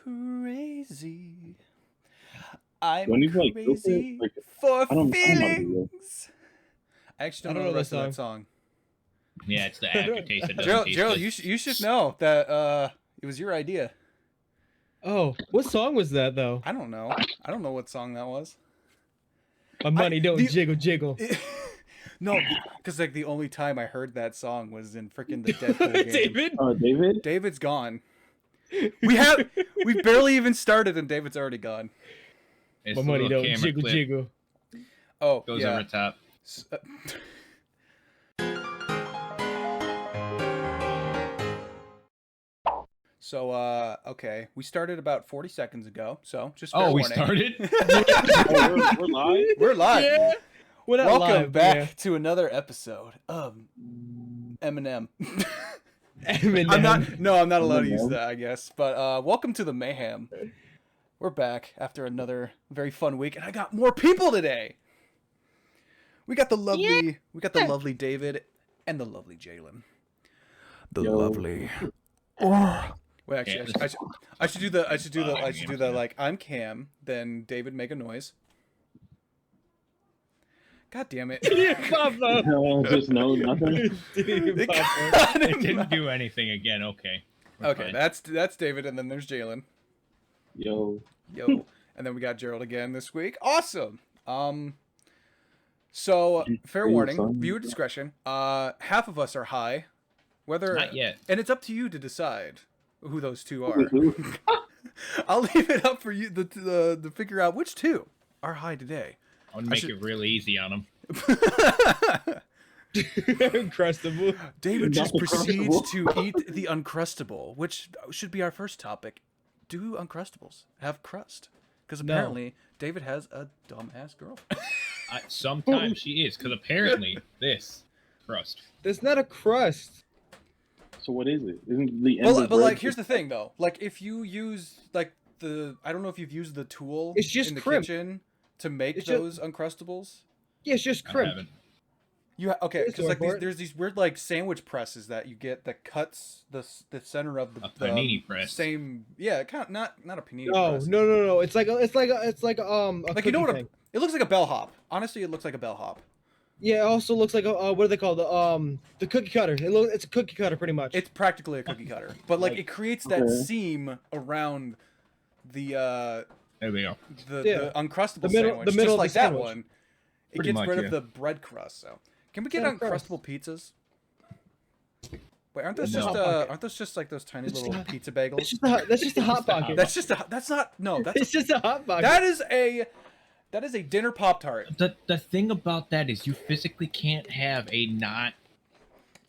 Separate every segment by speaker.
Speaker 1: crazy. I'm
Speaker 2: When he's like,
Speaker 1: crazy
Speaker 2: like,
Speaker 1: for
Speaker 2: I don't know how to do
Speaker 1: feelings. I actually don't know the rest of that song.
Speaker 3: Yeah, it's the aftertaste that doesn't
Speaker 1: Gerald,
Speaker 3: taste
Speaker 1: Gerald,
Speaker 3: good.
Speaker 1: you should know that it was your idea.
Speaker 4: Oh, what song was that though?
Speaker 1: I don't know. I don't know what song that was.
Speaker 4: My money don't
Speaker 1: the-
Speaker 4: jiggle jiggle.
Speaker 1: No, because like the only time I heard that song was in freaking the Deadpool game.
Speaker 4: David?
Speaker 2: David?
Speaker 1: David's gone. We barely even started and David's already gone.
Speaker 3: It's
Speaker 4: My
Speaker 3: the
Speaker 4: money
Speaker 3: little
Speaker 4: don't
Speaker 3: camera
Speaker 4: jiggle
Speaker 3: clip
Speaker 4: jiggle.
Speaker 1: Oh,
Speaker 3: goes
Speaker 1: yeah.
Speaker 3: over top.
Speaker 1: So, okay, we started about 40 seconds ago. So, just
Speaker 3: Oh, we
Speaker 1: warning.
Speaker 3: started?
Speaker 2: We're live?
Speaker 1: We're live.
Speaker 4: Yeah. We're not
Speaker 1: Welcome
Speaker 4: live,
Speaker 1: back to another episode of Eminem.
Speaker 4: Eminem.
Speaker 1: I'm not allowed to use that, I guess. But welcome to the mayhem. We're back after another very fun week, and I got more people today. We got the lovely David and the lovely Jalen. The
Speaker 2: Yo.
Speaker 1: lovely. Wait, actually, I should do the like I'm Cam, then David make a noise. God damn it!
Speaker 2: No, just no, nothing.
Speaker 3: It didn't do anything again. Okay. We're
Speaker 1: Okay,
Speaker 3: fine.
Speaker 1: that's David, and then there's Jalen.
Speaker 2: Yo.
Speaker 1: And then we got Gerald again this week. Awesome. So fair warning, viewer discretion. Half of us are high, whether
Speaker 3: Not yet.
Speaker 1: and it's up to you to decide who those two are. I'll leave it up for you to figure out which two are high today.
Speaker 3: I want to make it really easy on him.
Speaker 4: Uncrustable.
Speaker 1: David just
Speaker 2: Not
Speaker 1: proceeds
Speaker 2: Uncrustable.
Speaker 1: to eat the Uncrustable, which should be our first topic. Do Uncrustables have crust? Because
Speaker 4: No.
Speaker 1: apparently David has a dumbass girlfriend.
Speaker 3: Sometimes she is, because apparently this crust.
Speaker 4: There's not a crust.
Speaker 2: So what is it? Isn't the end
Speaker 1: But
Speaker 2: of
Speaker 1: like,
Speaker 2: bread
Speaker 1: here's the thing though. Like, if you use like I don't know if you've used the tool
Speaker 4: It's just
Speaker 1: in the
Speaker 4: crimp.
Speaker 1: kitchen to make
Speaker 4: It's
Speaker 1: those Uncrustables.
Speaker 4: Yeah, it's just
Speaker 3: I
Speaker 4: crimp.
Speaker 3: haven't.
Speaker 1: Okay,
Speaker 4: There's
Speaker 1: because like
Speaker 4: one for it.
Speaker 1: there's these weird like sandwich presses that you get that cuts the center of
Speaker 3: A panini press.
Speaker 1: Same, yeah, kind of not a panini
Speaker 4: No,
Speaker 1: press.
Speaker 4: no. It's like a
Speaker 1: Like, you know what?
Speaker 4: thing.
Speaker 1: It looks like a bellhop. Honestly, it looks like a bellhop.
Speaker 4: Yeah, it also looks like a what are they called? The cookie cutter. It's a cookie cutter pretty much.
Speaker 1: It's practically a cookie cutter, but like
Speaker 4: Like,
Speaker 1: it creates that
Speaker 2: okay.
Speaker 1: seam around the
Speaker 3: There we go.
Speaker 1: the Uncrustable
Speaker 4: The middle-
Speaker 1: sandwich,
Speaker 4: the middle
Speaker 1: just
Speaker 4: of the
Speaker 1: like that
Speaker 4: sandwich.
Speaker 1: one. It
Speaker 3: Pretty
Speaker 1: gets
Speaker 3: much,
Speaker 1: rid
Speaker 3: yeah.
Speaker 1: of the bread crust. So, can we get
Speaker 4: Bread crust.
Speaker 1: Uncrustable pizzas? Wait, aren't those
Speaker 4: No.
Speaker 1: just
Speaker 4: Hot Pocket.
Speaker 1: aren't those just like those tiny
Speaker 4: It's
Speaker 1: little
Speaker 4: just-
Speaker 1: pizza bagels?
Speaker 4: that's just a hot
Speaker 3: Just a hot
Speaker 4: pocket.
Speaker 1: That's not no. That's
Speaker 4: It's just a hot pocket.
Speaker 1: that is a dinner Pop Tart.
Speaker 3: The thing about that is you physically can't have a not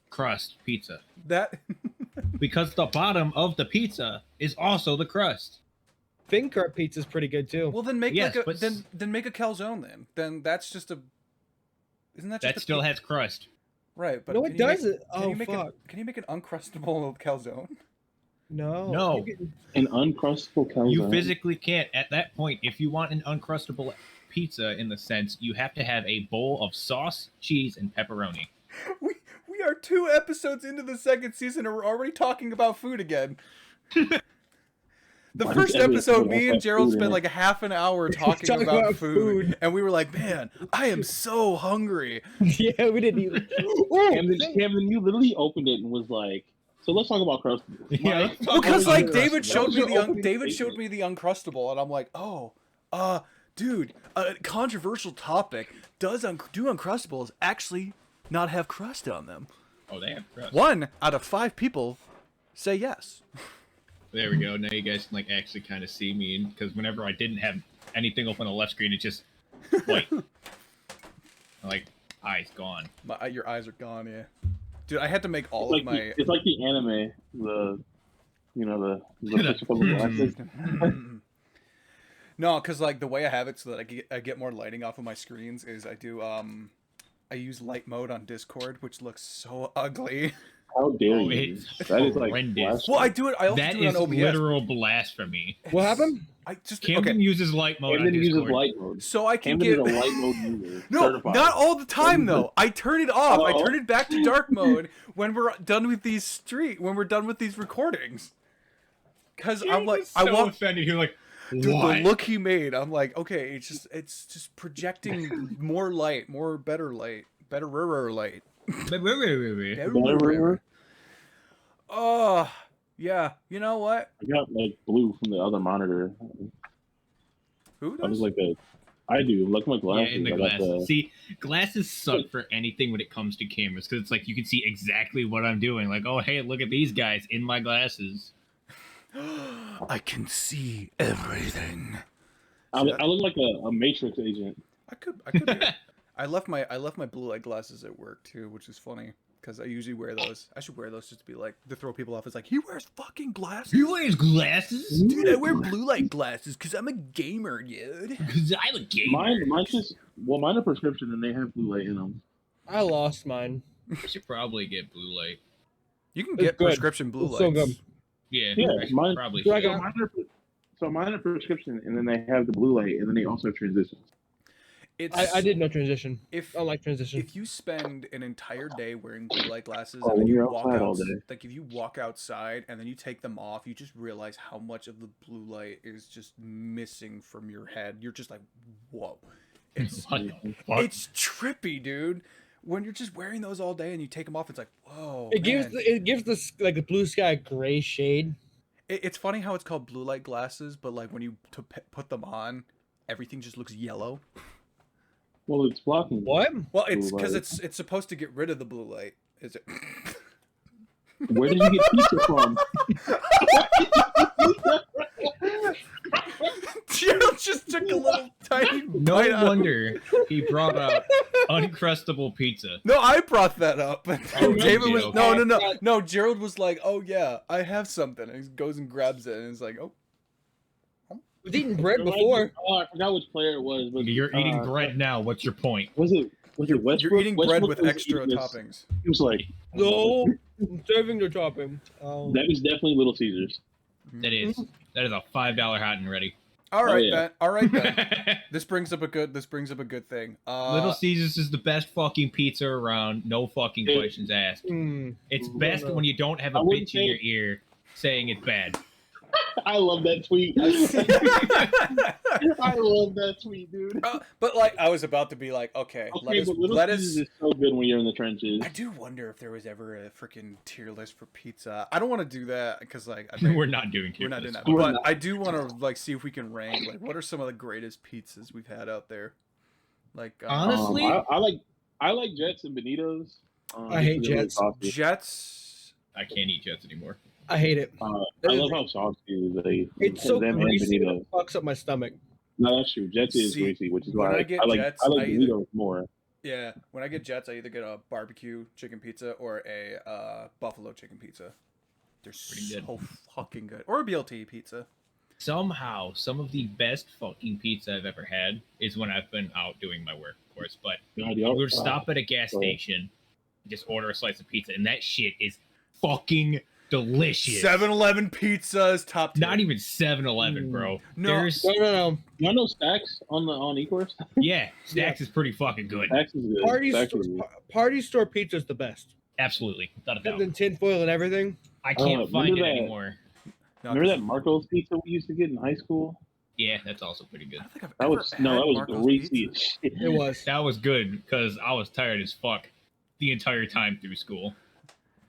Speaker 3: crust pizza.
Speaker 1: That
Speaker 3: Because the bottom of the pizza is also the crust.
Speaker 4: Thin cut pizza's pretty good too.
Speaker 1: well then make
Speaker 3: Yes,
Speaker 1: like a
Speaker 3: but
Speaker 1: then make a calzone then. Then that's just a isn't that just
Speaker 3: That
Speaker 1: a
Speaker 3: still has crust.
Speaker 1: right? But
Speaker 4: No,
Speaker 1: can
Speaker 4: it
Speaker 1: you make-
Speaker 4: doesn't.
Speaker 1: Can
Speaker 4: Oh,
Speaker 1: you make
Speaker 4: fuck.
Speaker 1: Can you make an uncrustable calzone?
Speaker 4: No.
Speaker 3: No.
Speaker 4: You can-
Speaker 2: An uncrustable calzone.
Speaker 3: You physically can't. At that point, if you want an uncrustable pizza in the sense, you have to have a bowl of sauce, cheese, and pepperoni.
Speaker 1: We are 2 episodes into the second season and we're already talking about food again. The
Speaker 2: Why
Speaker 1: first
Speaker 2: does every
Speaker 1: episode,
Speaker 2: episode
Speaker 1: me
Speaker 2: have
Speaker 1: and Gerald
Speaker 2: food in
Speaker 1: spent
Speaker 2: it?
Speaker 1: like a half an hour talking
Speaker 4: Talking
Speaker 1: about
Speaker 4: about
Speaker 1: food,
Speaker 4: food.
Speaker 1: and we were like, "Man, I am so hungry."
Speaker 4: Yeah, we didn't even.
Speaker 2: Cameron, you literally opened it and was like, "So let's talk about crustables."
Speaker 3: Yeah, let's talk
Speaker 1: Well, because
Speaker 3: about
Speaker 1: like
Speaker 3: the
Speaker 1: David
Speaker 3: Uncrustable.
Speaker 1: showed me
Speaker 2: That was your opening
Speaker 1: David
Speaker 2: statement.
Speaker 1: showed me the Uncrustable, and I'm like, "Oh, dude, a controversial topic. Do Uncrustables actually not have crust on them?"
Speaker 3: Oh, they have crust.
Speaker 1: 1 out of 5 people say yes.
Speaker 3: There we go. Now you guys can like actually kind of see me, because whenever I didn't have anything open on the left screen, it just white. Like eyes gone.
Speaker 1: Your eyes are gone, yeah. Dude, I had to make all
Speaker 2: It's like,
Speaker 1: of my.
Speaker 2: it's like the anime, the picture from the glasses.
Speaker 1: No, because like the way I have it so that I get more lighting off of my screens is I use light mode on Discord, which looks so ugly.
Speaker 2: How dare
Speaker 3: Oh,
Speaker 2: you?
Speaker 3: it's
Speaker 2: That is like
Speaker 3: horrendous.
Speaker 2: blasphemy.
Speaker 1: Well, I do it. I also
Speaker 3: That
Speaker 1: do it
Speaker 3: is
Speaker 1: on OBS.
Speaker 3: literal blasphemy.
Speaker 4: What happened?
Speaker 1: I just
Speaker 3: Camden
Speaker 1: okay.
Speaker 3: uses light mode
Speaker 2: Camden
Speaker 3: on
Speaker 2: uses
Speaker 3: Discord.
Speaker 2: light mode.
Speaker 1: So I can
Speaker 2: Camden
Speaker 1: get
Speaker 2: is a light mode user.
Speaker 1: no,
Speaker 2: certified.
Speaker 1: not all the time though. I turn it off. I
Speaker 2: Oh.
Speaker 1: turn it back to dark mode when we're done with these when we're done with these recordings. because I'm
Speaker 3: Gerald
Speaker 1: like,
Speaker 3: was
Speaker 1: I
Speaker 3: so
Speaker 1: want,
Speaker 3: offended. He was like,
Speaker 1: dude,
Speaker 3: what?
Speaker 1: the look he made. I'm like, okay, it's just projecting more light, better light.
Speaker 2: Whatever.
Speaker 1: Oh, yeah. You know what?
Speaker 2: I got like blue from the other monitor.
Speaker 1: Who
Speaker 2: I was
Speaker 1: does?
Speaker 2: like I do. Look at my glasses.
Speaker 3: Yeah, in the
Speaker 2: I got
Speaker 3: glasses. See, glasses suck for anything when it comes to cameras because it's like you can see exactly what I'm doing. Like, oh, hey, look at these guys in my glasses.
Speaker 1: I can see everything.
Speaker 2: I look like a Matrix agent.
Speaker 1: I could be. I left my blue light glasses at work too, which is funny because I usually wear those. I should wear those just to be like to throw people off. It's like he wears fucking glasses.
Speaker 3: He wears glasses?
Speaker 1: Dude, I wear blue light glasses because I'm a gamer, dude.
Speaker 3: Because I'm a gamer.
Speaker 2: Mine are prescription and they have blue light in them.
Speaker 4: I lost mine.
Speaker 3: I should probably get blue light.
Speaker 1: You can
Speaker 4: It's
Speaker 1: get
Speaker 4: good.
Speaker 1: prescription blue
Speaker 4: It's
Speaker 1: lights.
Speaker 4: so good.
Speaker 3: Yeah,
Speaker 2: Yeah,
Speaker 3: I should
Speaker 2: mine-
Speaker 3: probably
Speaker 4: Do I
Speaker 3: should.
Speaker 4: got-
Speaker 2: So mine are prescription and then they have the blue light and then they also have transitions.
Speaker 1: It's
Speaker 4: I did no transition.
Speaker 1: if
Speaker 4: I don't like transition.
Speaker 1: if you spend an entire day wearing blue light glasses
Speaker 2: Oh,
Speaker 1: and then
Speaker 2: when
Speaker 1: you
Speaker 2: you're
Speaker 1: walk
Speaker 2: outside
Speaker 1: out,
Speaker 2: all day.
Speaker 1: like if you walk outside and then you take them off, you just realize how much of the blue light is just missing from your head. You're just like, whoa. It's
Speaker 3: What the fuck?
Speaker 1: it's trippy, dude. When you're just wearing those all day and you take them off, it's like, whoa.
Speaker 4: It gives
Speaker 1: man.
Speaker 4: this like the blue sky gray shade.
Speaker 1: It's funny how it's called blue light glasses, but like when you put them on, everything just looks yellow.
Speaker 2: Well, it's blocking.
Speaker 4: What?
Speaker 1: Well, it's
Speaker 2: Blue
Speaker 1: because
Speaker 2: light.
Speaker 1: it's supposed to get rid of the blue light. Is it?
Speaker 2: Where did you get pizza from?
Speaker 1: Gerald just took a little tiny
Speaker 3: No
Speaker 1: bite out.
Speaker 3: wonder he brought up Uncrustable pizza.
Speaker 1: No, I brought that up.
Speaker 3: Oh,
Speaker 1: David
Speaker 3: you
Speaker 1: was
Speaker 3: did,
Speaker 1: no. Gerald was like, "Oh yeah, I have something." And he goes and grabs it, and it's like, "Oh,
Speaker 4: We've eaten bread before.
Speaker 2: Oh, I forgot which player it was. But,
Speaker 3: You're eating bread now. What's your point?
Speaker 2: Was it Westbrook?
Speaker 1: you're eating bread
Speaker 2: Westbrook
Speaker 1: with
Speaker 2: was
Speaker 1: extra
Speaker 2: eating this-
Speaker 1: toppings."
Speaker 2: He was like,
Speaker 4: No, I'm saving the topping.
Speaker 2: that is definitely Little Caesars.
Speaker 3: That is a $5 hot and ready.
Speaker 1: All right,
Speaker 2: yeah.
Speaker 1: then. All right, then. This brings up a good thing.
Speaker 3: Little Caesars is the best fucking pizza around. No fucking
Speaker 2: Dude.
Speaker 3: questions asked.
Speaker 4: Mm.
Speaker 3: It's
Speaker 2: No,
Speaker 3: best
Speaker 4: no.
Speaker 3: when you don't have a
Speaker 2: I wouldn't
Speaker 3: bitch in
Speaker 2: say-
Speaker 3: your ear saying it's bad.
Speaker 2: I love that tweet. I love that tweet, dude.
Speaker 1: But like, I was about to be like, okay,
Speaker 2: Okay, but Little Caesars is so good when you're in the trenches.
Speaker 1: I do wonder if there was ever a freaking tier list for pizza. I don't want to do that because like
Speaker 3: We're not doing
Speaker 1: we're not doing that.
Speaker 2: We're
Speaker 1: But
Speaker 2: not.
Speaker 1: I do want to like see if we can rank like what are some of the greatest pizzas we've had out there. Like
Speaker 3: Honestly?
Speaker 2: I like Jets and Benitos.
Speaker 4: I hate
Speaker 2: because they're really
Speaker 4: Jets.
Speaker 2: saucy.
Speaker 1: Jets.
Speaker 3: I can't eat Jets anymore.
Speaker 4: I hate it.
Speaker 2: I love how saucy they.
Speaker 4: It's so
Speaker 2: them and
Speaker 4: greasy.
Speaker 2: Benitos.
Speaker 4: It fucks up my stomach.
Speaker 2: No, that's true. Jets is
Speaker 1: See,
Speaker 2: greasy, which is
Speaker 1: when
Speaker 2: why
Speaker 1: I get
Speaker 2: I like
Speaker 1: Jets,
Speaker 2: I like
Speaker 1: I either-
Speaker 2: Benitos more.
Speaker 1: Yeah, when I get Jets, I either get a barbecue chicken pizza or a buffalo chicken pizza. They're
Speaker 3: Pretty good.
Speaker 1: so fucking good. Or a BLT pizza.
Speaker 3: Somehow, some of the best fucking pizza I've ever had is when I've been out doing my work, of course. But
Speaker 2: God,
Speaker 3: we
Speaker 2: y'all-
Speaker 3: would stop at a gas
Speaker 2: sorry.
Speaker 3: station, and just order a slice of pizza, and that shit is fucking delicious.
Speaker 1: 7-Eleven pizzas, top tier.
Speaker 3: Not even 7-Eleven, bro.
Speaker 1: No.
Speaker 3: There's
Speaker 4: No.
Speaker 2: Y'all know Stacks on Ecourse?
Speaker 3: yeah, Stacks is pretty fucking good.
Speaker 2: Stacks is good.
Speaker 4: Party store pizza is the best.
Speaker 3: Absolutely, without a
Speaker 4: Better
Speaker 3: doubt.
Speaker 4: than tinfoil and everything.
Speaker 3: I can't find it
Speaker 2: remember that-
Speaker 3: anymore.
Speaker 1: No,
Speaker 2: Remember that Marco's pizza we used to get in high school?
Speaker 3: Yeah, that's also pretty good.
Speaker 1: I don't think I've
Speaker 2: That
Speaker 1: ever
Speaker 2: was
Speaker 1: had
Speaker 2: that was
Speaker 1: Marco's
Speaker 2: greasy
Speaker 1: pizza.
Speaker 2: as shit.
Speaker 4: It was.
Speaker 3: That was good because I was tired as fuck the entire time through school.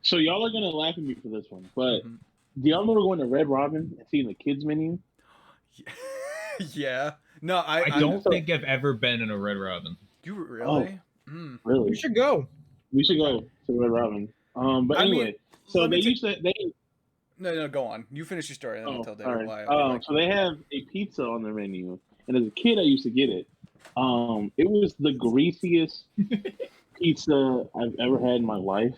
Speaker 2: So y'all are gonna laugh at me for this one, but
Speaker 1: Mhm.
Speaker 2: do y'all remember going to Red Robin and seeing the kids menu?
Speaker 1: Yeah. No,
Speaker 3: I don't think I've ever been in a Red Robin.
Speaker 1: You really? Mm.
Speaker 2: Really?
Speaker 4: We should go.
Speaker 2: We should go to Red Robin. But
Speaker 1: I mean,
Speaker 2: anyway, so
Speaker 1: let me
Speaker 2: they used to they
Speaker 1: No, go on. You finish your story, and then I'll tell David
Speaker 2: all
Speaker 1: why.
Speaker 2: right.
Speaker 1: I like
Speaker 2: So they have a pizza on their menu, and as a kid, I used to get it. It was the greasiest pizza I've ever had in my life.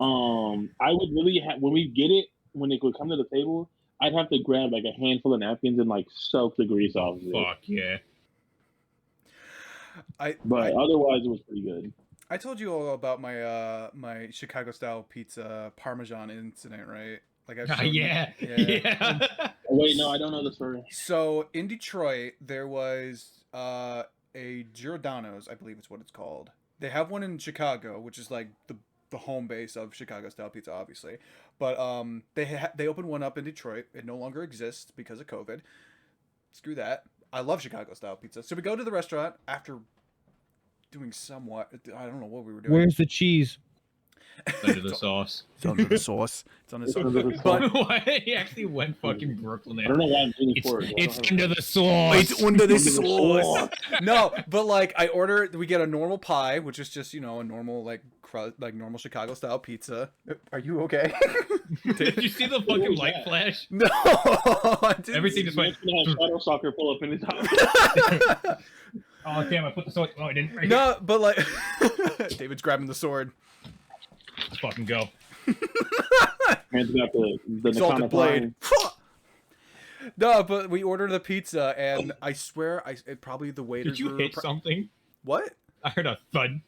Speaker 2: I would really have when we get it when it would come to the table, I'd have to grab like a handful of napkins and like soak the grease off of it.
Speaker 3: Fuck yeah.
Speaker 2: But otherwise, it was pretty good.
Speaker 1: I told you all about my my Chicago style pizza Parmesan incident, right? Like I've shown you-
Speaker 3: Yeah.
Speaker 1: yeah.
Speaker 3: Yeah.
Speaker 2: Oh, wait, no, I don't know the story.
Speaker 1: So in Detroit, there was a Giordano's, I believe it's what it's called. They have one in Chicago, which is like the home base of Chicago style pizza, obviously. But they opened one up in Detroit. It no longer exists because of COVID. Screw that. I love Chicago style pizza. So we go to the restaurant after doing somewhat. I don't know what we were doing.
Speaker 4: Where's the cheese?
Speaker 3: Under the sauce.
Speaker 1: It's under the sauce. It's on the sauce.
Speaker 2: But
Speaker 3: Why? He actually went fucking Brooklyn
Speaker 2: I
Speaker 3: there.
Speaker 2: don't know why I'm doing
Speaker 3: It's,
Speaker 2: for it.
Speaker 3: it's under the sauce.
Speaker 1: It's under the sauce. No, but like we get a normal pie, which is just a normal like normal Chicago style pizza. Are you okay?
Speaker 3: Did you see the fucking light flash?
Speaker 1: No, I didn't.
Speaker 3: Everything just went.
Speaker 2: Shadow Soccer pull up in his house.
Speaker 3: Oh damn! I put the sword. Oh, I didn't.
Speaker 1: No, but like David's grabbing the sword.
Speaker 3: Let's fucking go.
Speaker 2: Man's got the
Speaker 1: Exalted
Speaker 2: Nakana
Speaker 1: blade.
Speaker 2: flying.
Speaker 1: No, but we ordered the pizza, and I swear, probably the waiters.
Speaker 3: Did you hit something?
Speaker 1: What?
Speaker 3: I heard a thud.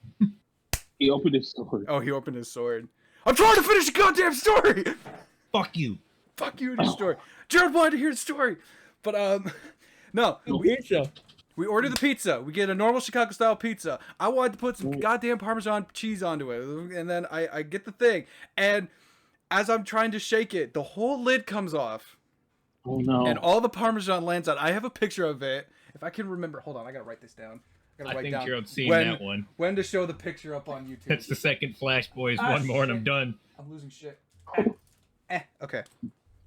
Speaker 2: He opened his sword.
Speaker 1: Oh, he opened his sword. I'm trying to finish the goddamn story.
Speaker 3: Fuck you.
Speaker 1: Fuck you and your story. Jared wanted to hear the story, but no. We order the pizza. We get a normal Chicago style pizza. I wanted to put some goddamn Parmesan cheese onto it, and then I get the thing, and as I'm trying to shake it, the whole lid comes off.
Speaker 2: Oh no!
Speaker 1: And all the Parmesan lands out. I have a picture of it. If I can remember, hold on, I gotta write this down.
Speaker 3: I think Gerald's seen
Speaker 1: when,
Speaker 3: that one.
Speaker 1: When to show the picture up on YouTube.
Speaker 3: That's the second flash, boys. One more and I'm done.
Speaker 1: I'm losing shit. Okay.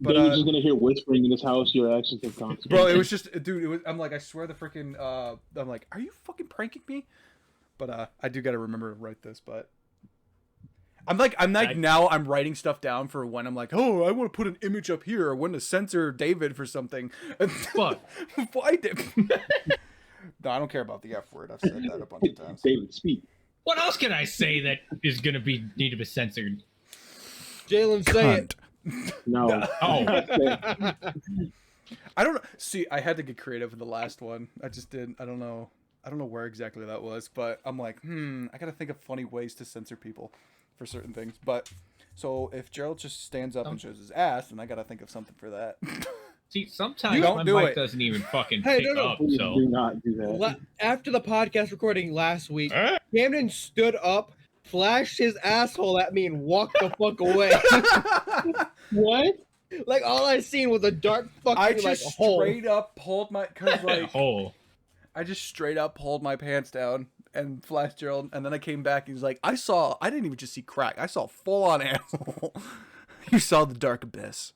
Speaker 1: But
Speaker 2: David's just gonna hear whispering in his house. Your actions have consequences.
Speaker 1: bro, it was just, dude. It was. I'm like, I swear the freaking. I'm like, are you fucking pranking me? But I do gotta remember to write this. But I'm like now I'm writing stuff down for when I'm like, oh, I want to put an image up here, or when to censor David for something.
Speaker 3: Fuck.
Speaker 1: Why did? No, I don't care about the F word. I've said that a bunch of times.
Speaker 2: David, speak.
Speaker 3: What else can I say that is gonna need to be censored?
Speaker 4: Jalen, say it.
Speaker 2: No.
Speaker 3: Oh.
Speaker 1: I don't know. See, I had to get creative with the last one. I just didn't. I don't know where exactly that was, but I'm like, I gotta think of funny ways to censor people for certain things. But so if Gerald just stands up and shows his ass, then I gotta think of something for that.
Speaker 3: See, sometimes
Speaker 1: don't
Speaker 3: my
Speaker 1: do
Speaker 3: mic
Speaker 1: it.
Speaker 3: doesn't even fucking
Speaker 4: Hey,
Speaker 3: pick
Speaker 4: no.
Speaker 3: up.
Speaker 2: Please
Speaker 3: So
Speaker 2: do not do that.
Speaker 4: After the podcast recording last week, Camden stood up, flashed his asshole at me, and walked the fuck away.
Speaker 2: What?
Speaker 4: Like all I seen was a dark fucking
Speaker 1: I just
Speaker 4: like hole.
Speaker 1: straight up pulled my
Speaker 3: hole.
Speaker 1: I just straight up pulled my pants down and flashed Gerald, and then I came back. And he was like, I didn't even just see crack. I saw full on asshole. You saw the dark abyss.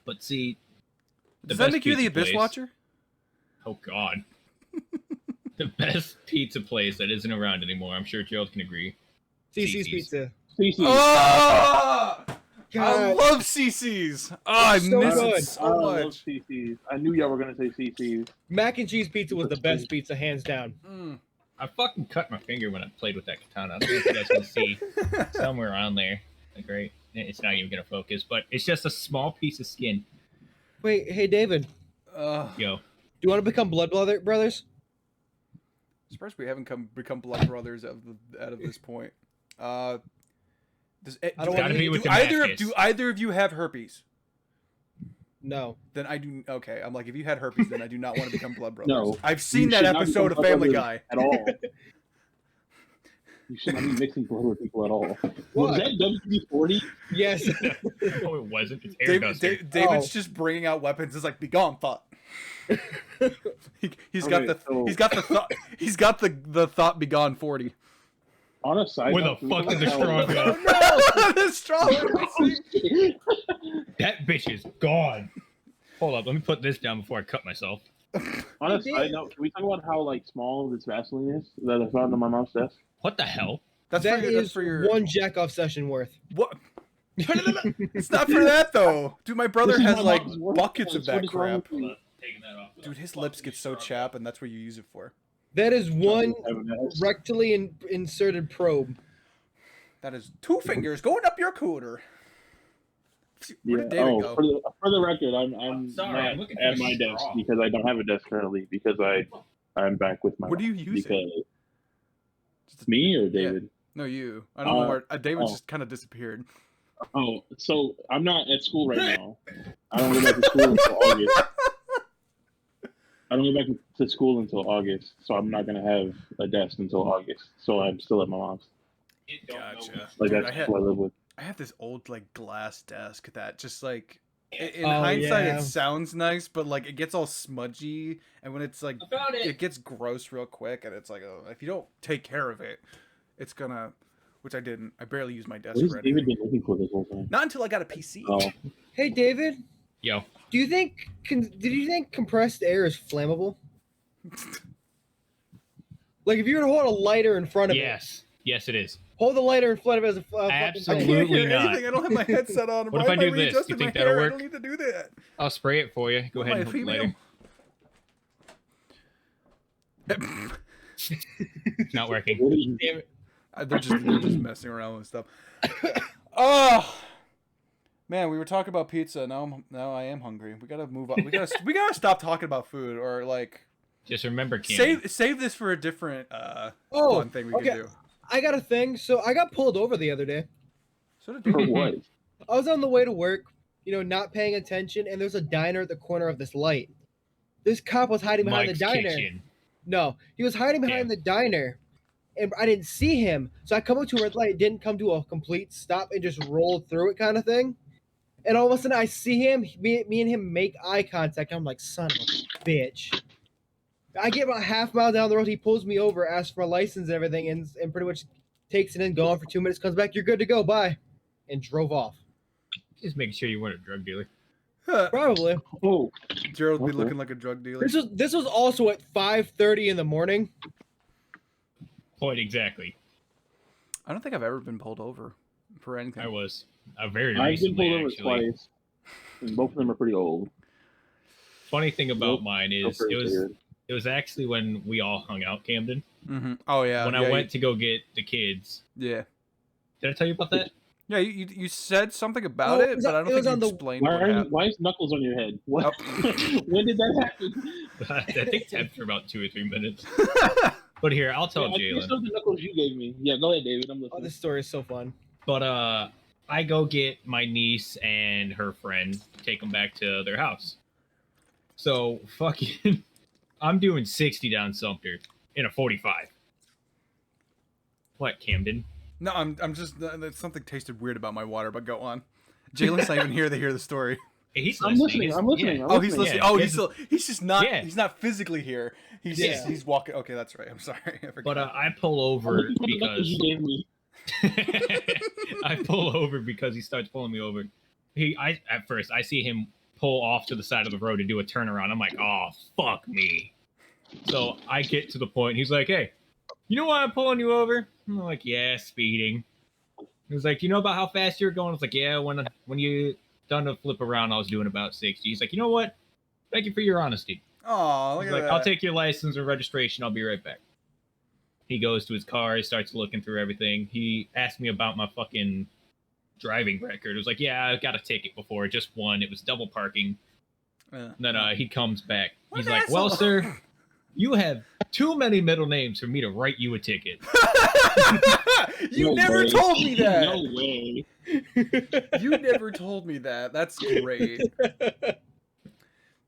Speaker 3: But see,
Speaker 1: Does that make you the abyss watcher?
Speaker 3: Oh God. The best pizza place that isn't around anymore. I'm sure Gerald can agree.
Speaker 4: CC's Pizza.
Speaker 1: Oh! I
Speaker 4: God.
Speaker 1: love CC's. Oh, I
Speaker 4: So
Speaker 1: miss
Speaker 4: good.
Speaker 1: it so much.
Speaker 2: Love CC's. I knew y'all were gonna say CC's.
Speaker 4: Mac and cheese pizza was the best pizza, hands down.
Speaker 3: I fucking cut my finger when I played with that katana. I don't know if you guys can see somewhere around there. Like, right? It's not even gonna focus, but it's just a small piece of skin.
Speaker 4: Wait, hey David,
Speaker 3: Yo.
Speaker 4: do you want to become brothers?
Speaker 1: Surprised we haven't become blood brothers out of this point. Do either of you have herpes?
Speaker 4: No.
Speaker 1: Then I do. Okay, I'm like, if you had herpes, then I do not want to become blood brothers.
Speaker 2: No.
Speaker 1: I've seen
Speaker 2: You
Speaker 1: that
Speaker 2: should not
Speaker 1: episode of
Speaker 2: become
Speaker 1: Family
Speaker 2: blood
Speaker 1: Guy.
Speaker 2: at all. You should not be mixing blood with people at all. Was that WD-40?
Speaker 4: Yes.
Speaker 3: No, it wasn't. It's air duster.
Speaker 1: David's just bringing out weapons. It's like, be gone, thought. He's got the thought be gone 40.
Speaker 2: On a side
Speaker 3: With a
Speaker 2: note,
Speaker 3: fucking the straw gun.
Speaker 1: No, the straw.
Speaker 3: That bitch is gone. Hold up, let me put this down before I cut myself.
Speaker 2: On a side note, can we talk about how like small this Vaseline is that I found on my mom's desk?
Speaker 3: What the hell?
Speaker 1: That's for your
Speaker 4: one jack off session worth.
Speaker 1: What? No. It's not for that though, dude. My brother
Speaker 2: This is
Speaker 1: has
Speaker 2: my
Speaker 1: like
Speaker 2: mom's work.
Speaker 1: buckets of
Speaker 2: What
Speaker 1: that
Speaker 2: is wrong
Speaker 1: crap.
Speaker 2: with you?
Speaker 3: Taking that off.
Speaker 1: Dude, his lips get so chapped, and that's what you use it for.
Speaker 4: That is one
Speaker 2: Evidence.
Speaker 4: rectally inserted probe.
Speaker 1: That is 2 fingers going up your cooter. Where did David go?
Speaker 2: For the record, I'm
Speaker 3: sorry, I'm
Speaker 2: not
Speaker 3: looking for
Speaker 2: at
Speaker 3: a
Speaker 2: my desk
Speaker 3: straw.
Speaker 2: because I don't have a desk currently because I'm back with my.
Speaker 1: What are you
Speaker 2: mom
Speaker 1: using?
Speaker 2: because- Me or David?
Speaker 1: No, you. I don't know where. David just kind of disappeared.
Speaker 2: Oh, so I'm not at school right now. I don't go back to school until August. I don't go back to school until August, so I'm not gonna have a desk until August. So I'm still at my mom's.
Speaker 1: Gotcha.
Speaker 2: Like
Speaker 1: Dude,
Speaker 2: that's who I live with.
Speaker 1: I have this old like glass desk that just like in
Speaker 4: Oh,
Speaker 1: hindsight
Speaker 4: yeah.
Speaker 1: it sounds nice, but like it gets all smudgy, and when it's like
Speaker 3: I found it.
Speaker 1: it gets gross real quick, and it's like if you don't take care of it, it's gonna. Which I didn't. I barely use my desk
Speaker 2: What has
Speaker 1: for
Speaker 2: David
Speaker 1: anything.
Speaker 2: been looking for this whole time?
Speaker 1: Not until I got a PC.
Speaker 2: Oh,
Speaker 4: Hey, David,
Speaker 3: Yo.
Speaker 4: do you think did you think compressed air is flammable? Like if you were to hold a lighter in front of it,
Speaker 3: Yes. Yes, it is.
Speaker 4: hold the lighter in front of it as a fucking
Speaker 1: I
Speaker 3: Absolutely.
Speaker 1: can't
Speaker 4: thing.
Speaker 1: hear
Speaker 3: not.
Speaker 1: anything. I don't have my headset on.
Speaker 3: What if
Speaker 1: Why
Speaker 3: I
Speaker 1: am
Speaker 3: do this?
Speaker 1: readjusting
Speaker 3: You think
Speaker 1: my
Speaker 3: that'll
Speaker 1: hair?
Speaker 3: work?
Speaker 1: I don't need to do that.
Speaker 3: I'll spray it for you. Go
Speaker 1: What
Speaker 3: ahead
Speaker 1: am
Speaker 3: and
Speaker 1: I,
Speaker 3: hold the
Speaker 1: female?
Speaker 3: lighter. It's not working.
Speaker 2: what is
Speaker 4: Damn it.
Speaker 1: They're just messing around with stuff. Oh man, we were talking about pizza. Now I am hungry. We gotta move on. We gotta stop talking about food, or like
Speaker 3: Just remember, Cameron.
Speaker 1: save this for a different
Speaker 4: Oh,
Speaker 1: fun thing we
Speaker 4: okay.
Speaker 1: can do.
Speaker 4: I got a thing. So I got pulled over the other day.
Speaker 1: So did
Speaker 2: for
Speaker 1: you?
Speaker 2: what?
Speaker 4: I was on the way to work, not paying attention, and there's a diner at the corner of this light. This cop was hiding behind
Speaker 3: Mike's
Speaker 4: the diner.
Speaker 3: Kitchen.
Speaker 4: No, he was hiding behind the diner, and I didn't see him. So I come up to a red light, didn't come to a complete stop, and just rolled through it, kind of thing. And all of a sudden, I see him. Me and him make eye contact. I'm like, son of a bitch. I get about half mile down the road. He pulls me over, asks for my license and everything, and pretty much takes it in, gone for 2 minutes, comes back. You're good to go. Bye, and drove off.
Speaker 3: Just making sure you weren't a drug dealer.
Speaker 4: Probably.
Speaker 2: Oh,
Speaker 1: Gerald be
Speaker 2: Okay.
Speaker 1: looking like a drug dealer.
Speaker 4: This was also at 5:30 in the morning.
Speaker 3: Point exactly.
Speaker 1: I don't think I've ever been pulled over for anything.
Speaker 3: I was very
Speaker 2: I've been
Speaker 3: recently,
Speaker 2: pulled over
Speaker 3: actually.
Speaker 2: twice, and both of them are pretty old.
Speaker 3: Funny thing about
Speaker 2: Nope.
Speaker 3: mine
Speaker 2: So
Speaker 3: is
Speaker 2: pretty weird.
Speaker 3: it was actually when we all hung out, Camden.
Speaker 1: Mm-hmm. Oh yeah.
Speaker 3: When
Speaker 1: yeah,
Speaker 3: I went to go get the kids.
Speaker 1: Yeah.
Speaker 3: Did I tell you about that?
Speaker 1: Yeah. You said something about
Speaker 4: Oh,
Speaker 1: it, but I don't
Speaker 4: it
Speaker 1: think
Speaker 4: was
Speaker 1: you
Speaker 4: on the-
Speaker 1: explained what happened.
Speaker 2: Why is Knuckles on your head? What?
Speaker 1: Oh.
Speaker 2: When did that happen?
Speaker 3: I think tapped for about 2 or 3 minutes. But here, I'll tell
Speaker 2: I
Speaker 3: Jalen.
Speaker 2: still the Knuckles you gave me. Yeah, go ahead, David. I'm
Speaker 4: Oh,
Speaker 2: listening.
Speaker 4: this story is so fun.
Speaker 3: But I go get my niece and her friend, take them back to their house. So fucking, I'm doing 60 down Sumter in a 45. What, Camden?
Speaker 1: No, I'm just something tasted weird about my water, but go on. Jalen's not even here to hear the story.
Speaker 3: Hey, he's
Speaker 2: I'm listening. I'm listening.
Speaker 3: Yeah.
Speaker 2: I'm
Speaker 1: Oh, he's listening.
Speaker 3: Yeah,
Speaker 1: Oh,
Speaker 3: he's-
Speaker 1: he's just not.
Speaker 3: Yeah.
Speaker 1: He's not physically here. He's
Speaker 3: Yeah.
Speaker 1: he's walking. Okay, that's right. I'm sorry. I forgot.
Speaker 3: But I pull
Speaker 2: I'm
Speaker 3: over
Speaker 2: looking for the Knuckles
Speaker 3: because
Speaker 2: you gave me.
Speaker 3: I pull over because he starts pulling me over. At first I see him pull off to the side of the road to do a turnaround. I'm like, oh fuck me. So I get to the point. He's like, hey, you know why I'm pulling you over? I'm like, yeah, speeding. He was like, you know about how fast you're going? I was like, yeah, when you done to flip around, I was doing about 60. He's like, you know what? Thank you for your honesty.
Speaker 1: Oh, look
Speaker 3: He's
Speaker 1: at
Speaker 3: like,
Speaker 1: that.
Speaker 3: I'll take your license and registration. I'll be right back. He goes to his car. He starts looking through everything. He asked me about my fucking driving record. It was like, yeah, I got a ticket before. Just one. It was double parking.
Speaker 1: Yeah.
Speaker 3: And then he comes back.
Speaker 1: What
Speaker 3: He's
Speaker 1: an
Speaker 3: like, well,
Speaker 1: asshole.
Speaker 3: sir, you have too many middle names for me to write you a ticket.
Speaker 1: You
Speaker 2: No
Speaker 1: never
Speaker 2: way.
Speaker 1: told me that.
Speaker 2: No way.
Speaker 1: You never told me that. That's great.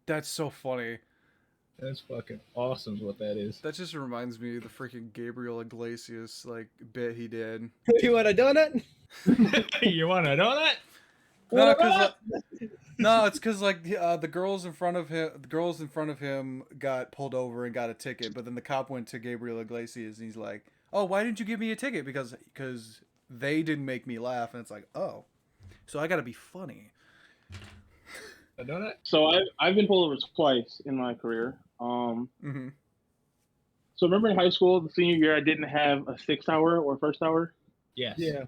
Speaker 1: That's so funny.
Speaker 3: That's fucking awesome is what that is.
Speaker 1: That just reminds me of the freaking Gabriel Iglesias like bit he did.
Speaker 4: You want a donut?
Speaker 3: You want a donut?
Speaker 1: No, no, it's because like the girls in front of him got pulled over and got a ticket, but then the cop went to Gabriel Iglesias and he's like, "Oh, why didn't you give me a ticket? Because they didn't make me laugh." And it's like, "Oh, so I got to be funny."
Speaker 3: A donut?
Speaker 2: So I've been pulled over twice in my career.
Speaker 1: Mm-hmm.
Speaker 2: So remember in high school, the senior year, I didn't have a 6th hour or first hour.
Speaker 3: Yes.
Speaker 4: Yeah.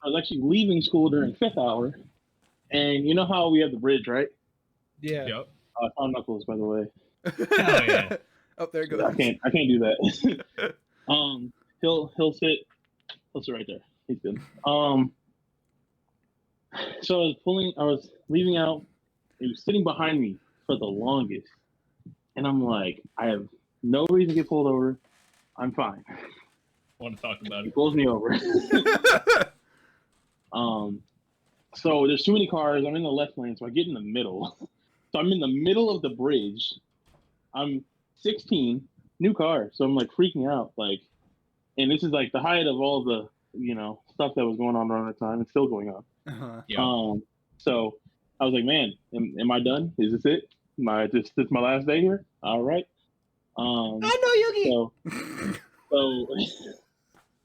Speaker 2: I was actually leaving school during 5th hour, and you know how we have the bridge, right?
Speaker 4: Yeah.
Speaker 3: Yep.
Speaker 2: I found Knuckles, by the way.
Speaker 3: Hell yeah.
Speaker 1: Oh, there it goes.
Speaker 2: I can't do that. He'll sit right there. He's good. So I was leaving out. He was sitting behind me for the longest, and I'm like, I have no reason to get pulled over. I'm fine.
Speaker 3: Want to talk about
Speaker 2: He
Speaker 3: it?
Speaker 2: pulls me over. So there's too many cars. I'm in the left lane, so I get in the middle. So I'm in the middle of the bridge. I'm 16, new car, so I'm like freaking out, like, and this is like the height of all the stuff that was going on around the time. It's still going on.
Speaker 1: Uh-huh.
Speaker 3: Yeah.
Speaker 2: So I was like, man, am I done? Is this it? This my last day here? All right.
Speaker 4: Oh no, Yugi!
Speaker 2: So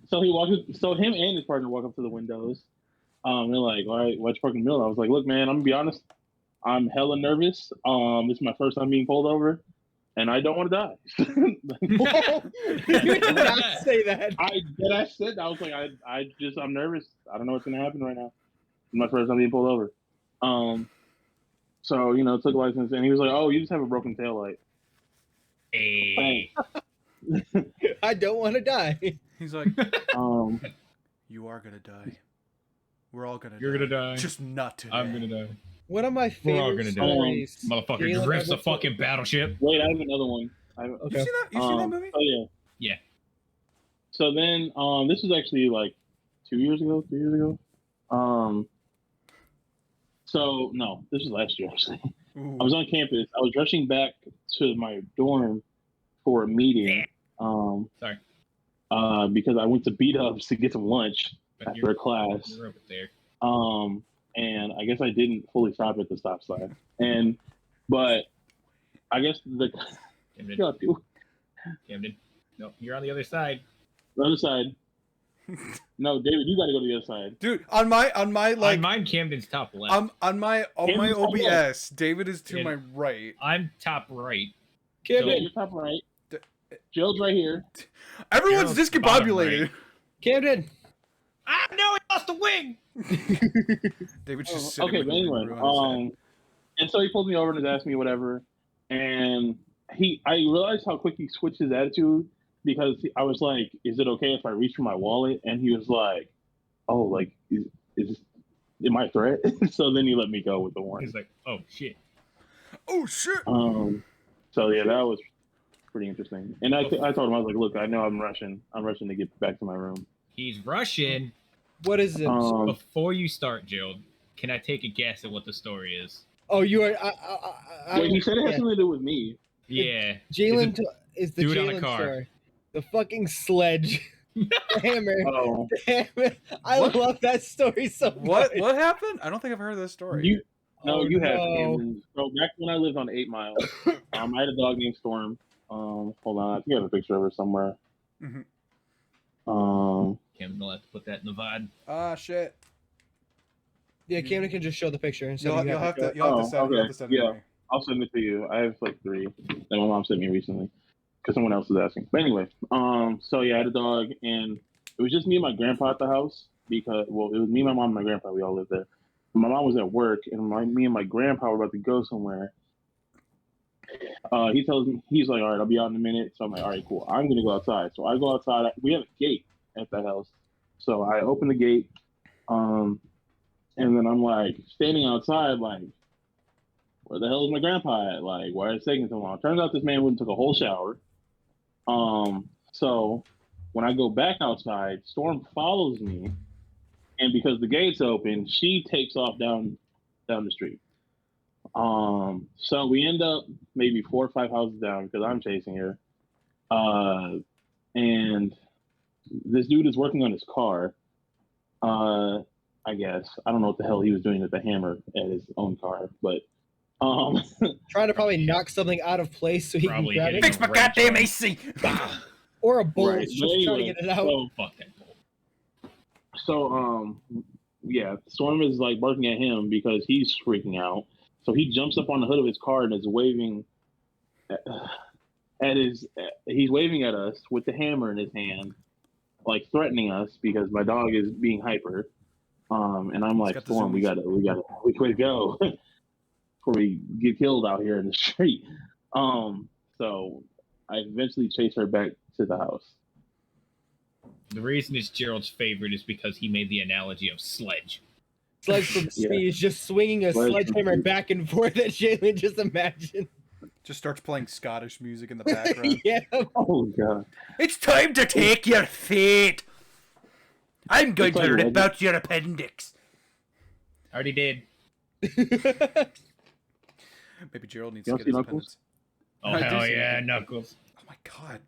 Speaker 2: so he walks. So him and his partner walk up to the windows. They're like, all right, what's parking the middle? I was like, look, man, I'm gonna be honest. I'm hella nervous. This is my first time being pulled over, and I don't want to die.
Speaker 4: You did not say that.
Speaker 2: I said I was like, I'm nervous. I don't know what's gonna happen right now. It's my first time being pulled over. So took a license, and he was like, oh, you just have a broken taillight.
Speaker 3: Hey.
Speaker 4: I don't want to die.
Speaker 1: He's like,
Speaker 2: Um,
Speaker 1: you are gonna die. We're all gonna die.
Speaker 3: You're gonna die.
Speaker 1: Just not today.
Speaker 3: I'm gonna die.
Speaker 4: One of my
Speaker 3: We're all
Speaker 4: favorite
Speaker 3: gonna die.
Speaker 4: stories.
Speaker 3: Motherfucker
Speaker 4: Jalen
Speaker 3: drifts a
Speaker 4: ever
Speaker 3: fucking battleship.
Speaker 2: wait, I have another one.
Speaker 1: You seen that? You seen that movie?
Speaker 2: Oh yeah.
Speaker 3: Yeah.
Speaker 2: So then, this was actually like 2 years ago, 3 years ago. So no, this was last year actually.
Speaker 1: Ooh.
Speaker 2: I was on campus. I was rushing back to my dorm for a meeting.
Speaker 3: Sorry.
Speaker 2: Because I went to beat ups to get some lunch
Speaker 3: But
Speaker 2: after a class.
Speaker 3: You're over there.
Speaker 2: And I guess I didn't fully stop at the stop sign. But I guess the
Speaker 3: Camden. No, you're on the other side.
Speaker 2: other side. No, David, you got to go to the other side.
Speaker 1: Dude, on my like
Speaker 3: On mine, Camden's top left.
Speaker 1: on my
Speaker 2: Camden's top
Speaker 1: OBS, David is to
Speaker 3: Yeah.
Speaker 1: my right.
Speaker 3: I'm top right.
Speaker 2: Yeah,
Speaker 4: Camden,
Speaker 2: you're top right. Jill's right here.
Speaker 1: Everyone's
Speaker 3: Gerald's bottom
Speaker 1: discombobulated.
Speaker 4: Camden.
Speaker 3: Ah, no, he lost the wing.
Speaker 1: David's just sitting
Speaker 2: Okay,
Speaker 1: with
Speaker 2: but
Speaker 1: a
Speaker 2: anyway,
Speaker 1: brew on his head.
Speaker 2: and so he pulled me over and asked me whatever, and I realized how quick he switched his attitude because I was like, "Is it okay if I reach for my wallet?" And he was like, "Oh, like is am I a threat?" So then he let me go with the warning.
Speaker 3: He's like, oh shit.
Speaker 1: Oh shit!
Speaker 2: So yeah, that was pretty interesting. And I told him, I was like, "Look, I know I'm rushing. I'm rushing to get back to my room."
Speaker 3: He's Russian.
Speaker 4: What is it?
Speaker 3: Before you start, Gerald, can I take a guess at what the story is?
Speaker 4: Oh, you are.
Speaker 2: Wait, he said it has something to do with me.
Speaker 3: Yeah.
Speaker 4: Jalen is the
Speaker 3: dude on a
Speaker 4: Jalen
Speaker 3: car?
Speaker 4: story. The fucking sledge. The hammer.
Speaker 2: Oh,
Speaker 4: The hammer. I
Speaker 1: What?
Speaker 4: love that story so
Speaker 1: What
Speaker 4: much.
Speaker 1: happened? I don't think I've heard this story.
Speaker 2: you
Speaker 4: Oh,
Speaker 2: you have.
Speaker 4: no.
Speaker 2: Camden. So back when I lived on 8 Mile, I had a dog named Storm. Hold on, I think I have a picture of her somewhere.
Speaker 1: Mhm.
Speaker 3: Camden will have to put that in the VOD.
Speaker 1: Ah shit!
Speaker 4: Yeah, Camden can just show the picture instead
Speaker 1: You'll
Speaker 4: of you
Speaker 1: have
Speaker 4: show
Speaker 1: to
Speaker 4: it.
Speaker 1: you'll have to
Speaker 2: Oh,
Speaker 1: send
Speaker 2: okay.
Speaker 1: you'll have to send it
Speaker 2: Yeah.
Speaker 1: to me.
Speaker 2: I'll send it to you. I have like 3 that my mom sent me recently because someone else was asking. But anyway, so yeah, I had a dog, and it was just me and my grandpa at the house because, well, it was me, my mom, and my grandpa. We all lived there. My mom was at work, and me and my grandpa were about to go somewhere. He tells me, he's like, all right, I'll be out in a minute. So I'm like, all right, cool. I'm gonna go outside. So I go outside. We have a gate at the house, so I open the gate, and then I'm like standing outside, like, where the hell is my grandpa at? Like, why is it taking so long? Turns out this man went and took a whole shower. So when I go back outside, Storm follows me, and because the gate's open, she takes off down the street. So we end up maybe 4 or 5 houses down because I'm chasing her. And this dude is working on his car. I guess I don't know what the hell he was doing with the hammer at his own car, but
Speaker 4: Trying to probably knock something out of place so he
Speaker 3: Probably
Speaker 4: can grab
Speaker 3: hitting
Speaker 4: it.
Speaker 1: Fix my goddamn AC!
Speaker 4: Or a bolt
Speaker 2: Right,
Speaker 4: just
Speaker 2: but
Speaker 4: trying to
Speaker 2: anyway,
Speaker 4: get it out.
Speaker 3: Fuck that bull.
Speaker 2: So yeah, Storm is like barking at him because he's freaking out. So he jumps up on the hood of his car and is waving he's waving at us with the hammer in his hand, like threatening us because my dog is being hyper. And I'm like,
Speaker 1: got the
Speaker 2: Storm, we
Speaker 1: zoomies.
Speaker 2: gotta go before we get killed out here in the street. So I eventually chase her back to the house.
Speaker 3: The reason it's Gerald's favorite is because he made the analogy of sledge.
Speaker 4: Sledge from
Speaker 2: Yeah.
Speaker 4: Speed is just swinging a
Speaker 2: Sledge from
Speaker 4: sledgehammer
Speaker 2: Speed.
Speaker 4: back and forth at Jalen. Just imagine.
Speaker 1: Just starts playing Scottish music in the background.
Speaker 4: Yeah.
Speaker 2: Oh god.
Speaker 1: It's time to take your fate. I'm going
Speaker 2: It's
Speaker 1: to
Speaker 2: like
Speaker 1: rip
Speaker 2: Legend.
Speaker 1: out your appendix.
Speaker 3: Already did.
Speaker 1: Maybe Gerald needs
Speaker 2: You
Speaker 1: to
Speaker 2: don't
Speaker 1: get his
Speaker 2: see Knuckles?
Speaker 1: appendix.
Speaker 3: Oh,
Speaker 1: I do
Speaker 3: hell
Speaker 1: see
Speaker 3: yeah,
Speaker 1: that.
Speaker 3: Knuckles.
Speaker 1: Oh my god.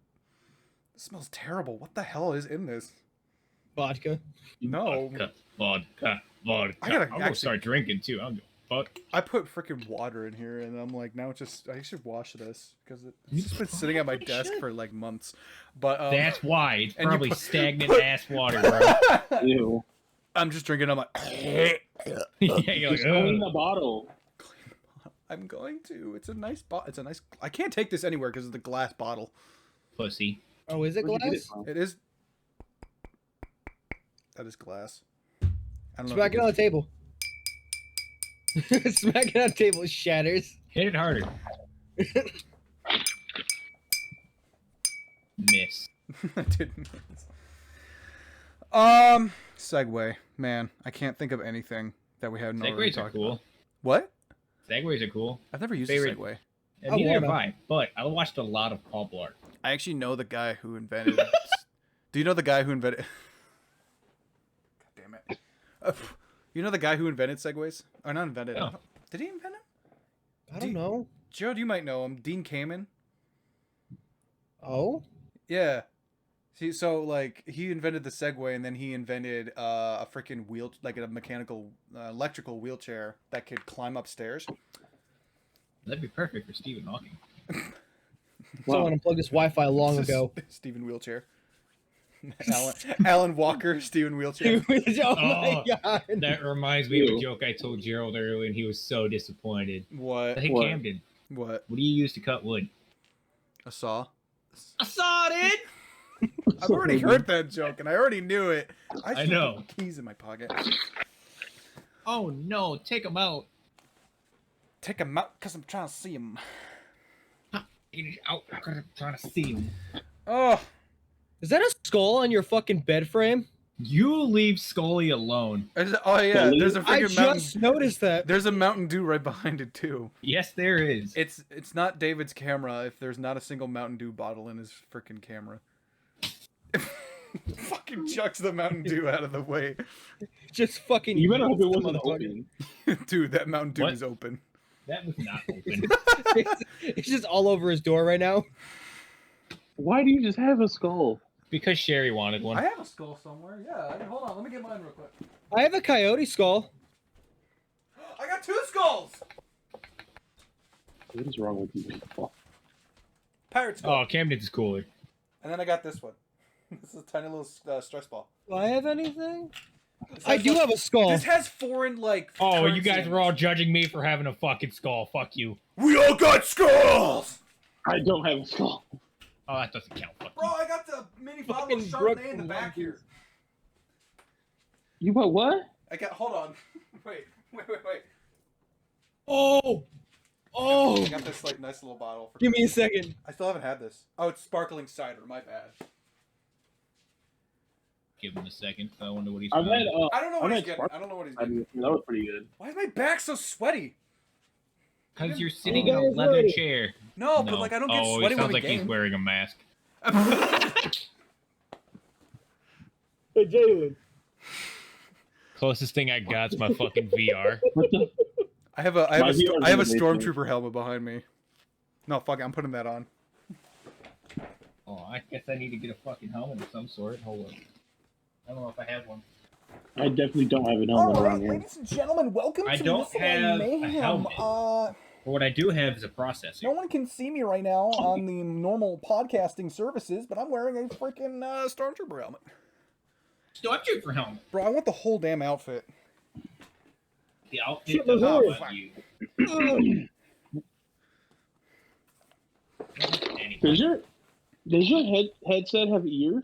Speaker 1: This smells terrible. What the hell is in this?
Speaker 4: Vodka.
Speaker 1: No.
Speaker 3: Vodka.
Speaker 1: I gotta
Speaker 3: I'm gonna
Speaker 1: actually-
Speaker 3: start drinking too. I'm gonna fuck.
Speaker 1: I put freaking water in here, and I'm like, now it's just I should wash this because it's just been sitting at my
Speaker 3: probably
Speaker 1: desk
Speaker 3: should.
Speaker 1: for like months. But
Speaker 3: That's why it's
Speaker 1: and you
Speaker 3: probably
Speaker 1: put-
Speaker 3: stagnant
Speaker 1: put-
Speaker 3: ass water, bro.
Speaker 2: Ew.
Speaker 1: I'm just drinking. I'm like,
Speaker 3: Yeah, you're
Speaker 2: Just
Speaker 3: like,
Speaker 2: clean
Speaker 3: "Ugh."
Speaker 2: the bottle.
Speaker 1: I'm going to. It's a nice bottle. It's a nice. I can't take this anywhere because of the glass bottle.
Speaker 3: Pussy.
Speaker 4: Oh, is it
Speaker 2: Where'd you get
Speaker 4: glass?
Speaker 2: from?
Speaker 1: It is. That is glass. I don't know.
Speaker 4: Smack it on the table. Smack it on the table. It shatters.
Speaker 3: Hit it harder. Miss.
Speaker 1: I didn't. Segway. Man, I can't think of anything that we haven't already
Speaker 3: Segways are
Speaker 1: talked
Speaker 3: cool.
Speaker 1: about. What?
Speaker 3: Segways are cool.
Speaker 1: I've never used
Speaker 3: Favorite-
Speaker 1: a Segway.
Speaker 3: And
Speaker 4: I
Speaker 3: neither have
Speaker 4: wanna.
Speaker 3: I, but I watched a lot of Paul Blart.
Speaker 1: I actually know the guy who invented. Do you know the guy who invented? God damn it! You know the guy who invented segways? Or not invented?
Speaker 3: No.
Speaker 1: Did he invent him?
Speaker 4: I don't know.
Speaker 1: Gerald, you might know him. Dean Kamen.
Speaker 4: Oh?
Speaker 1: Yeah. See, so like he invented the Segway, and then he invented a freaking wheel, like a mechanical, electrical wheelchair that could climb upstairs.
Speaker 3: That'd be perfect for Stephen Hawking.
Speaker 4: Someone unplugged this Wi-Fi long ago.
Speaker 1: Steven Wheelchair. Alan Walker, Steven Wheelchair.
Speaker 4: Oh my god.
Speaker 3: That reminds me of a
Speaker 2: Ew.
Speaker 3: joke I told Gerald earlier, and he was so disappointed.
Speaker 1: What?
Speaker 3: Hey,
Speaker 2: What?
Speaker 3: Camden,
Speaker 1: What?
Speaker 3: what do you use to cut wood?
Speaker 1: A saw?
Speaker 3: I saw it.
Speaker 1: I've already heard that joke, and I already knew it.
Speaker 3: I
Speaker 1: still
Speaker 3: know.
Speaker 1: have keys in my pocket.
Speaker 3: Oh no, take them out.
Speaker 1: Take them out, because I'm trying to see them.
Speaker 3: Get it out. I'm trying to see them.
Speaker 1: Oh,
Speaker 4: Is that a skull on your fucking bed frame?
Speaker 3: You leave Scully alone.
Speaker 1: oh yeah, there's a
Speaker 4: I
Speaker 1: freaking Mountain.
Speaker 4: just noticed that.
Speaker 1: There's a Mountain Dew right behind it too.
Speaker 3: Yes, there is.
Speaker 1: It's not David's camera if there's not a single Mountain Dew bottle in his freaking camera. Fucking chucks the Mountain Dew out of the way.
Speaker 4: Just fucking.
Speaker 2: You better hope it
Speaker 4: the
Speaker 2: wasn't
Speaker 4: motherfucker.
Speaker 2: open.
Speaker 1: Dude, that Mountain Dew
Speaker 3: What?
Speaker 1: is open.
Speaker 3: That was not open.
Speaker 4: It's just all over his door right now.
Speaker 2: Why do you just have a skull?
Speaker 3: Because Sherry wanted one.
Speaker 1: I have a skull somewhere. Yeah, hold on. Let me get mine real quick.
Speaker 4: I have a coyote skull.
Speaker 1: I got 2 skulls.
Speaker 2: What is wrong with you people?
Speaker 1: Pirate skull.
Speaker 3: Oh, Camden's is cooler.
Speaker 1: And then I got this one. This is a tiny little stress ball.
Speaker 4: Do I have anything?
Speaker 1: This
Speaker 4: I
Speaker 1: has,
Speaker 4: do
Speaker 1: like-
Speaker 4: have a skull.
Speaker 1: This has foreign like.
Speaker 3: Oh, you
Speaker 1: currency
Speaker 3: guys
Speaker 1: in
Speaker 3: were
Speaker 1: it.
Speaker 3: all judging me for having a fucking skull. Fuck you.
Speaker 1: We all got skulls.
Speaker 2: I don't have a skull.
Speaker 3: Oh, that doesn't count. Fuck
Speaker 1: Bro,
Speaker 3: you.
Speaker 1: I got the mini bottle of
Speaker 4: Fucking Brooke
Speaker 1: Chardonnay in the
Speaker 4: from
Speaker 1: back
Speaker 4: One
Speaker 1: here.
Speaker 2: You bought what?
Speaker 1: I got. Hold on. Wait.
Speaker 4: Oh! Oh!
Speaker 1: I got this like nice little bottle. For
Speaker 4: Give me a second.
Speaker 1: I still haven't had this. Oh, it's sparkling cider. My bad.
Speaker 3: Give him a second. I wonder what he's
Speaker 2: I've
Speaker 3: found.
Speaker 2: had.
Speaker 1: I don't know what
Speaker 2: I've
Speaker 1: he's
Speaker 2: had
Speaker 1: getting. I don't know what he's
Speaker 2: I
Speaker 1: getting.
Speaker 2: mean, that was pretty good.
Speaker 1: Why is my back so sweaty?
Speaker 3: Because you're sitting
Speaker 4: You
Speaker 3: in a
Speaker 4: guys
Speaker 3: leather
Speaker 4: ready?
Speaker 3: chair.
Speaker 1: No, but like I don't get
Speaker 3: Oh,
Speaker 1: sweaty
Speaker 3: it
Speaker 1: when
Speaker 3: sounds
Speaker 1: we
Speaker 3: like
Speaker 1: game.
Speaker 3: he's wearing a mask.
Speaker 4: Hey, Jalen.
Speaker 3: Closest thing I got's my fucking VR.
Speaker 2: What the?
Speaker 1: I have a
Speaker 2: My VR
Speaker 1: I have a
Speaker 2: is amazing.
Speaker 1: stormtrooper helmet behind me. No, fuck it, I'm putting that on.
Speaker 3: Oh, I guess I need to get a fucking helmet of some sort. Hold on. I don't know if I have one.
Speaker 2: I definitely don't have an helmet around here.
Speaker 1: and gentlemen, welcome
Speaker 3: I don't have a helmet. But what I do have is a processor.
Speaker 1: No one can see me right now on the normal podcasting services, but I'm wearing a freaking stormtrooper helmet.
Speaker 3: Stormtrooper helmet.
Speaker 1: Bro, I want the whole damn outfit.
Speaker 3: The outfit
Speaker 4: Shit, my
Speaker 3: doesn't
Speaker 4: horse.
Speaker 3: want you.
Speaker 2: Does your headset have ears?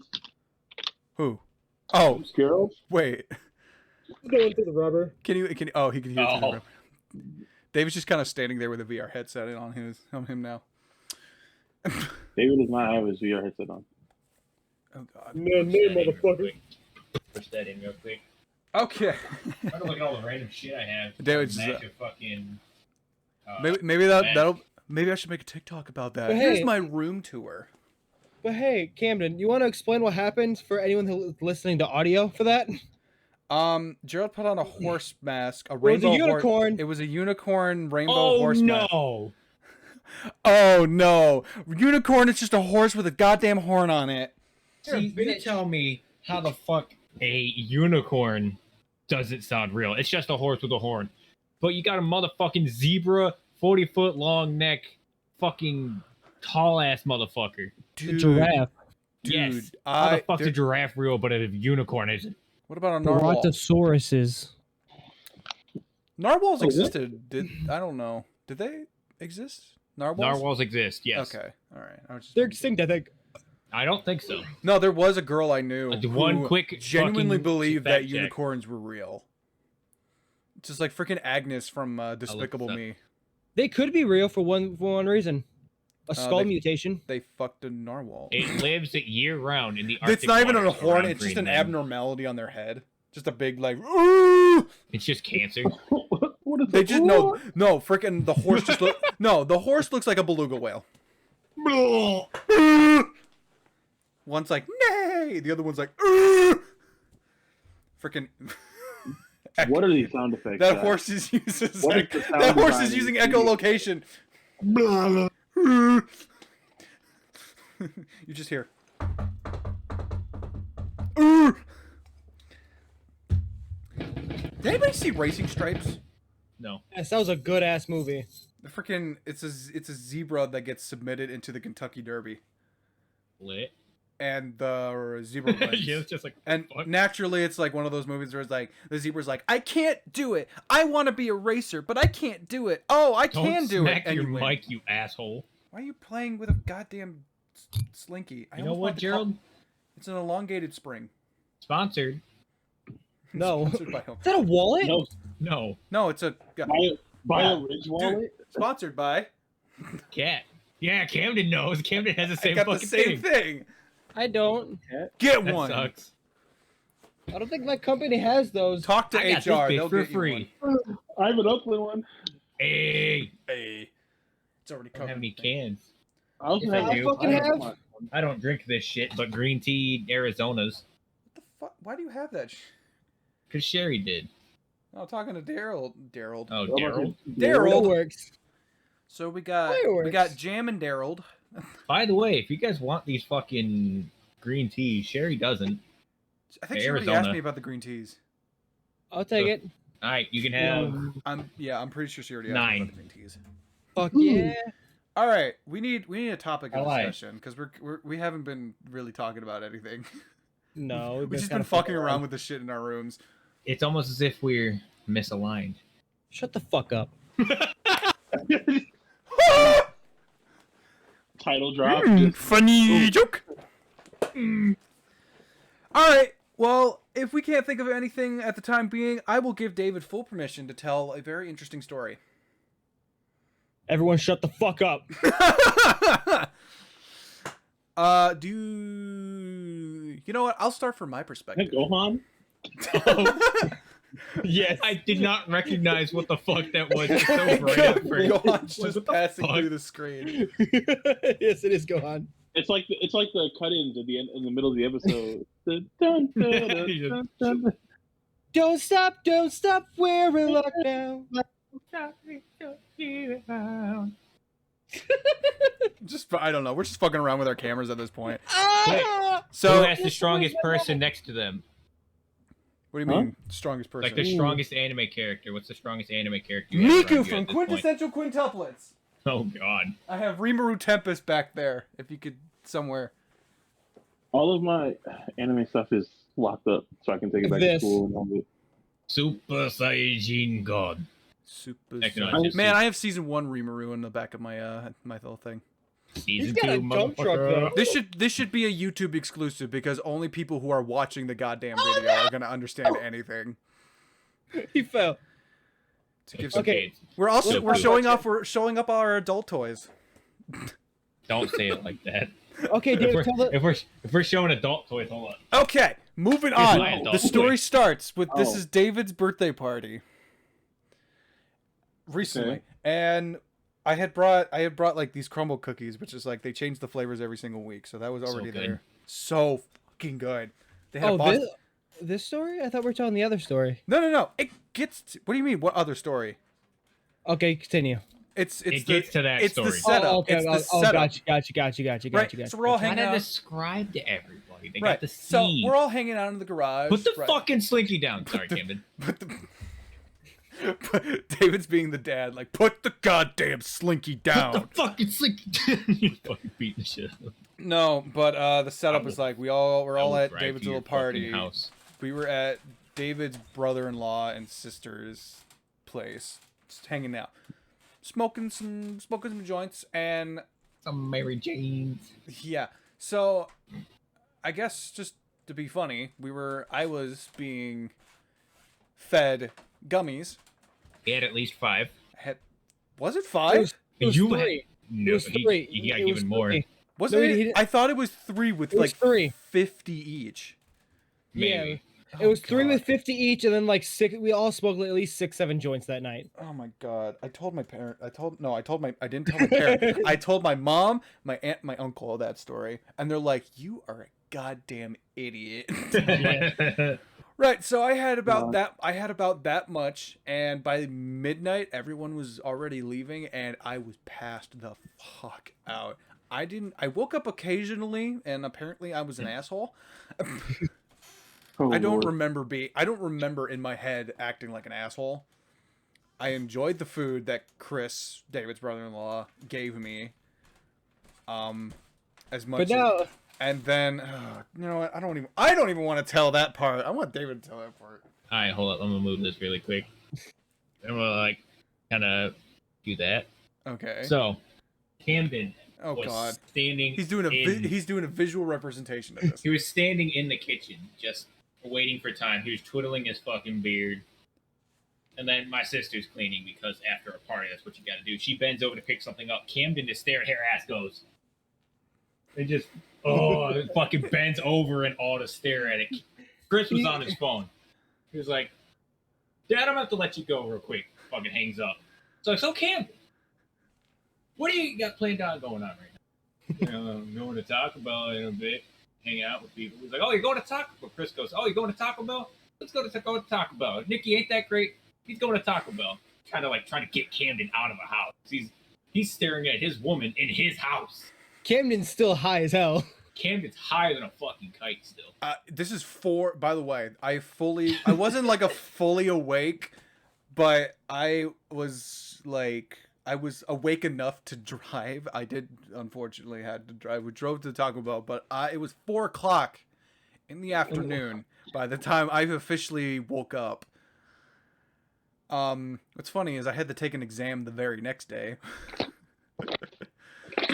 Speaker 1: Who? Oh,
Speaker 2: Gerald?
Speaker 1: wait.
Speaker 4: Going through the rubber.
Speaker 1: Can you? Oh, he can hear.
Speaker 3: Oh.
Speaker 1: Oh. David's just kind of standing there with a VR headset on him now.
Speaker 2: David does not have his VR headset on.
Speaker 1: Oh God.
Speaker 4: Man, motherfucker.
Speaker 3: Push that in real quick.
Speaker 1: Okay.
Speaker 3: I'm gonna look at all the random shit I have.
Speaker 1: David's
Speaker 3: Match a fucking.
Speaker 1: maybe maybe I should make a TikTok about that.
Speaker 4: But
Speaker 1: Here's
Speaker 4: hey-
Speaker 1: my room tour.
Speaker 4: But hey, Camden, you want to explain what happened for anyone who's listening to audio for that?
Speaker 1: Gerald put on a horse mask, a
Speaker 4: It was a
Speaker 1: rainbow
Speaker 4: unicorn.
Speaker 1: It was a unicorn rainbow
Speaker 3: Oh
Speaker 1: horse mask.
Speaker 3: no!
Speaker 1: Oh no! Unicorn is just a horse with a goddamn horn on it.
Speaker 3: See, you tell me how the fuck A unicorn doesn't sound real. It's just a horse with a horn. But you got a motherfucking zebra, 40-foot long neck, fucking tall ass motherfucker.
Speaker 4: The giraffe.
Speaker 3: Yes. How the fuck's a giraffe real, but a unicorn isn't?
Speaker 1: What about a narwhal?
Speaker 4: Brontosauruses.
Speaker 1: Narwhals existed. I don't know. Did they exist? Narwhals?
Speaker 3: Narwhals exist, yes.
Speaker 1: Okay. All right.
Speaker 4: They're extinct, I think.
Speaker 3: I don't think so.
Speaker 1: No, there was a girl I knew
Speaker 3: One
Speaker 1: who
Speaker 3: quick
Speaker 1: genuinely
Speaker 3: fucking
Speaker 1: believed
Speaker 3: fact
Speaker 1: that
Speaker 3: check.
Speaker 1: unicorns were real. Just like freaking Agnes from Despicable
Speaker 3: that.
Speaker 1: Me.
Speaker 4: They could be real for one reason. A skull
Speaker 1: they-
Speaker 4: mutation.
Speaker 1: They fucked a narwhal.
Speaker 3: It lives year round in the Arctic.
Speaker 1: It's not even on a
Speaker 3: waters
Speaker 1: horn.
Speaker 3: around
Speaker 1: It's just an
Speaker 3: Greenland.
Speaker 1: abnormality on their head. Just a big like. Ooh!
Speaker 3: It's just cancer.
Speaker 2: What is
Speaker 1: They
Speaker 2: it?
Speaker 1: just no freaking the horse just look no the horse looks like a beluga whale. One's like nay, the other one's like freaking.
Speaker 2: What are these sound effects?
Speaker 1: That horse is uses
Speaker 2: What is
Speaker 1: like,
Speaker 2: the sound
Speaker 1: that horse
Speaker 2: design
Speaker 1: is using
Speaker 2: in the
Speaker 1: echolocation. You just hear. Did anybody see Racing Stripes?
Speaker 3: No.
Speaker 4: Yes, that was a good ass movie.
Speaker 1: The freaking it's a zebra that gets submitted into the Kentucky Derby,
Speaker 3: Lit.
Speaker 1: and the zebra wins.
Speaker 3: Yeah, it's just like
Speaker 1: And
Speaker 3: fuck.
Speaker 1: naturally, it's like one of those movies where it's like the zebra's like, I can't do it. I want to be a racer, but I can't do it. Oh, I
Speaker 3: Don't
Speaker 1: can do it.
Speaker 3: smack
Speaker 1: And
Speaker 3: your
Speaker 1: you win.
Speaker 3: mic, you asshole.
Speaker 1: Why are you playing with a goddamn slinky? I
Speaker 3: You know
Speaker 1: almost
Speaker 3: what,
Speaker 1: wanted to call-
Speaker 3: Gerald?
Speaker 1: It's an elongated spring.
Speaker 3: Sponsored.
Speaker 4: No.
Speaker 1: Sponsored by whom?
Speaker 4: Is that a wallet?
Speaker 2: No,
Speaker 3: No.
Speaker 1: No, it's a
Speaker 2: buy
Speaker 1: Yeah.
Speaker 2: a Ridge wallet.
Speaker 1: sponsored by.
Speaker 3: Cat. Yeah, Camden knows. Camden has the
Speaker 1: I
Speaker 3: same
Speaker 1: got the
Speaker 3: fucking
Speaker 1: same
Speaker 3: thing.
Speaker 1: thing.
Speaker 4: I don't.
Speaker 1: Get
Speaker 3: That
Speaker 1: one.
Speaker 3: sucks.
Speaker 4: I don't think my company has those.
Speaker 1: Talk to
Speaker 3: I got
Speaker 1: HR.
Speaker 3: this
Speaker 1: They'll
Speaker 3: bitch for
Speaker 1: get you
Speaker 3: free.
Speaker 1: one.
Speaker 2: I have an Oakland one.
Speaker 3: Hey.
Speaker 1: Hey, it's already
Speaker 3: I don't have
Speaker 1: covered.
Speaker 3: any cans.
Speaker 2: I also
Speaker 3: If
Speaker 2: have.
Speaker 3: I do,
Speaker 4: fucking have-
Speaker 2: one.
Speaker 3: I don't drink this shit, but green tea Arizona's.
Speaker 1: What the fuck? Why do you have that?
Speaker 3: Because Sherry did.
Speaker 1: I'm talking to Daryl.
Speaker 3: Oh,
Speaker 2: How
Speaker 3: Daryl.
Speaker 2: much is-
Speaker 1: Daryl.
Speaker 4: Fireworks.
Speaker 1: So we got
Speaker 4: Fireworks.
Speaker 1: Jam and Daryl.
Speaker 3: By the way, if you guys want these fucking green teas, Sherry doesn't.
Speaker 1: I think she already
Speaker 3: Arizona.
Speaker 1: asked me about the green teas.
Speaker 4: I'll take it.
Speaker 3: All right, you can have.
Speaker 1: I'm pretty sure she already asked me
Speaker 3: 9.
Speaker 1: about the green teas.
Speaker 4: Fuck yeah.
Speaker 1: All right, we need a topic
Speaker 3: I
Speaker 1: of
Speaker 3: lied.
Speaker 1: discussion because we haven't been really talking about anything.
Speaker 4: No.
Speaker 1: We've just been fucking around with the shit in our rooms.
Speaker 3: It's almost as if we're misaligned.
Speaker 4: Shut the fuck up.
Speaker 2: Title drop.
Speaker 1: Funny joke. All right. Well, if we can't think of anything at the time being, I will give David full permission to tell a very interesting story.
Speaker 4: Everyone shut the fuck up.
Speaker 1: Do you know what? I'll start from my
Speaker 2: Hey,
Speaker 1: perspective.
Speaker 2: Gohan.
Speaker 4: Yes.
Speaker 3: I did not recognize what the fuck that was. It's so right at first.
Speaker 1: Gohan's
Speaker 3: What
Speaker 1: just
Speaker 3: the
Speaker 1: passing
Speaker 3: fuck?
Speaker 1: through the screen.
Speaker 4: Yes, it is Gohan.
Speaker 2: It's like the cut-ins at the end in the middle of the episode. Dun, dun, dun, dun, dun.
Speaker 4: Don't stop, we're in lockdown.
Speaker 1: Just I don't know. We're just fucking around with our cameras at this point.
Speaker 4: Ah!
Speaker 3: Who
Speaker 1: So
Speaker 3: has the strongest person next to them?
Speaker 1: what do you mean, strongest person?
Speaker 3: Like the strongest anime character. What's the strongest anime character? you have around
Speaker 1: Miku
Speaker 3: you
Speaker 1: from
Speaker 3: at this point?
Speaker 1: Quintessential Quintuplets.
Speaker 3: Oh god.
Speaker 1: I have Rimuru Tempest back there. If you could somewhere.
Speaker 2: All of my anime stuff is locked up, so I can take it back to
Speaker 4: This.
Speaker 2: school and all that.
Speaker 3: Super Saiyajin God.
Speaker 1: Super.
Speaker 3: I can
Speaker 1: Saiyan.
Speaker 3: honestly-
Speaker 1: Man, I have season 1 Rimuru in the back of my my little thing.
Speaker 3: Season
Speaker 4: got a
Speaker 3: 2,
Speaker 4: dump truck,
Speaker 3: motherfucker.
Speaker 4: though.
Speaker 1: This should be a YouTube exclusive because only people who are watching the goddamn video are gonna understand anything.
Speaker 4: He fell.
Speaker 1: To give
Speaker 3: It's
Speaker 1: some-
Speaker 4: Okay.
Speaker 1: We're also
Speaker 3: Super.
Speaker 1: we're showing up our adult toys.
Speaker 3: Don't say it like that.
Speaker 4: Okay,
Speaker 3: If
Speaker 4: David,
Speaker 3: we're,
Speaker 4: tell the.
Speaker 3: if we're showing adult toys, hold on.
Speaker 1: Okay, moving
Speaker 3: Here's
Speaker 1: on.
Speaker 3: my adult
Speaker 1: The story
Speaker 3: toy.
Speaker 1: starts with this
Speaker 2: Oh.
Speaker 1: is David's birthday party recently,
Speaker 2: Okay.
Speaker 1: and I had brought like these crumble cookies, which is like they change the flavors every single week, so that was
Speaker 3: So
Speaker 1: already
Speaker 3: good.
Speaker 1: there. So fucking good. They had a
Speaker 4: Oh,
Speaker 1: Boston-
Speaker 4: this story? I thought we were telling the other story.
Speaker 1: No. It gets. What do you mean? What other story?
Speaker 4: Okay, continue.
Speaker 1: It's
Speaker 3: It gets to that
Speaker 1: it's
Speaker 3: story.
Speaker 1: the setup.
Speaker 4: Oh, okay.
Speaker 1: It's the
Speaker 4: oh,
Speaker 1: setup.
Speaker 4: gotcha.
Speaker 1: Right. So we're all
Speaker 3: Trying
Speaker 1: hanging
Speaker 3: to
Speaker 1: out.
Speaker 3: describe to everybody. hospitality. They got the seed.
Speaker 1: So we're all hanging out in the garage.
Speaker 3: Put the
Speaker 1: right.
Speaker 3: fucking slinky down. Sorry, Camden.
Speaker 1: David's being the dad, like, put the goddamn slinky down.
Speaker 3: Put the fucking slinky down. You fucking beating the shit out of him.
Speaker 1: No, but the setup was like we're all at
Speaker 3: Drive
Speaker 1: David's
Speaker 3: to your
Speaker 1: little party.
Speaker 3: fucking house.
Speaker 1: We were at David's brother-in-law and sister's place, just hanging out, smoking some joints, and
Speaker 3: Some Mary Janes.
Speaker 1: yeah. So, I guess just to be funny, I was being fed gummies.
Speaker 3: He had at least 5.
Speaker 1: Was it 5?
Speaker 4: It was
Speaker 3: You
Speaker 4: 3.
Speaker 3: No,
Speaker 4: It was 3.
Speaker 3: He got
Speaker 4: It was
Speaker 3: given more.
Speaker 4: 3.
Speaker 1: Wasn't
Speaker 4: No,
Speaker 1: it?
Speaker 4: he didn't-
Speaker 1: I thought it was 3 with
Speaker 4: It was
Speaker 1: like
Speaker 4: 3.
Speaker 1: 50 each.
Speaker 3: Maybe.
Speaker 4: It was 3
Speaker 1: God.
Speaker 4: with 50 each, and then like 6. We all smoked at least 6-7 joints that night.
Speaker 1: Oh my god! I told my parent. I didn't tell my parent. I told my mom, my aunt, my uncle that story, and they're like, "You are a goddamn idiot." I'm like, right. So I had about that. I had about that much, and by midnight, everyone was already leaving, and I was passed the fuck out. I woke up occasionally, and apparently I was an asshole.
Speaker 2: Oh,
Speaker 1: I don't
Speaker 2: Lord.
Speaker 1: remember in my head acting like an asshole. I enjoyed the food that Chris, David's brother-in-law, gave me. As much.
Speaker 4: But now,
Speaker 1: And then, you know what? I don't even want to tell that part. I want David to tell that part.
Speaker 3: All right, hold up. I'm gonna move this really quick. I'm gonna like kind of do that.
Speaker 1: Okay.
Speaker 3: So, Camden
Speaker 1: Oh
Speaker 3: was
Speaker 1: god.
Speaker 3: standing.
Speaker 1: He's doing he's doing a visual representation of this.
Speaker 3: He was standing in the kitchen, just waiting for time. He was twiddling his fucking beard. And then my sister's cleaning because after a party, that's what you got to do. She bends over to pick something up. Camden, just stare, her ass goes. It just it fucking bends over and all to stare at it. Chris was on his phone. He was like, "Dad, I'm gonna have to let you go real quick." Fucking hangs up. So Camden, what do you got planned on going on right now? Going to Taco Bell in a bit, hang out with people. He's like, "Oh, you're going to Taco Bell?" Chris goes, "Oh, you're going to Taco Bell? Let's go to Taco Bell. Nikki, ain't that great? He's going to Taco Bell." Kind of like trying to get Camden out of a house. He's staring at his woman in his house.
Speaker 4: Camden's still high as hell.
Speaker 3: Camden's higher than a fucking kite still.
Speaker 1: This is by the way, I wasn't like a fully awake, but I was awake enough to drive. I did unfortunately had to drive. We drove to Taco Bell, but it was 4:00 in the afternoon by the time I officially woke up. What's funny is I had to take an exam the very next day.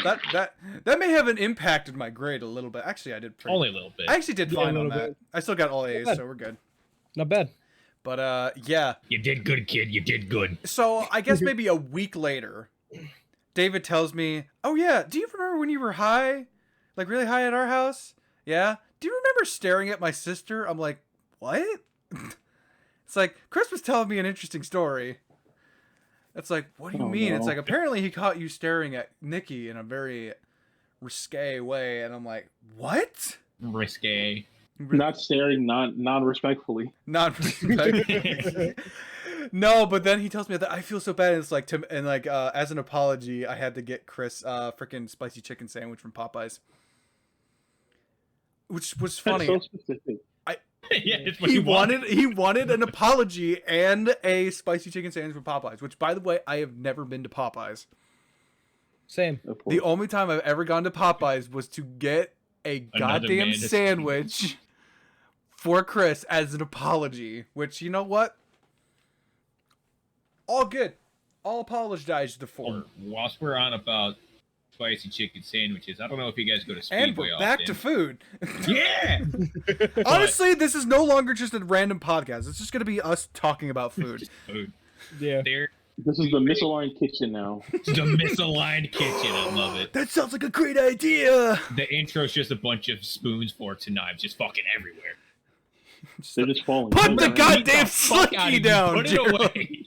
Speaker 1: That may have impacted my grade a little bit. Actually, I did
Speaker 3: Only a little bit.
Speaker 1: I actually did
Speaker 4: Yeah,
Speaker 1: fine
Speaker 4: a
Speaker 1: on
Speaker 4: little
Speaker 1: that.
Speaker 4: bit.
Speaker 1: I still got all A's, so we're good.
Speaker 4: Not bad.
Speaker 1: But yeah.
Speaker 3: You did good, kid. You did good.
Speaker 1: So I guess maybe a week later, David tells me, "Oh yeah, do you remember when you were high, like really high at our house? Yeah. Do you remember staring at my sister?" I'm like, "What?" It's like Chris was telling me an interesting story. It's like, what do you mean?
Speaker 2: No.
Speaker 1: It's like apparently he caught you staring at Nikki in a very risque way, and I'm like, what?
Speaker 3: Risque.
Speaker 2: Not staring, not respectfully.
Speaker 1: Not respectfully. No, but then he tells me that I feel so bad. And it's like as an apology, I had to get Chris freaking spicy chicken sandwich from Popeyes, which was funny.
Speaker 2: That's so specific.
Speaker 3: Yeah, it's what you wanted.
Speaker 1: He wanted an apology and a spicy chicken sandwich from Popeyes, which by the way, I have never been to Popeyes.
Speaker 4: Same.
Speaker 2: Of course.
Speaker 1: The only time I've ever gone to Popeyes was to get a goddamn
Speaker 3: Mantis.
Speaker 1: sandwich for Chris as an apology, which, you know what? All good. I'll apologize for.
Speaker 3: Whilst we're on about spicy chicken sandwiches, I don't know if you guys go to Speedway
Speaker 1: And we're back to
Speaker 3: often.
Speaker 1: food.
Speaker 3: Yeah!
Speaker 1: Honestly, this is no longer just a random podcast. It's just going to be us talking about food.
Speaker 3: Just food.
Speaker 4: Yeah.
Speaker 2: This is the misaligned kitchen now.
Speaker 3: The misaligned kitchen. I love it.
Speaker 1: That sounds like a great idea.
Speaker 3: The intro's just a bunch of spoons, forks, and knives just fucking everywhere.
Speaker 2: They're just falling.
Speaker 1: Put the
Speaker 2: Right?
Speaker 1: goddamn
Speaker 3: Get the fuck out of
Speaker 1: slinky
Speaker 3: here.
Speaker 1: down,
Speaker 3: Put it
Speaker 1: Gerald.
Speaker 3: away.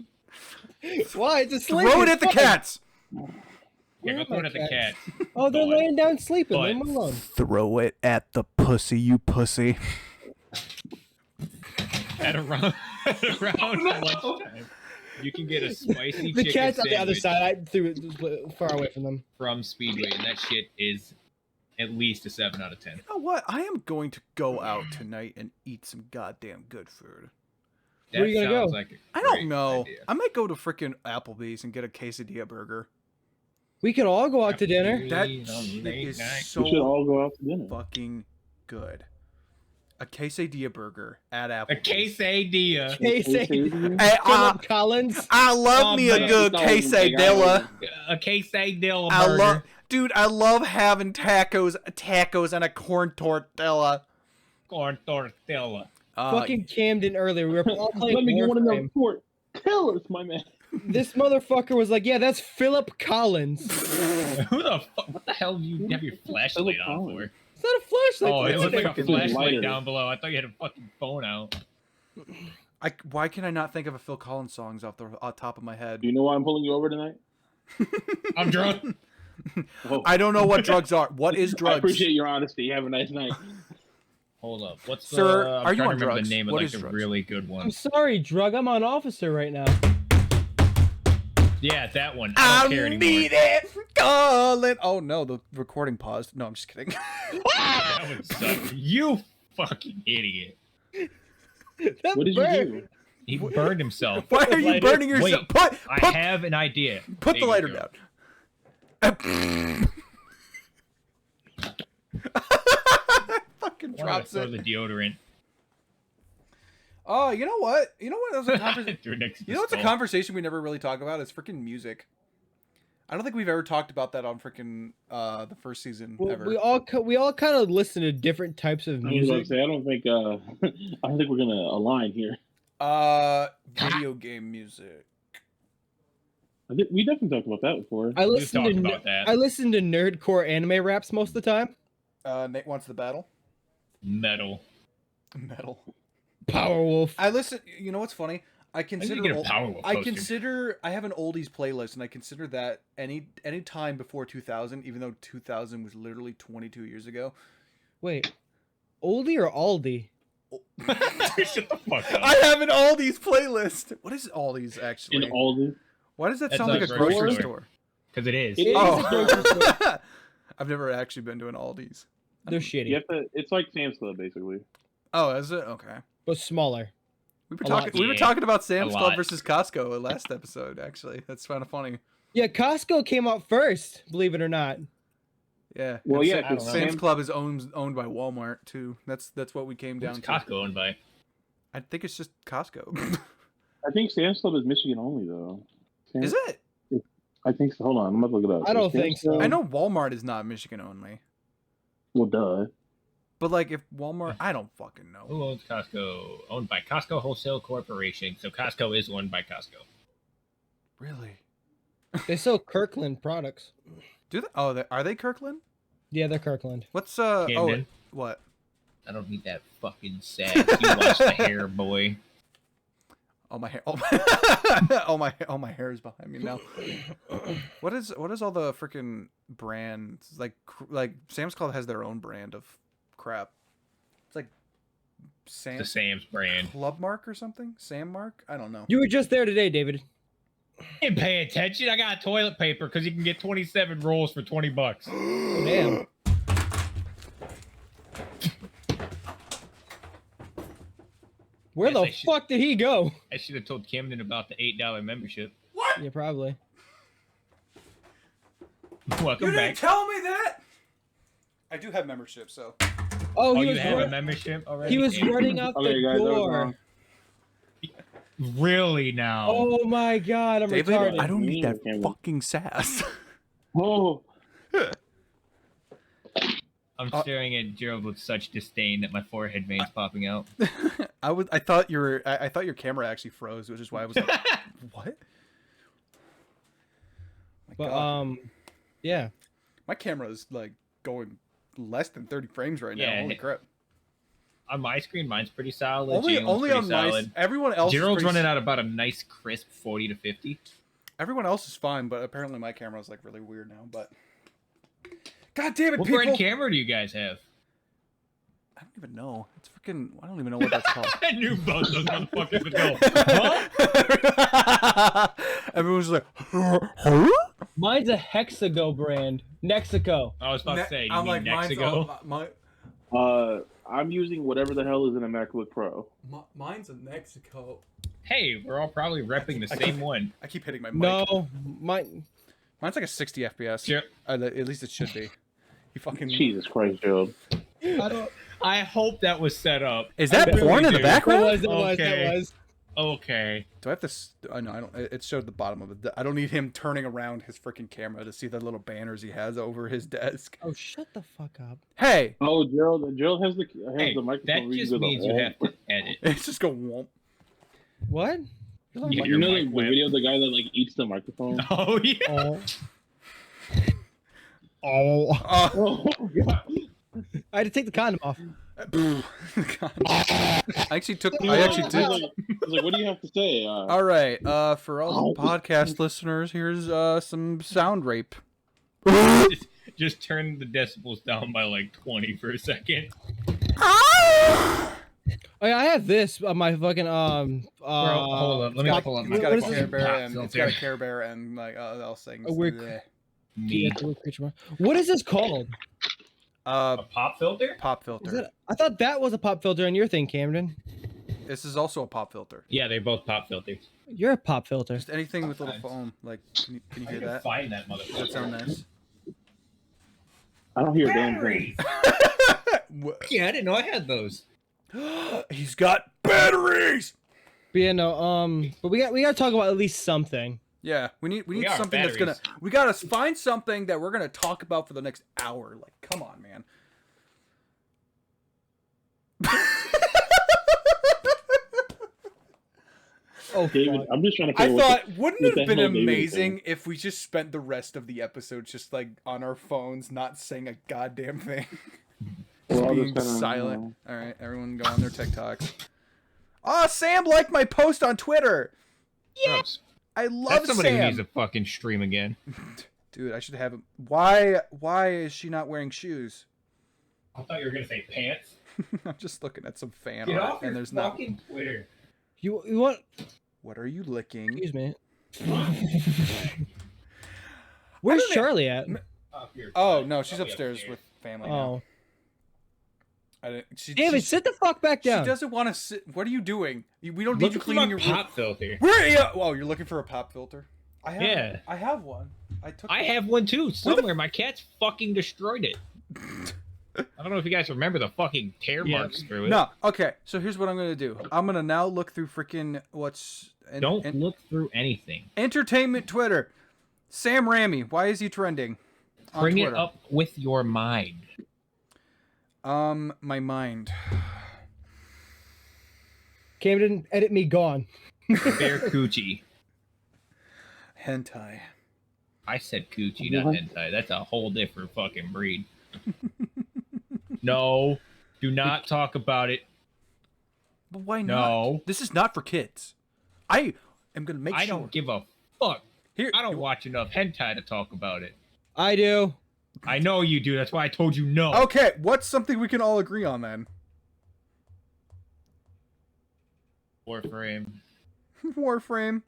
Speaker 4: Why? It's a sleep.
Speaker 1: Throw it at the cats.
Speaker 3: Yeah, go throw it at the cat.
Speaker 4: Oh, they're
Speaker 3: But-
Speaker 4: laying down sleeping.
Speaker 3: but-
Speaker 4: Leave them alone.
Speaker 1: Throw it at the pussy, you pussy.
Speaker 3: At around lunchtime, you can get a spicy
Speaker 4: The
Speaker 3: chicken
Speaker 4: cat's on the other
Speaker 3: sandwich
Speaker 4: side. I threw it far away from them.
Speaker 3: from Speedway, and that shit is at least a 7 out of 10.
Speaker 1: You know what? I am going to go out tonight and eat some goddamn good food.
Speaker 3: That
Speaker 4: Where you gonna
Speaker 3: sounds
Speaker 4: go?
Speaker 3: like a
Speaker 1: I don't
Speaker 3: great
Speaker 1: know.
Speaker 3: idea.
Speaker 1: I might go to freaking Applebee's and get a quesadilla burger.
Speaker 4: We can all go out to dinner.
Speaker 1: That
Speaker 3: Please, on
Speaker 1: shit
Speaker 3: late
Speaker 1: is
Speaker 3: night.
Speaker 2: We should
Speaker 1: so
Speaker 2: all go out to dinner.
Speaker 1: fucking good. A quesadilla burger at
Speaker 3: A
Speaker 1: Applebee's.
Speaker 3: quesadilla.
Speaker 4: Quesadilla.
Speaker 1: Hey,
Speaker 4: Philip Collins.
Speaker 1: I love
Speaker 3: Oh,
Speaker 1: me a
Speaker 3: man.
Speaker 1: good quesadilla.
Speaker 3: A quesadilla
Speaker 1: I
Speaker 3: burger.
Speaker 1: love, dude. I love having tacos, and a corn tortilla.
Speaker 3: Corn tortilla.
Speaker 4: Fucking Camden earlier. We were all playing
Speaker 2: Let me get one of those
Speaker 4: Warframe.
Speaker 2: report. Tell us, my man.
Speaker 4: This motherfucker was like, "Yeah, that's Philip Collins."
Speaker 3: Who the fuck? What the hell do you have your flashlight on for?
Speaker 4: It's not a flashlight.
Speaker 3: Oh, it
Speaker 4: It's
Speaker 3: looked like a
Speaker 2: It's a
Speaker 3: flashlight
Speaker 2: lighter.
Speaker 3: down below. I thought you had a fucking phone out.
Speaker 1: Why can I not think of a Phil Collins songs off the top of my head?
Speaker 2: Do you know why I'm pulling you over tonight?
Speaker 3: I'm drunk.
Speaker 2: Oh,
Speaker 1: I don't know what drugs are. What is
Speaker 2: I
Speaker 1: drugs?
Speaker 2: appreciate your honesty. Have a nice night.
Speaker 3: Hold up. What's the,
Speaker 1: Sir,
Speaker 3: I'm
Speaker 1: are you
Speaker 3: trying
Speaker 1: on
Speaker 3: to remember
Speaker 1: drugs?
Speaker 3: the name of
Speaker 1: What
Speaker 3: like
Speaker 1: is
Speaker 3: the
Speaker 1: drugs?
Speaker 3: really good
Speaker 4: I'm
Speaker 3: one.
Speaker 4: sorry, drug. I'm on officer right now.
Speaker 3: Yeah, that one. I don't care anymore.
Speaker 1: need it. Colin. Oh no, the recording paused. No, I'm just kidding.
Speaker 3: That one sucked. You fucking idiot.
Speaker 4: That
Speaker 2: What did you
Speaker 4: bird.
Speaker 2: do?
Speaker 3: He burned himself.
Speaker 1: Why are you
Speaker 3: Light
Speaker 1: burning
Speaker 3: it.
Speaker 1: yourself?
Speaker 3: Wait, I
Speaker 1: Put
Speaker 3: have an idea.
Speaker 1: put the
Speaker 3: There you
Speaker 1: lighter
Speaker 3: go.
Speaker 1: down. Fucking
Speaker 3: Why did I
Speaker 1: drops
Speaker 3: throw
Speaker 1: it.
Speaker 3: the deodorant.
Speaker 1: Oh, you know what? You know what? That was a conversation.
Speaker 3: Threw it next to
Speaker 1: You
Speaker 3: the
Speaker 1: know what's a
Speaker 3: skull.
Speaker 1: conversation we never really talk about? Is freaking music. I don't think we've ever talked about that on freaking the first season
Speaker 4: Well,
Speaker 1: ever.
Speaker 4: we all kind of listen to different types of
Speaker 2: I was about to
Speaker 4: music.
Speaker 2: say I don't think we're gonna align here.
Speaker 1: Video game music.
Speaker 2: I think we definitely talked about that before.
Speaker 4: I
Speaker 3: We've
Speaker 4: listen
Speaker 3: talked
Speaker 4: to
Speaker 3: about that.
Speaker 4: I listen to nerdcore anime raps most of the time.
Speaker 1: Nate wants the battle.
Speaker 3: Metal.
Speaker 1: Metal.
Speaker 4: Powerwolf.
Speaker 1: I listen. You know what's funny? I
Speaker 3: I need
Speaker 1: consider.
Speaker 3: to get a Powerwolf
Speaker 1: I
Speaker 3: poster.
Speaker 1: consider. I have an oldies playlist, and I consider that any time before 2000, even though 2000 was literally 22 years ago.
Speaker 4: Wait, oldie or Aldi?
Speaker 3: Shut the fuck up.
Speaker 1: I have an oldies playlist. What is oldies actually?
Speaker 2: In all this,
Speaker 1: Why does that
Speaker 3: That's
Speaker 1: sound
Speaker 3: a
Speaker 1: like a grocery
Speaker 3: grocery
Speaker 1: store?
Speaker 3: Because it is.
Speaker 2: It is.
Speaker 1: Oh, I've never actually been to an Aldi's.
Speaker 4: They're shitty,
Speaker 2: you have to. It's like Sam's Club, basically.
Speaker 1: Oh, is it? Okay.
Speaker 4: but smaller.
Speaker 1: We were
Speaker 4: A lot.
Speaker 1: talking. We were
Speaker 3: Yeah,
Speaker 1: talking about Sam's
Speaker 3: a
Speaker 1: Club
Speaker 3: lot.
Speaker 1: versus Costco last episode. Actually, that's kind of funny.
Speaker 4: Yeah, Costco came out first, believe it or not.
Speaker 1: Yeah.
Speaker 2: Well,
Speaker 1: and
Speaker 2: yeah,
Speaker 3: I don't know.
Speaker 1: Sam's Club is owned by Walmart too. That's what we came down
Speaker 3: Who's
Speaker 1: to.
Speaker 3: Costco owned by?
Speaker 1: I think it's just Costco.
Speaker 2: I think Sam's Club is Michigan only, though.
Speaker 1: Is it?
Speaker 2: I think so. Hold on, I'm gonna look it up.
Speaker 4: I don't
Speaker 2: Sam's
Speaker 4: think so.
Speaker 2: Club-
Speaker 1: I know Walmart is not Michigan only,
Speaker 2: Well, duh.
Speaker 1: but like if Walmart, I don't fucking know.
Speaker 3: Who owns Costco? Owned by Costco Wholesale Corporation. So Costco is owned by Costco.
Speaker 1: Really?
Speaker 4: They sell Kirkland products.
Speaker 1: Do they? Oh, are they Kirkland?
Speaker 4: Yeah, they're Kirkland.
Speaker 1: What's
Speaker 3: Camden.
Speaker 1: what?
Speaker 3: I don't need that fucking sass. You watch the hair, boy.
Speaker 1: Oh my hair! Oh my hair is behind me now. What is all the freaking brands like? Sam's Club has their own brand of crap. It's like
Speaker 3: The Sam's brand.
Speaker 1: Club Mark or something. Sam Mark. I don't know.
Speaker 4: You were just there today, David.
Speaker 3: Didn't pay attention. I got toilet paper because you can get 27 rolls for $20.
Speaker 4: Oh, damn. Where
Speaker 3: Yes,
Speaker 4: the
Speaker 3: I should-
Speaker 4: fuck did he go?
Speaker 3: I should have told Camden about the $8 membership.
Speaker 4: Yeah, probably.
Speaker 3: Welcome back.
Speaker 1: tell me that. I do have membership, so.
Speaker 4: Oh,
Speaker 3: Oh,
Speaker 4: he
Speaker 3: you
Speaker 4: was
Speaker 3: have a
Speaker 4: run-
Speaker 3: membership already?
Speaker 4: he was
Speaker 3: Damn.
Speaker 4: running out
Speaker 2: Okay,
Speaker 4: the
Speaker 2: guys, that was
Speaker 4: door.
Speaker 2: wrong.
Speaker 3: Really now?
Speaker 4: Oh my god, I'm
Speaker 1: David,
Speaker 4: retarded.
Speaker 1: I don't need that
Speaker 2: Cameron.
Speaker 1: fucking sass.
Speaker 2: Oh,
Speaker 3: I'm staring at Gerald with such disdain that my forehead veins popping out.
Speaker 1: I thought I thought your camera actually froze, which is why I was like, what? My
Speaker 4: But
Speaker 1: God.
Speaker 4: yeah.
Speaker 1: My camera is like going less than 30 frames right now.
Speaker 3: Yeah,
Speaker 1: Holy crap!
Speaker 3: On my screen, mine's pretty solid.
Speaker 1: Only
Speaker 3: Jalen's pretty
Speaker 1: on my.
Speaker 3: solid.
Speaker 1: Everyone else.
Speaker 3: Gerald's
Speaker 1: is pretty,
Speaker 3: running out about a nice crisp 40 to 50.
Speaker 1: Everyone else is fine, but apparently my camera is like really weird now. But God damn it,
Speaker 3: What
Speaker 1: people!
Speaker 3: brand camera do you guys have?
Speaker 1: I don't even know. It's freaking. I don't even know what that's called.
Speaker 3: I knew both those motherfuckers would go. Huh?
Speaker 1: Everyone's like, huh?
Speaker 4: Mine's a Hexago brand. Mexico.
Speaker 3: I was about to say, you
Speaker 1: I'm
Speaker 3: mean
Speaker 1: like,
Speaker 3: Mexico?
Speaker 2: I'm using whatever the hell is in a MacBook Pro.
Speaker 1: Mine's in Mexico.
Speaker 3: Hey, we're all probably repping the same one.
Speaker 1: I keep hitting my mic.
Speaker 4: No,
Speaker 1: Mine's like a 60 FPS.
Speaker 3: Yep.
Speaker 1: At least it should be. You fucking.
Speaker 2: Jesus Christ, Joe.
Speaker 3: I hope that was set up.
Speaker 1: Is that
Speaker 3: I really
Speaker 1: porn in the
Speaker 3: do.
Speaker 1: background?
Speaker 4: That was.
Speaker 3: Okay. Okay.
Speaker 1: Do I have to? I know. I don't. It showed the bottom of it. I don't need him turning around his freaking camera to see the little banners he has over his desk.
Speaker 4: Oh, shut the fuck up.
Speaker 1: Hey,
Speaker 2: Oh, Gerald has the
Speaker 3: Hey,
Speaker 2: the microphone.
Speaker 3: that
Speaker 2: where
Speaker 3: just
Speaker 2: go to
Speaker 3: means
Speaker 2: the
Speaker 3: you
Speaker 2: wall.
Speaker 3: have to edit.
Speaker 1: it's just go womp.
Speaker 4: What?
Speaker 3: Yeah,
Speaker 2: You
Speaker 3: your
Speaker 2: know
Speaker 3: mic
Speaker 2: the
Speaker 3: went.
Speaker 2: video of the guy that like eats the microphone?
Speaker 3: Oh yeah.
Speaker 4: Oh. Oh.
Speaker 2: Oh god.
Speaker 4: I had to take the condom off.
Speaker 1: God. I actually did.
Speaker 2: I was like, what do you have to say?
Speaker 1: All right. For all the podcast listeners, here's some sound rape.
Speaker 3: Just turn the decibels down by like 20 for a second.
Speaker 4: Oh, yeah, I have this on my fucking
Speaker 3: Bro, hold up. Let me pull up my
Speaker 1: It's got a
Speaker 4: What is
Speaker 1: Care
Speaker 4: this?
Speaker 1: Bear and it's got a
Speaker 3: filter.
Speaker 1: Care Bear and like else things.
Speaker 4: A weird-
Speaker 1: Bleh.
Speaker 3: Me.
Speaker 4: What is this called?
Speaker 3: A pop filter?
Speaker 1: Pop
Speaker 4: Is
Speaker 1: filter.
Speaker 4: that, I thought that was a pop filter on your thing, Camden.
Speaker 1: This is also a pop filter.
Speaker 3: Yeah, they're both pop filters.
Speaker 4: You're a pop filter.
Speaker 1: Just anything with little
Speaker 3: Sometimes.
Speaker 1: foam. Like, can you
Speaker 3: I
Speaker 1: hear
Speaker 3: can
Speaker 1: that?
Speaker 3: find that
Speaker 1: Does
Speaker 3: motherfucker.
Speaker 1: that sound nice?
Speaker 2: I don't hear a damn thing.
Speaker 3: Yeah, I didn't know I had those.
Speaker 1: He's got batteries.
Speaker 4: But yeah, no, but we got to talk about at least something.
Speaker 1: Yeah, we need
Speaker 3: are
Speaker 1: something that's gonna.
Speaker 3: batteries.
Speaker 1: We gotta find something that we're gonna talk about for the next hour. Like, come on, man.
Speaker 4: Oh,
Speaker 2: David,
Speaker 4: fuck.
Speaker 2: I'm just trying to
Speaker 1: I
Speaker 2: figure out
Speaker 1: thought, wouldn't
Speaker 2: what
Speaker 1: it have
Speaker 2: the
Speaker 1: been
Speaker 2: hell David is
Speaker 1: amazing if we just spent the rest of the episode just like on our phones, not saying a goddamn thing,
Speaker 2: We're all
Speaker 1: being
Speaker 2: just kinda,
Speaker 1: silent? All right, everyone go on their TikToks. Oh, Sam liked my post on Twitter.
Speaker 3: Gross.
Speaker 1: I love
Speaker 3: That's somebody who
Speaker 1: Sam.
Speaker 3: needs to fucking stream again.
Speaker 1: Dude, I should have him. Why is she not wearing shoes?
Speaker 3: I thought you were gonna say pants.
Speaker 1: I'm just looking at some fan
Speaker 3: Get
Speaker 1: art,
Speaker 3: off
Speaker 1: and
Speaker 3: your
Speaker 1: there's not.
Speaker 3: fucking Twitter.
Speaker 4: You want?
Speaker 1: What are you licking?
Speaker 4: Excuse me. Where's Charlie at?
Speaker 3: Off your-
Speaker 1: Oh no, she's
Speaker 3: I'll be
Speaker 1: upstairs with family now.
Speaker 4: Oh,
Speaker 1: I didn't.
Speaker 4: David, sit the fuck back down.
Speaker 1: She doesn't want to sit. What are you doing? We don't need
Speaker 3: Look
Speaker 1: you
Speaker 3: for
Speaker 1: cleaning
Speaker 3: my
Speaker 1: your room.
Speaker 3: pop filter.
Speaker 1: Where are you? Oh, you're looking for a pop filter? I have.
Speaker 3: Yeah.
Speaker 1: I have one.
Speaker 3: I have one too somewhere. My cat's fucking destroyed it. I don't know if you guys remember the fucking tear
Speaker 4: Yeah.
Speaker 3: marks through it.
Speaker 1: No. Okay. So here's what I'm gonna do. I'm gonna now look through freaking
Speaker 3: Don't look through anything.
Speaker 1: entertainment Twitter. Sam Raimi. Why is he trending? On
Speaker 3: Bring it
Speaker 1: Twitter?
Speaker 3: up with your mind.
Speaker 1: My mind.
Speaker 4: Camden, edit me gone.
Speaker 3: Bear coochie.
Speaker 1: Hentai.
Speaker 3: I said coochie, not
Speaker 2: What?
Speaker 3: hentai. That's a whole different fucking breed. No, do not talk about it.
Speaker 1: But why not?
Speaker 3: No.
Speaker 1: This is not for kids. I am gonna make
Speaker 3: I
Speaker 1: sure.
Speaker 3: don't give a fuck.
Speaker 1: Here.
Speaker 3: I don't watch enough hentai to talk about it.
Speaker 4: I do.
Speaker 3: I know you do. That's why I told you no.
Speaker 1: Okay. What's something we can all agree on then?
Speaker 3: Warframe.
Speaker 1: Warframe.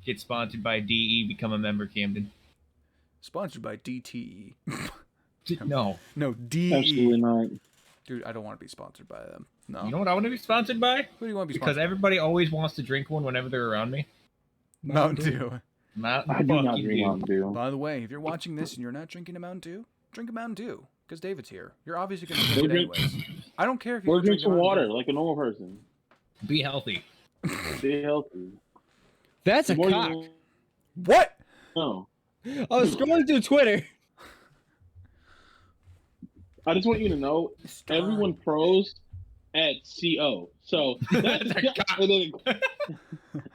Speaker 3: Get sponsored by DE. Become a member, Camden.
Speaker 1: Sponsored by DTE.
Speaker 3: No.
Speaker 1: No, DE.
Speaker 2: Absolutely not.
Speaker 1: Dude, I don't want to be sponsored by them. No.
Speaker 3: You know what I want to be sponsored by?
Speaker 1: Who do you want to be
Speaker 3: Because
Speaker 1: sponsored
Speaker 3: everybody always wants to drink one whenever they're around me.
Speaker 1: by? Mountain Dew.
Speaker 2: I do not drink Mountain Dew.
Speaker 1: By the way, if you're watching this and you're not drinking a Mountain Dew, drink a Mountain Dew. Because David's here. You're obviously going to
Speaker 2: Or
Speaker 1: drink it
Speaker 2: drink-
Speaker 1: anyways. I don't care if you
Speaker 2: Or drink
Speaker 1: a
Speaker 2: some
Speaker 1: Mountain
Speaker 2: water
Speaker 1: Dew.
Speaker 2: like a normal person.
Speaker 3: Be healthy.
Speaker 2: Stay healthy.
Speaker 4: That's a
Speaker 2: The more you
Speaker 4: cock.
Speaker 1: What?
Speaker 2: know.
Speaker 4: I was scrolling through Twitter.
Speaker 2: I just want you to know, everyone pros at CO. So that's
Speaker 3: That's a cock.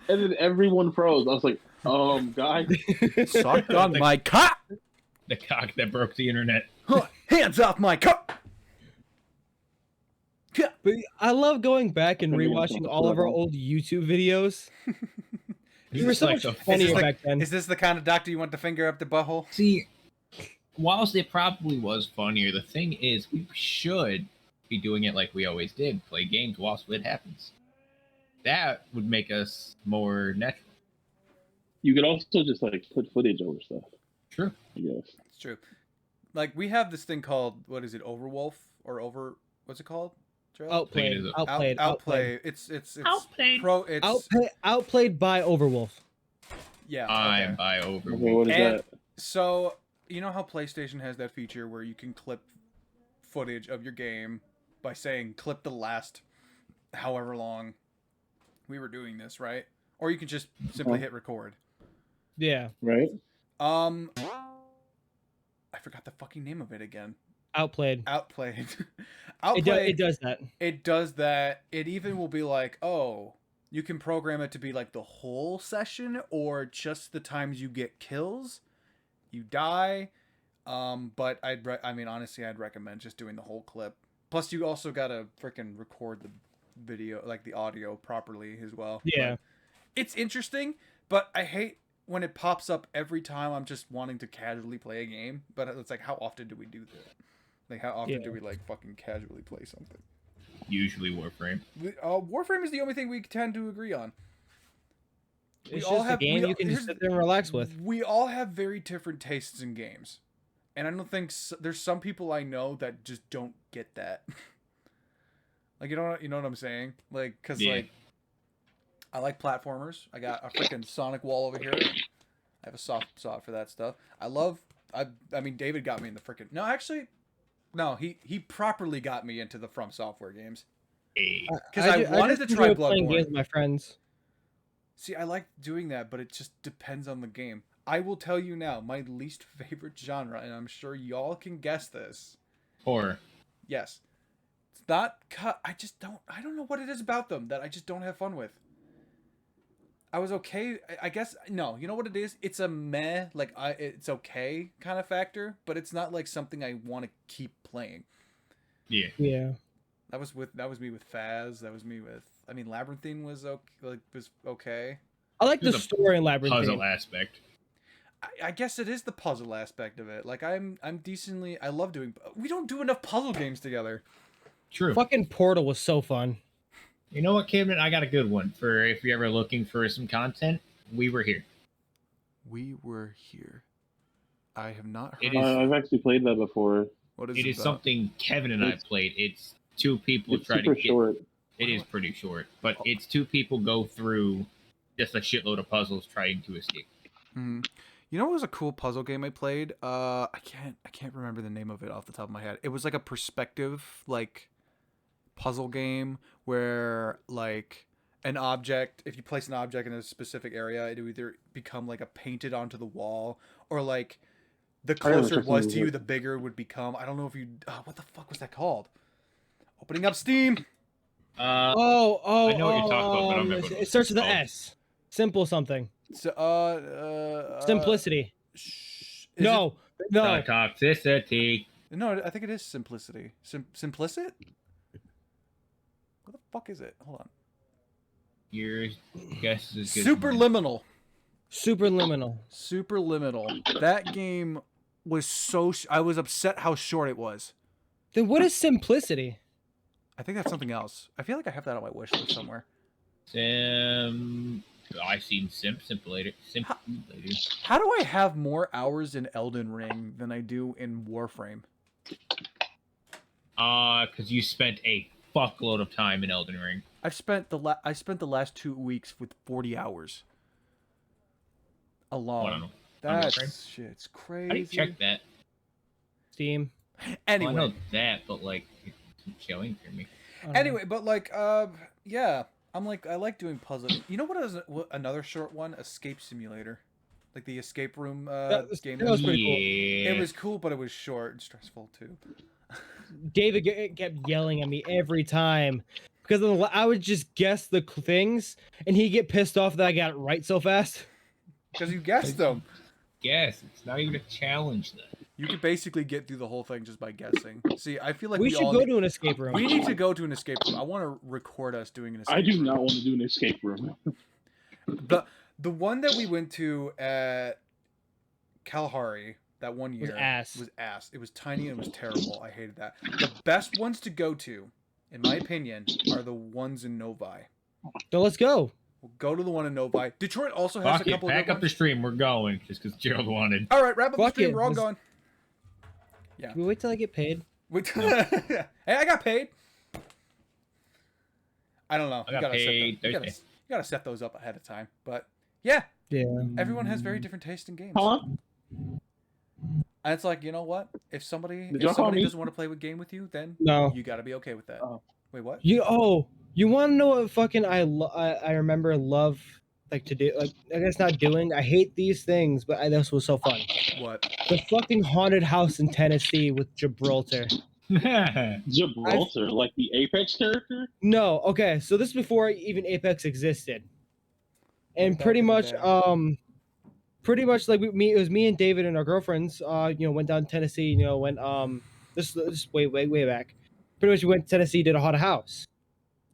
Speaker 2: and then everyone froze. I was like, guys,
Speaker 1: Suck on my cock!
Speaker 3: The cock that broke the internet.
Speaker 1: Hands off my cock!
Speaker 4: But I love going back and
Speaker 2: Everyone's
Speaker 4: rewatching
Speaker 2: on
Speaker 4: all of our
Speaker 2: Twitter.
Speaker 4: old YouTube videos.
Speaker 3: This
Speaker 4: You were
Speaker 3: is
Speaker 4: so
Speaker 3: like
Speaker 4: much
Speaker 3: the
Speaker 4: funnier
Speaker 1: like-
Speaker 4: back then.
Speaker 1: Is this the kind of doctor you want to finger up the butthole?
Speaker 3: See, whilst it probably was funnier, the thing is, we should be doing it like we always did, play games whilst it happens. That would make us more natural.
Speaker 2: you could also just like put footage over stuff.
Speaker 3: True.
Speaker 2: I guess.
Speaker 1: It's true. like we have this thing called what is it, Overwolf or over? What's it called? Trail?
Speaker 4: Outplayed.
Speaker 3: is it?
Speaker 4: Outplayed.
Speaker 1: Outplay. It's
Speaker 3: Outplayed.
Speaker 1: pro. It's
Speaker 4: Outplayed by Overwolf.
Speaker 1: yeah.
Speaker 3: I'm
Speaker 1: Okay.
Speaker 3: by over.
Speaker 2: Okay, what is
Speaker 1: And
Speaker 2: that?
Speaker 1: so you know how PlayStation has that feature where you can clip footage of your game by saying clip the last however long we were doing this, right? Or you can just simply hit record.
Speaker 4: Yeah.
Speaker 2: Right?
Speaker 1: I forgot the fucking name of it again.
Speaker 4: Outplayed.
Speaker 1: Outplayed.
Speaker 4: It does that.
Speaker 1: It does that. It even will be like, oh, you can program it to be like the whole session or just the times you get kills, you die. But I mean, honestly, I'd recommend just doing the whole clip. Plus, you also gotta freaking record the video, like the audio properly as well.
Speaker 4: Yeah.
Speaker 1: But it's interesting, but I hate when it pops up every time I'm just wanting to casually play a game. But it's like, how often do we do that? Like, how often do we like fucking casually play something?
Speaker 3: Usually Warframe.
Speaker 1: Warframe is the only thing we tend to agree on.
Speaker 4: It's just a game you can just sit there and relax with.
Speaker 1: We all have very different tastes in games, and I don't think there's some people I know that just don't get that. Like you know what I'm saying? Like because like I like platformers. I got a freaking Sonic wall over here. I have a soft spot for that stuff. I mean David got me in the freaking no, he properly got me into the From Software games. Because I wanted to try
Speaker 4: playing games
Speaker 1: Bloodborne.
Speaker 4: with my friends.
Speaker 1: See, I like doing that, but it just depends on the game. I will tell you now, my least favorite genre, and I'm sure y'all can guess this.
Speaker 3: Horror.
Speaker 1: Yes. It's not cut. I don't know what it is about them that I just don't have fun with. I was okay. I guess, no, you know what it is? It's a meh, like, it's okay kind of factor, but it's not like something I want to keep playing.
Speaker 3: Yeah.
Speaker 4: Yeah.
Speaker 1: That was me with Faz. That was me with, I mean, Labyrinthine was okay.
Speaker 4: I like the
Speaker 3: There's a
Speaker 4: story in Labyrinth.
Speaker 3: Puzzle aspect.
Speaker 1: I guess it is the puzzle aspect of it. Like I'm decently. I love doing. We don't do enough puzzle games together.
Speaker 3: True.
Speaker 4: Fucking Portal was so fun.
Speaker 3: You know what, Cameron? I got a good one for if you're ever looking for some content. We were here.
Speaker 1: We were here. I have not heard.
Speaker 3: It is-
Speaker 2: I've actually played that before.
Speaker 1: What is
Speaker 3: It is
Speaker 1: about?
Speaker 3: something Kevin and I played. It's two people
Speaker 2: It's
Speaker 3: try to
Speaker 2: super
Speaker 3: get.
Speaker 2: short.
Speaker 3: It is pretty short, but it's two people go through just a shitload of puzzles trying to escape.
Speaker 1: Mm-hmm. You know what was a cool puzzle game I played? I can't remember the name of it off the top of my head. It was like a perspective like puzzle game where like an object, if you place an object in a specific area, it would either become like a painted onto the wall or like the closer it was to you, the bigger it would become. I don't know if you. What the fuck was that called? Opening up Steam.
Speaker 3: I know what you're talking about, but I'm never.
Speaker 4: It starts with an S. Simple something.
Speaker 1: So,
Speaker 4: Simplicity.
Speaker 1: Is
Speaker 4: No.
Speaker 3: Toxicity.
Speaker 1: No, I think it is Simplicity. Simplicit? What the fuck is it? Hold on.
Speaker 3: Your guess is good.
Speaker 1: Superliminal.
Speaker 4: Superliminal.
Speaker 1: That game was so... I was upset how short it was.
Speaker 4: Then what is Simplicity?
Speaker 1: I think that's something else. I feel like I have that on my wish list somewhere.
Speaker 3: I've seen Simulator.
Speaker 1: How do I have more hours in Elden Ring than I do in Warframe?
Speaker 3: Because you spent a fuckload of time in Elden Ring.
Speaker 1: I spent the last 2 weeks with 40 hours alone.
Speaker 3: I don't know.
Speaker 1: That's shit's crazy.
Speaker 3: How do you check that?
Speaker 4: Steam.
Speaker 1: Anyway,
Speaker 3: Well, I know that, but like, it's showing for me.
Speaker 1: Anyway, but like, yeah, I'm like, I like doing puzzles. You know what another short one? Escape Simulator, like the escape room game.
Speaker 4: That was pretty cool.
Speaker 1: It was cool, but it was short and stressful too.
Speaker 4: David kept yelling at me every time because I would just guess the things, and he'd get pissed off that I got it right so fast.
Speaker 1: Because you guessed them.
Speaker 3: Guess it's not even a challenge then.
Speaker 1: You could basically get through the whole thing just by guessing. See, I feel like
Speaker 4: we should go to an escape room.
Speaker 1: We need to go to an escape room. I want to record us doing an escape room.
Speaker 2: I do not want to do an escape room.
Speaker 1: The one that we went to at Kalahari that one year was ass. It was tiny and it was terrible. I hated that. The best ones to go to, in my opinion, are the ones in Novi.
Speaker 4: So let's go.
Speaker 1: We'll go to the one in Novi. Detroit also has
Speaker 3: Fuck
Speaker 1: a
Speaker 3: it,
Speaker 1: couple
Speaker 3: back
Speaker 1: of good
Speaker 3: up the
Speaker 1: ones.
Speaker 3: stream. We're going just because Gerald wanted.
Speaker 1: All right, wrap up the
Speaker 4: Fuck
Speaker 1: stream.
Speaker 4: it.
Speaker 1: We're all going. Yeah.
Speaker 4: Can we wait till I get paid?
Speaker 1: Hey, I got paid. I don't know.
Speaker 3: I got paid
Speaker 1: you gotta set those up ahead of time. But yeah,
Speaker 4: Yeah.
Speaker 1: everyone has very different taste in games.
Speaker 2: Huh?
Speaker 1: And it's like, you know what? If somebody
Speaker 2: Did y'all call me?
Speaker 1: doesn't want to play with game with you, then
Speaker 4: No.
Speaker 1: you got to be okay with that.
Speaker 2: Oh.
Speaker 1: Wait, what?
Speaker 4: You want to know what fucking I remember love like to do, like I guess not doing. I hate these things, but this was so fun.
Speaker 1: What?
Speaker 4: The fucking haunted house in Tennessee with Gibraltar.
Speaker 2: Gibraltar, like the Apex character?
Speaker 4: No, okay, so this is before even Apex existed, and
Speaker 1: Back
Speaker 4: pretty
Speaker 1: in the
Speaker 4: much
Speaker 1: day.
Speaker 4: like it was me and David and our girlfriends. Went down to Tennessee. Went this is way back. Pretty much we went to Tennessee, did a haunted house.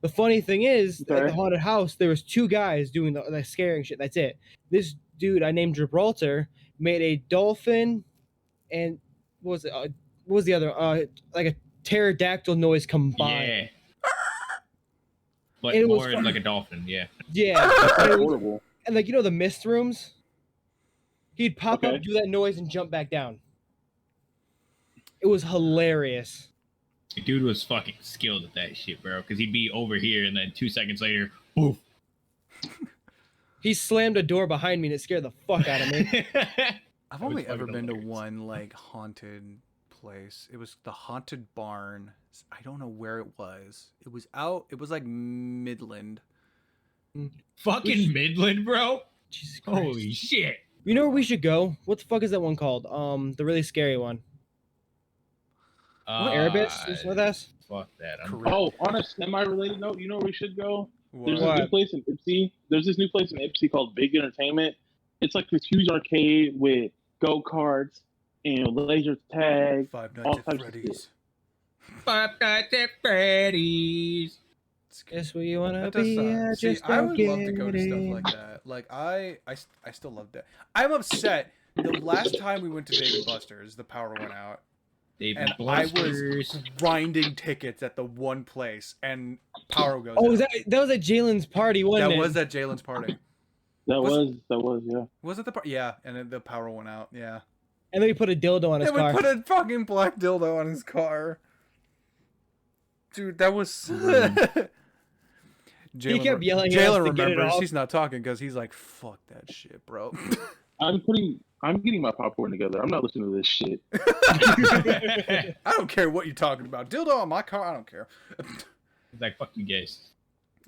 Speaker 4: The funny thing is, at the haunted house, there was 2 guys doing the scaring shit. That's it. This dude I named Gibraltar made a dolphin, and what was the other? Like a pterodactyl noise combined.
Speaker 3: Yeah. But
Speaker 4: It was
Speaker 3: more like a dolphin, yeah.
Speaker 4: Yeah.
Speaker 2: That's horrible.
Speaker 4: And like the mist rooms, he'd pop up, do that noise, and jump back down. It was hilarious.
Speaker 3: The dude was fucking skilled at that shit, bro. Because he'd be over here, and then 2 seconds later, poof.
Speaker 4: He slammed a door behind me, and it scared the fuck out of me.
Speaker 1: I've only ever been to one like haunted place. It was the haunted barn. I don't know where it was. It was like Midland.
Speaker 3: Fucking Midland, bro.
Speaker 4: Jesus Christ.
Speaker 3: Holy shit.
Speaker 4: You know where we should go? What the fuck is that one called? The really scary one. Erebus or something like that?
Speaker 3: Fuck that.
Speaker 2: Oh, on a semi-related note, you know where we should go? There's
Speaker 1: What?
Speaker 2: this new place in Ipsy. There's this new place in Ipsy called Big Entertainment. It's like this huge arcade with go-karts and laser tag.
Speaker 1: Five
Speaker 2: all
Speaker 1: Nights at
Speaker 2: types of
Speaker 1: Freddy's.
Speaker 3: Five Nights at Freddy's.
Speaker 4: Guess where you wanna
Speaker 1: That does
Speaker 4: be?
Speaker 1: sound. See,
Speaker 4: Just
Speaker 1: I would
Speaker 4: don't
Speaker 1: love to go to
Speaker 4: get
Speaker 1: stuff
Speaker 4: it.
Speaker 1: like that. Like I still loved it. I'm upset. The last time we went to Dave & Buster's, the power went out,
Speaker 3: David
Speaker 1: and I was
Speaker 3: Blusters.
Speaker 1: grinding tickets at the one place, and power goes
Speaker 4: Oh,
Speaker 1: out.
Speaker 4: that was at Jalen's party, wasn't
Speaker 1: That
Speaker 4: it?
Speaker 1: was at Jalen's party.
Speaker 2: That was, yeah.
Speaker 1: Was it the party? Yeah, and then the power went out. Yeah.
Speaker 4: And then he put a dildo on his
Speaker 1: And
Speaker 4: car.
Speaker 1: we put a fucking black dildo on his car. Dude, that was.
Speaker 4: He kept yelling at us
Speaker 1: Jalen
Speaker 4: to get it
Speaker 1: remembers.
Speaker 4: off.
Speaker 1: He's not talking because he's like, "Fuck that shit, bro."
Speaker 2: I'm getting my popcorn together. I'm not listening to this shit.
Speaker 1: I don't care what you're talking about. Dildo on my car. I don't care.
Speaker 3: He's like, fuck you guys.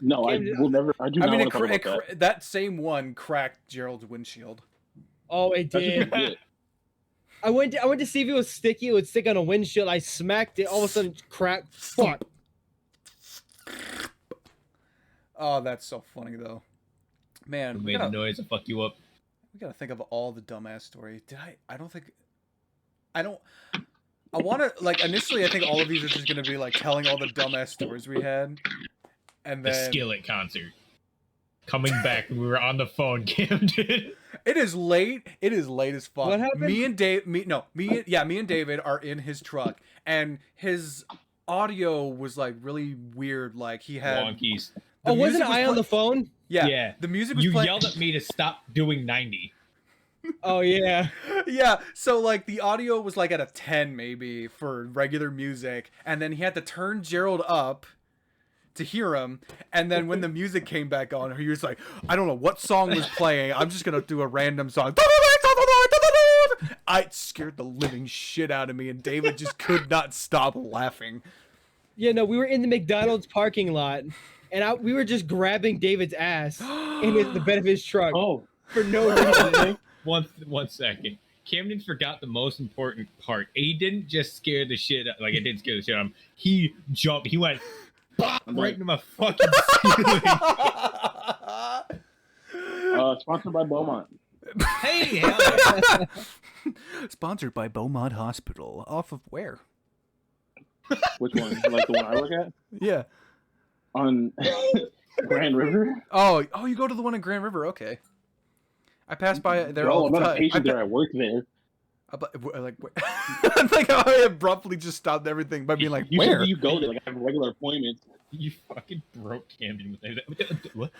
Speaker 2: No, I will never. I do
Speaker 1: I
Speaker 2: not
Speaker 1: mean,
Speaker 2: want to talk about that.
Speaker 1: that same one cracked Gerald's windshield.
Speaker 4: Oh, it
Speaker 2: That's
Speaker 4: did.
Speaker 2: just it.
Speaker 4: I went to see if it was sticky. It would stick on a windshield. I smacked it. All of a sudden, crack. Fuck.
Speaker 1: Oh, that's so funny though. Man,
Speaker 3: Made the noise to fuck you up.
Speaker 1: we gotta think of all the dumbass stories. I don't think. I want to like initially. I think all of these are just gonna be like telling all the dumbass stories we had, and
Speaker 3: The
Speaker 1: then
Speaker 3: Skillet concert. Coming back, we were on the phone, Camden.
Speaker 1: it is late. It is late as fuck.
Speaker 4: What happened?
Speaker 1: Me and David are in his truck, and his audio was like really weird. Like he had.
Speaker 3: Wonkies.
Speaker 1: the
Speaker 4: Oh, wasn't
Speaker 1: music was
Speaker 4: I on the phone?
Speaker 1: Yeah,
Speaker 3: Yeah.
Speaker 1: the music was
Speaker 3: You
Speaker 1: playing.
Speaker 3: yelled at me to stop doing 90.
Speaker 4: Oh yeah.
Speaker 1: Yeah, so like the audio was like at a 10 maybe for regular music, and then he had to turn Gerald up to hear him, and then when the music came back on, he was like, I don't know what song was playing, I'm just gonna do a random song. It scared the living shit out of me, and David just could not stop laughing.
Speaker 4: Yeah, no, we were in the McDonald's parking lot, and we were just grabbing David's ass in the bed of his truck
Speaker 2: Oh,
Speaker 4: for no reason.
Speaker 3: One second. Camden forgot the most important part. He didn't just scare the shit out, like it didn't scare the shit out of him. He jumped. He went bop, right into my fucking ceiling.
Speaker 2: sponsored by Beaumont.
Speaker 3: Hey, hell yeah.
Speaker 1: Sponsored by Beaumont Hospital. Off of where?
Speaker 2: Which one? Like the one I work at?
Speaker 1: Yeah.
Speaker 2: On Grand River?
Speaker 1: Oh, you go to the one in Grand River. Okay. I pass by it there all
Speaker 2: I'm
Speaker 1: the
Speaker 2: not a
Speaker 1: time.
Speaker 2: patient there. I work there.
Speaker 1: Like, I think I abruptly just stopped everything by being like,
Speaker 2: Usually
Speaker 1: where?
Speaker 2: you go there? Like I have regular appointments.
Speaker 3: You fucking broke Camden with that. What?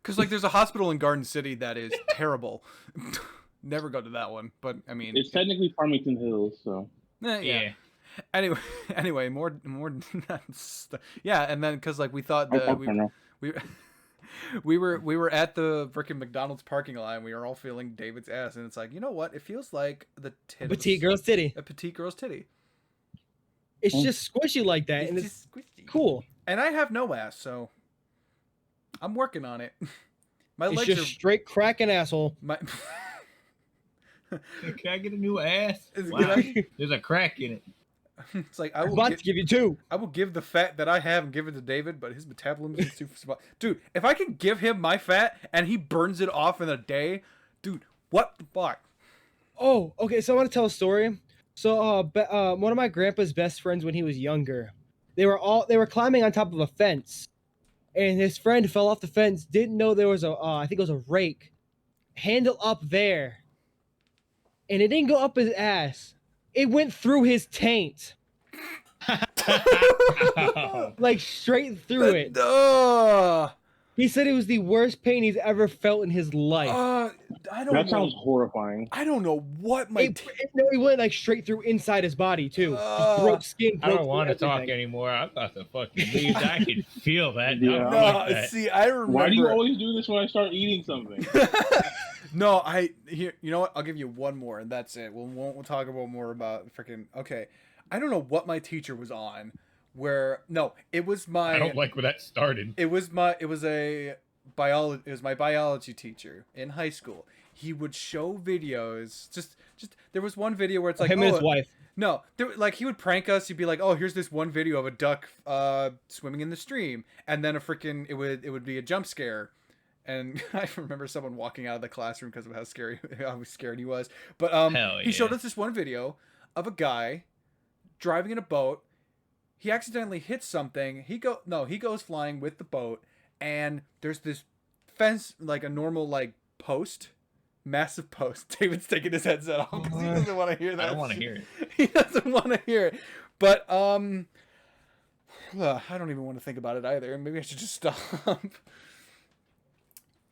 Speaker 1: Because like there's a hospital in Garden City that is terrible. Never go to that one, but I mean,
Speaker 2: It's technically Farmington Hills, so
Speaker 1: yeah.
Speaker 3: Yeah.
Speaker 1: Anyway, more yeah, and then because like we thought that we we were at the freaking McDonald's parking lot and we were all feeling David's ass, and it's like, you know what? It feels like the tip
Speaker 4: Petite girl's titty.
Speaker 1: a petite girl's titty.
Speaker 4: It's just squishy like that, and it's
Speaker 1: just squishy.
Speaker 4: cool.
Speaker 1: And I have no ass, so I'm working on it. My
Speaker 4: It's
Speaker 1: legs
Speaker 4: just
Speaker 1: are
Speaker 4: straight cracking asshole.
Speaker 1: my.
Speaker 3: Can I get a new ass?
Speaker 1: Is it
Speaker 3: Wow.
Speaker 1: good?
Speaker 3: There's a crack in it.
Speaker 1: It's like
Speaker 4: I'm about to give you 2.
Speaker 1: I will give the fat that I have and give it to David, but his metabolism is too small. Dude, if I can give him my fat and he burns it off in a day, dude, what the fuck?
Speaker 4: Oh, okay. So I want to tell a story. So, one of my grandpa's best friends when he was younger, they were climbing on top of a fence, and his friend fell off the fence. Didn't know there was I think it was a rake, handle up there, and it didn't go up his ass. It went through his taint, like straight through it. He said it was the worst pain he's ever felt in his life.
Speaker 1: I don't
Speaker 2: That
Speaker 1: know.
Speaker 2: sounds horrifying.
Speaker 1: I don't know what my.
Speaker 4: It went like straight through inside his body too. Just broke skin.
Speaker 3: I
Speaker 4: broke
Speaker 3: don't want to
Speaker 4: through
Speaker 3: talk
Speaker 4: everything.
Speaker 3: anymore. I'm about to fucking leave. I can feel that.
Speaker 2: Yeah.
Speaker 3: I'm
Speaker 1: No,
Speaker 3: like that.
Speaker 1: see, I remember.
Speaker 2: Why do you always do this when I start eating something?
Speaker 1: No, you know what? I'll give you one more, and that's it. We'll talk about more about freaking. Okay, I don't know what my teacher was on. It was my.
Speaker 3: I don't like where that started.
Speaker 1: It was my biology teacher in high school. He would show videos. Just there was one video where it's like
Speaker 4: him and his wife.
Speaker 1: No, he would prank us. He'd be like, "Oh, here's this one video of a duck swimming in the stream," and then it would be a jump scare. And I remember someone walking out of the classroom because of how scared he was. But he showed us this one video of a guy driving in a boat. He accidentally hits something. He goes flying with the boat, and there's this fence, like a normal like post, massive post. David's taking his headset off because he doesn't want to hear that.
Speaker 3: I don't want to hear it.
Speaker 1: He doesn't want to hear it. But I don't even want to think about it either. Maybe I should just stop.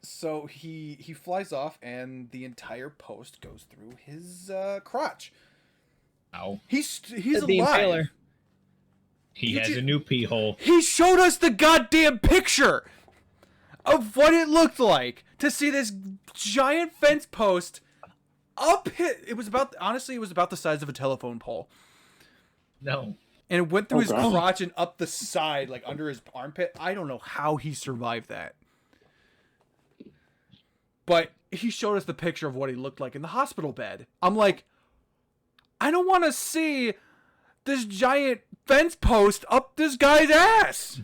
Speaker 1: So he flies off, and the entire post goes through his crotch.
Speaker 3: Ow.
Speaker 1: He's
Speaker 4: The
Speaker 1: alive.
Speaker 4: impaler.
Speaker 3: He has a new pee hole.
Speaker 1: He showed us the goddamn picture of what it looked like to see this giant fence post up hit. It was about the size of a telephone pole.
Speaker 3: No.
Speaker 1: And it went through his
Speaker 2: God.
Speaker 1: crotch and up the side, like under his armpit. I don't know how he survived that. But he showed us the picture of what he looked like in the hospital bed. I'm like, I don't want to see this giant fence post up this guy's ass.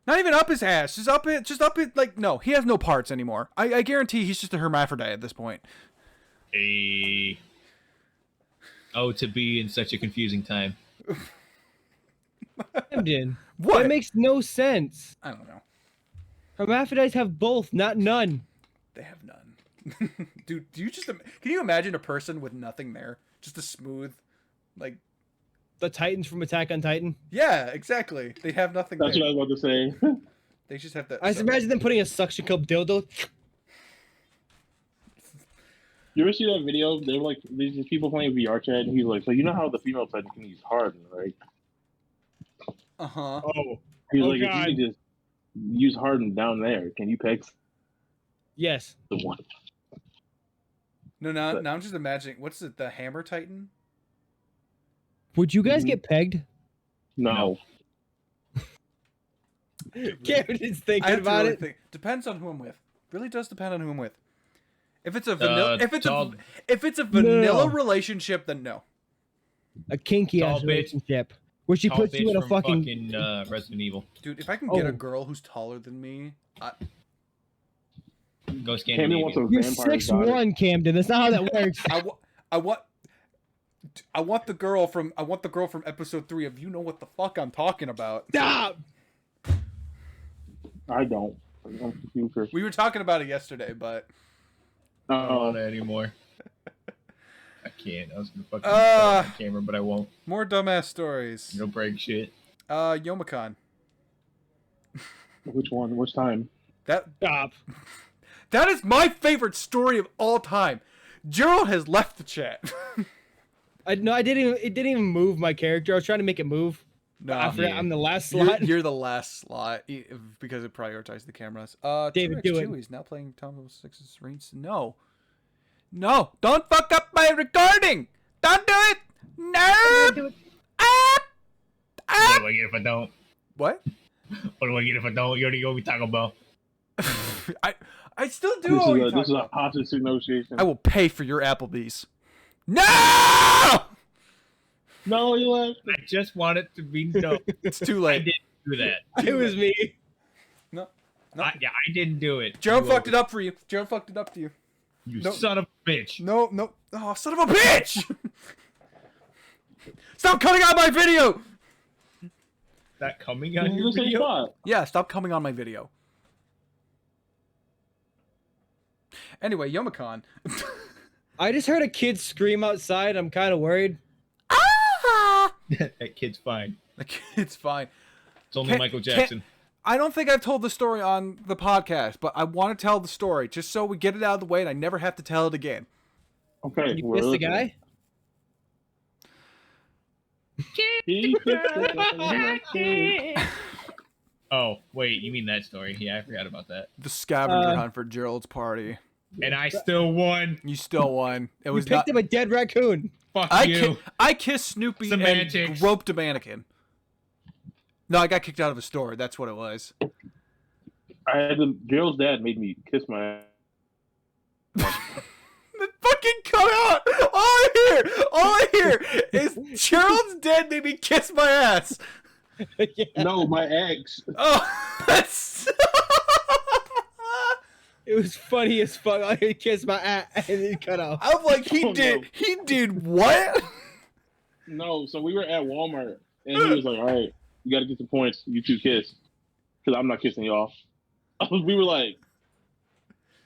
Speaker 1: Not even up his ass, just up it. Like, no, he has no parts anymore. I guarantee he's just a hermaphrodite at this point.
Speaker 3: Oh, to be in such a confusing time.
Speaker 4: Camden.
Speaker 1: What?
Speaker 4: That makes no sense.
Speaker 1: I don't know.
Speaker 4: Hermaphrodites have both, not none.
Speaker 1: They have none. Dude, can you imagine a person with nothing there? Just a smooth, like...
Speaker 4: The Titans from Attack on Titan.
Speaker 1: Yeah, exactly. They have nothing
Speaker 2: That's
Speaker 1: there.
Speaker 2: what I was about to say.
Speaker 1: They just have that...
Speaker 4: I just imagine them putting a suction cup dildo.
Speaker 2: You ever see that video? They were like, these people playing VR chat, and he's like, so you know how the female Titan can use harden, right?
Speaker 1: Uh-huh.
Speaker 4: Oh.
Speaker 2: He's
Speaker 4: Oh,
Speaker 2: like,
Speaker 4: God.
Speaker 2: if you can just use harden down there, can you peg
Speaker 4: Yes.
Speaker 2: the one?
Speaker 1: No, now I'm just imagining... What's it? The Hammer Titan?
Speaker 4: Would you guys
Speaker 2: Mhm.
Speaker 4: get pegged?
Speaker 2: No.
Speaker 4: Camden's
Speaker 1: I
Speaker 4: thinking
Speaker 1: have to
Speaker 4: about
Speaker 1: really
Speaker 4: it.
Speaker 1: think. Depends on who I'm with. Really does depend on who I'm with. If it's a vanilla, if it's a vanilla
Speaker 4: No.
Speaker 1: relationship, then no.
Speaker 4: A kinky ass
Speaker 3: Tall bitch.
Speaker 4: relationship. Where she
Speaker 3: Tall
Speaker 4: puts you
Speaker 3: bitch
Speaker 4: in a
Speaker 3: from
Speaker 4: fucking...
Speaker 3: Resident Evil.
Speaker 1: Dude, if I can get a
Speaker 4: Oh.
Speaker 1: girl who's taller than me,
Speaker 3: Go
Speaker 2: Camden wants a
Speaker 3: Scandinavian.
Speaker 4: You're
Speaker 2: vampire's daughter.
Speaker 4: 6'1", Camden. That's not how that works.
Speaker 1: I want the girl from episode 3 of You Know What the Fuck I'm Talking About.
Speaker 4: Stop!
Speaker 2: I don't. I'm confused.
Speaker 1: We were talking about it yesterday, but
Speaker 3: I don't
Speaker 2: Oh,
Speaker 3: want that anymore. I can't. I was gonna fucking
Speaker 1: Uh.
Speaker 3: turn on the camera, but I won't.
Speaker 1: more dumbass stories.
Speaker 3: No break shit.
Speaker 1: Yomicon.
Speaker 2: which one? Which time?
Speaker 4: Stop.
Speaker 1: That is my favorite story of all time. Gerald has left the chat.
Speaker 4: I no, I didn't. It didn't even move my character. I was trying to make it move.
Speaker 1: No,
Speaker 4: I forgot
Speaker 3: Yeah.
Speaker 4: I'm the last slot.
Speaker 1: you're the last slot because it prioritized the cameras.
Speaker 4: David, do it.
Speaker 1: Chewy's now playing Tom 6's rings. No, don't fuck up my recording. Don't do it. No.
Speaker 4: Do it.
Speaker 3: What do I get if I don't?
Speaker 1: What?
Speaker 3: What do I get if I don't? You already know what we talking about.
Speaker 1: I still do. owe you
Speaker 2: This is a
Speaker 1: Taco Bell.
Speaker 2: hostage negotiation.
Speaker 1: I will pay for your Applebee's. No.
Speaker 2: No, you left.
Speaker 3: I just want it to be known.
Speaker 1: It's too
Speaker 3: I
Speaker 1: late.
Speaker 3: didn't do that.
Speaker 4: It was me.
Speaker 1: No.
Speaker 3: I didn't do it.
Speaker 1: Joe fucked it up for you. Joe fucked it up to you.
Speaker 3: You
Speaker 1: Nope.
Speaker 3: son of a bitch.
Speaker 1: No. Oh, son of a bitch! Stop cutting out my video!
Speaker 3: That coming on your
Speaker 2: This ain't
Speaker 3: video?
Speaker 2: fun.
Speaker 1: Yeah, stop coming on my video. Anyway, Yomicon.
Speaker 4: I just heard a kid scream outside. I'm kind of worried.
Speaker 3: That kid's fine.
Speaker 1: It's fine.
Speaker 3: It's only
Speaker 1: Can't-
Speaker 3: Michael Jackson.
Speaker 1: I don't think I've told the story on the podcast, but I want to tell the story just so we get it out of the way and I never have to tell it again.
Speaker 2: Okay.
Speaker 4: You
Speaker 2: we're
Speaker 4: kissed the
Speaker 2: listening.
Speaker 4: guy?
Speaker 2: He kissed the guy.
Speaker 3: Oh, wait, you mean that story. Yeah, I forgot about that.
Speaker 1: The scavenger hunt for Gerald's party.
Speaker 3: And I still won.
Speaker 1: You still won. It
Speaker 4: You
Speaker 1: was
Speaker 4: picked
Speaker 1: not.
Speaker 4: up a dead raccoon.
Speaker 3: Fuck
Speaker 1: I,
Speaker 3: you.
Speaker 1: I kissed Snoopy
Speaker 3: Semantics.
Speaker 1: and roped a mannequin. No, I got kicked out of a store. That's what it was.
Speaker 2: Gerald's dad made me kiss my ass.
Speaker 1: That fucking cut out. All I hear is Gerald's dad made me kiss my ass.
Speaker 4: Yeah.
Speaker 2: No, my ex.
Speaker 1: Oh, that's.
Speaker 4: It was funny as fuck. I kissed my ass and then cut off.
Speaker 1: I'm like, he
Speaker 2: Oh,
Speaker 1: did.
Speaker 2: no.
Speaker 1: He did what?
Speaker 2: No, so we were at Walmart, and he was like, "All right, you got to get the points. You two kiss, because I'm not kissing y'all." We were like,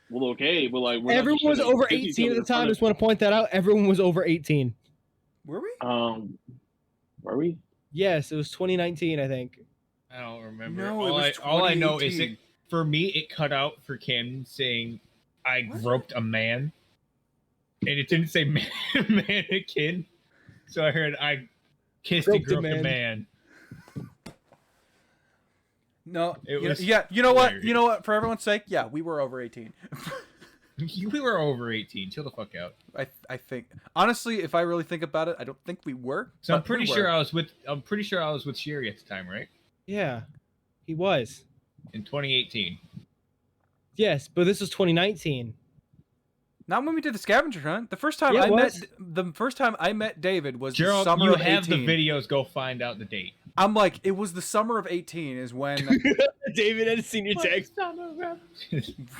Speaker 2: "Well, okay," but like, we're not
Speaker 4: Everyone
Speaker 2: just
Speaker 4: was
Speaker 2: gonna
Speaker 4: over
Speaker 2: kiss each
Speaker 4: 18 at
Speaker 2: other
Speaker 4: the
Speaker 2: in front
Speaker 4: time.
Speaker 2: of-
Speaker 4: Just want to point that out. Everyone was over 18.
Speaker 1: Were we?
Speaker 2: Were we?
Speaker 4: Yes, it was 2019, I think.
Speaker 3: I don't remember.
Speaker 1: No, it was
Speaker 3: all I know is
Speaker 1: 2018.
Speaker 3: for me, it cut out for Kim saying I groped a man. And it didn't say mannequin. So I heard I kissed and
Speaker 4: Groped a
Speaker 3: groped a man.
Speaker 1: No.
Speaker 3: It
Speaker 1: you
Speaker 3: was
Speaker 1: know, yeah. You know what?
Speaker 3: hilarious.
Speaker 1: You know what? For everyone's sake, yeah, we were over 18.
Speaker 3: We were over 18. Chill the fuck out.
Speaker 1: I think honestly, if I really think about it, I don't think we were.
Speaker 3: So I'm
Speaker 1: but
Speaker 3: pretty
Speaker 1: we
Speaker 3: sure
Speaker 1: were.
Speaker 3: I'm pretty sure I was with Sherry at the time, right?
Speaker 4: Yeah, he was.
Speaker 3: In 2018.
Speaker 4: Yes, but this was 2019.
Speaker 1: Not when we did the scavenger hunt. The first time
Speaker 4: Yeah, it
Speaker 1: the first time I met David was the
Speaker 3: Gerald,
Speaker 1: summer
Speaker 3: you
Speaker 1: of
Speaker 3: have
Speaker 1: 18.
Speaker 3: the videos. Go find out the date.
Speaker 1: I'm like, it was the summer of 18 is when.
Speaker 4: David had seen your text.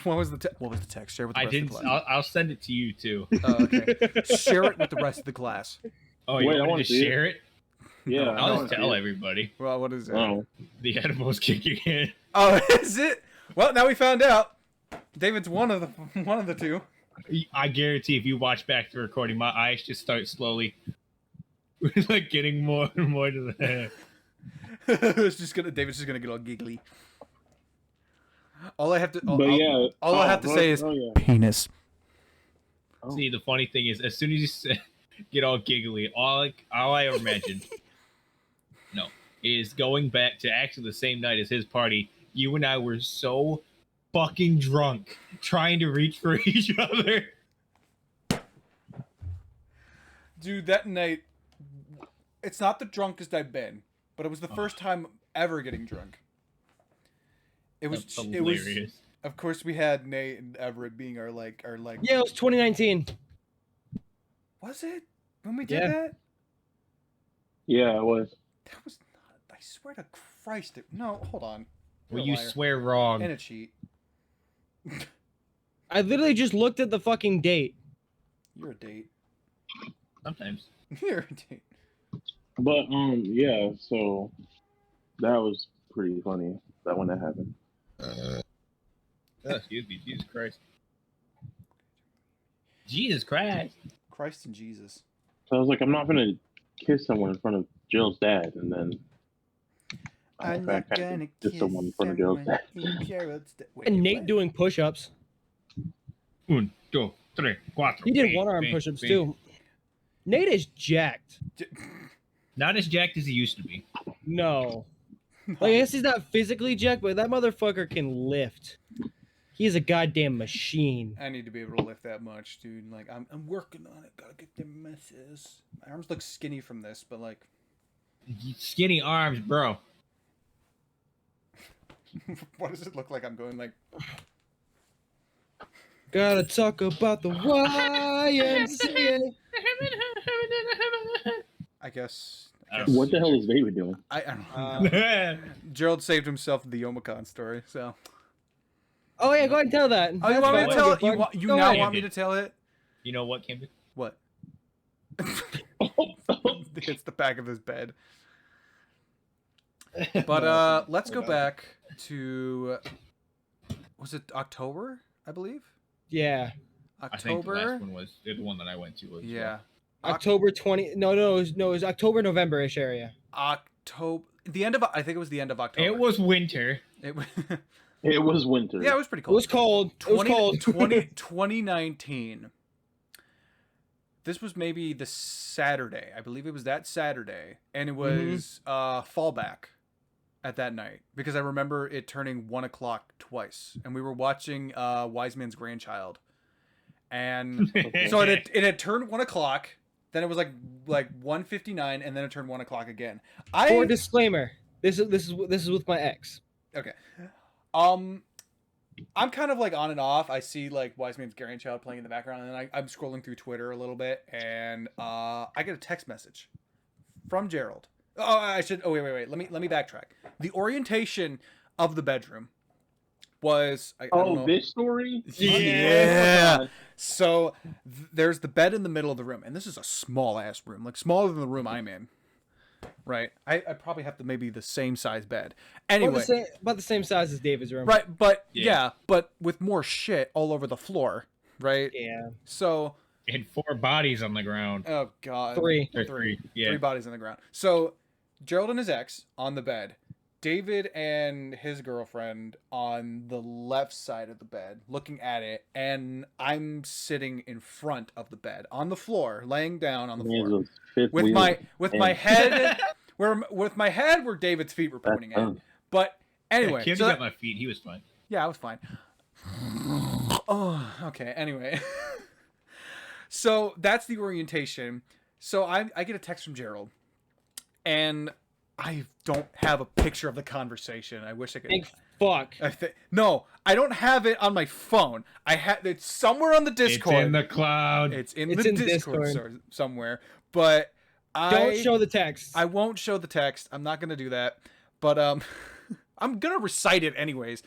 Speaker 1: What was the text? Share with the
Speaker 3: I
Speaker 1: rest
Speaker 3: didn't.
Speaker 1: of the class.
Speaker 3: I'll send it to you too.
Speaker 1: Oh, okay. Share it with the rest of the class.
Speaker 3: Oh, you
Speaker 2: Wait, I
Speaker 3: want
Speaker 2: wanna
Speaker 3: to
Speaker 2: see it.
Speaker 3: share it?
Speaker 2: Yeah,
Speaker 1: No,
Speaker 2: I
Speaker 3: I'll
Speaker 2: wanna
Speaker 3: just
Speaker 2: see
Speaker 3: tell
Speaker 2: it.
Speaker 3: everybody.
Speaker 1: Well, what is it?
Speaker 2: Oh,
Speaker 3: The edibles kicking in.
Speaker 1: Oh, is it? Well, now we found out. David's one of the two.
Speaker 3: I guarantee if you watch back the recording, my eyes just start slowly, like getting more and more to the head.
Speaker 1: David's just gonna get all giggly. All I have to.
Speaker 2: but yeah.
Speaker 1: all I have to say is
Speaker 2: yeah.
Speaker 1: penis.
Speaker 2: Oh.
Speaker 3: See, the funny thing is, as soon as you get all giggly, all I imagine, is going back to actually the same night as his party. You and I were so fucking drunk, trying to reach for each other.
Speaker 1: Dude, that night, it's not the drunkest I've been, but it was the first time ever getting drunk. It was.
Speaker 3: That's
Speaker 1: It was.
Speaker 3: hilarious.
Speaker 1: Of course, we had Nate and Everett being our like.
Speaker 4: Yeah, it was 2019.
Speaker 1: Was it when we did
Speaker 4: Yeah.
Speaker 1: that?
Speaker 2: Yeah, it was.
Speaker 1: That was not. I swear to Christ! No, hold on. You're
Speaker 3: Well,
Speaker 1: a
Speaker 3: you
Speaker 1: liar.
Speaker 3: swear wrong.
Speaker 1: And a cheat.
Speaker 4: I literally just looked at the fucking date.
Speaker 1: You're a date.
Speaker 3: Sometimes.
Speaker 1: You're a date.
Speaker 2: But yeah. So that was pretty funny. That when that happened.
Speaker 3: Oh, excuse me, Jesus Christ. Jesus Christ.
Speaker 1: Christ and Jesus.
Speaker 2: So I was like, I'm not gonna kiss someone in front of Jill's dad, and then
Speaker 1: I'm not gonna
Speaker 2: kiss someone in front of Jill's dad.
Speaker 4: And Nate doing push-ups.
Speaker 3: 1, 2, 3, 4.
Speaker 4: He did one-arm push-ups too. Nate is jacked.
Speaker 3: Not as jacked as he used to be.
Speaker 4: No. Like, I guess he's not physically jacked, but that motherfucker can lift. He's a goddamn machine.
Speaker 1: I need to be able to lift that much, dude. Like, I'm working on it. Gotta get them messes. My arms look skinny from this, but like,
Speaker 3: Skinny arms, bro.
Speaker 1: what does it look like? I'm going like.
Speaker 4: Gotta talk about the YMCA.
Speaker 1: I guess.
Speaker 2: What the hell is David doing?
Speaker 1: I don't know. Gerald saved himself the Omicron story, so.
Speaker 4: Oh yeah, go ahead and tell that.
Speaker 1: Oh, you want me to tell it? You
Speaker 4: Go
Speaker 1: now
Speaker 4: ahead.
Speaker 1: want me to tell it?
Speaker 3: You know what, Camden?
Speaker 1: What? It's the back of his bed. But let's go back to. Was it October? I believe.
Speaker 4: Yeah.
Speaker 3: I think the last
Speaker 1: October.
Speaker 3: one was the one that I went to. Was,
Speaker 1: Yeah.
Speaker 4: October 20. No, it was October, November-ish area.
Speaker 1: October. The end of. I think it was the end of October.
Speaker 3: It was winter.
Speaker 1: It,
Speaker 2: It was winter.
Speaker 1: yeah, it was pretty
Speaker 4: It
Speaker 1: cold.
Speaker 4: was cold. It was cold.
Speaker 1: 2019. This was maybe the Saturday. I believe it was that Saturday. And it was fallback at that night. Because I remember it turning 1 o'clock twice. And we were watching Wise Man's Grandchild. And so it had turned 1 o'clock. Then it was like 1:59, and then it turned 1 o'clock again.
Speaker 4: For disclaimer, this is with my ex.
Speaker 1: Okay. I'm kind of like on and off. I see like Wise Man's Grandchild playing in the background, and then I'm scrolling through Twitter a little bit, and I get a text message from Gerald. Oh, I should. Oh, wait. Let me backtrack. The orientation of the bedroom was. I don't know.
Speaker 2: This story?
Speaker 1: Yeah. So there's the bed in the middle of the room, and this is a small ass room, like smaller than the room I'm in. Right. I probably have maybe the same size bed. Anyway.
Speaker 4: About the same size as David's room.
Speaker 1: Right, but yeah, but with more shit all over the floor, right?
Speaker 4: Yeah.
Speaker 1: So.
Speaker 3: And 4 bodies on the ground.
Speaker 1: Oh God.
Speaker 4: Three.
Speaker 3: Yeah.
Speaker 1: 3 bodies on the ground. So, Gerald and his ex on the bed. David and his girlfriend on the left side of the bed, looking at it, and I'm sitting in front of the bed on the floor, laying down on the floor with my head where David's feet were pointing at. But anyway,
Speaker 3: Kim got my feet. He was fine.
Speaker 1: Yeah, I was fine. Oh, okay. Anyway, so that's the orientation. So I get a text from Gerald, and I don't have a picture of the conversation. I wish I could.
Speaker 4: Thank fuck.
Speaker 1: No, I don't have it on my phone. It's somewhere on the Discord.
Speaker 3: It's in the cloud.
Speaker 1: It's in the Discord somewhere. But
Speaker 4: don't show the text.
Speaker 1: I won't show the text. I'm not gonna do that. But I'm gonna recite it anyways.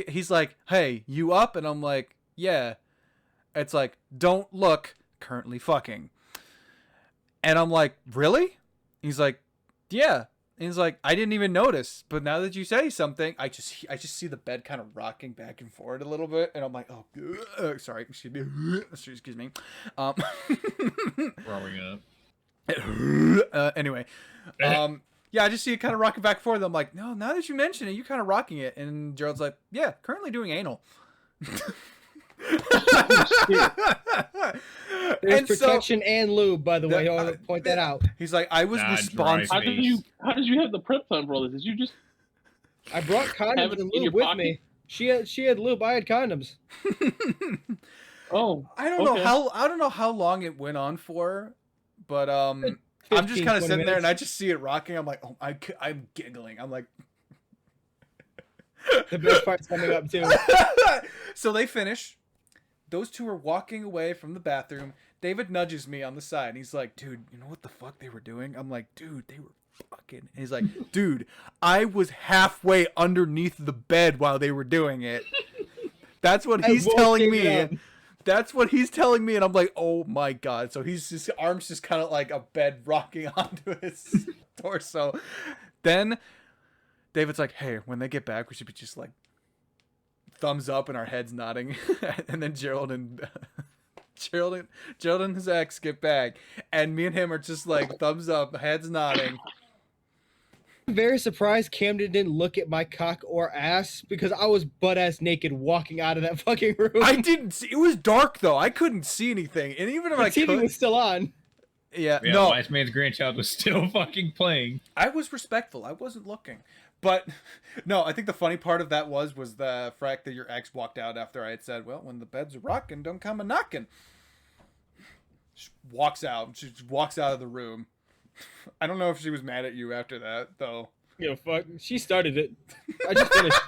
Speaker 1: He's like, "Hey, you up?" And I'm like, "Yeah." It's like, "Don't look. Currently fucking." And I'm like, "Really?" He's like, "Yeah." And he's like, "I didn't even notice, but now that you say something, I just see the bed kind of rocking back and forth a little bit, and I'm like, oh, sorry, excuse me,
Speaker 3: Growing up.
Speaker 1: Anyway, yeah, I just see it kind of rocking back and forth. I'm like, no, now that you mention it, you kind of rocking it, and Gerald's like, yeah, currently doing anal.
Speaker 4: There's protection and lube, by the way. I want to point that out.
Speaker 1: He's like, I was responsible.
Speaker 2: How did you have the prep time for all this? Did you just?
Speaker 4: I brought condoms and lube with me. She had lube. I had condoms.
Speaker 2: Oh,
Speaker 1: I don't know how long it went on for, but
Speaker 4: 15,
Speaker 1: I'm just kind of sitting there
Speaker 4: minutes.
Speaker 1: and I just see it rocking. I'm like, oh, I'm giggling. I'm like.
Speaker 4: The best part's coming up too.
Speaker 1: So they finish. Those two are walking away from the bathroom. David nudges me on the side. And he's like, dude, you know what the fuck they were doing? I'm like, dude, they were fucking. And he's like, dude, I was halfway underneath the bed while they were doing it. That's what he's telling me. That's what he's telling me. And I'm like, oh my God. So his arms just kind of like a bed rocking onto his torso. Then David's like, hey, when they get back, we should be just like thumbs up and our heads nodding. And then Gerald and his ex get back, and me and him are just like thumbs up, heads nodding.
Speaker 4: I'm very surprised Camden didn't look at my cock or ass because I was butt ass naked walking out of that fucking room.
Speaker 1: I didn't see. It was dark though. I couldn't see anything, and even if
Speaker 4: the
Speaker 1: I
Speaker 4: TV
Speaker 1: could,
Speaker 4: was still on.
Speaker 1: Yeah,
Speaker 3: Yeah,
Speaker 1: no,
Speaker 3: Wise Man's Grandchild was still fucking playing.
Speaker 1: I was respectful. I wasn't looking. But no, I think the funny part of that was the fact that your ex walked out after I had said, "Well, when the bed's rocking, don't come a knocking." She walks out. She just walks out of the room. I don't know if she was mad at you after that, though.
Speaker 4: You know, fuck. She started it. I just finished.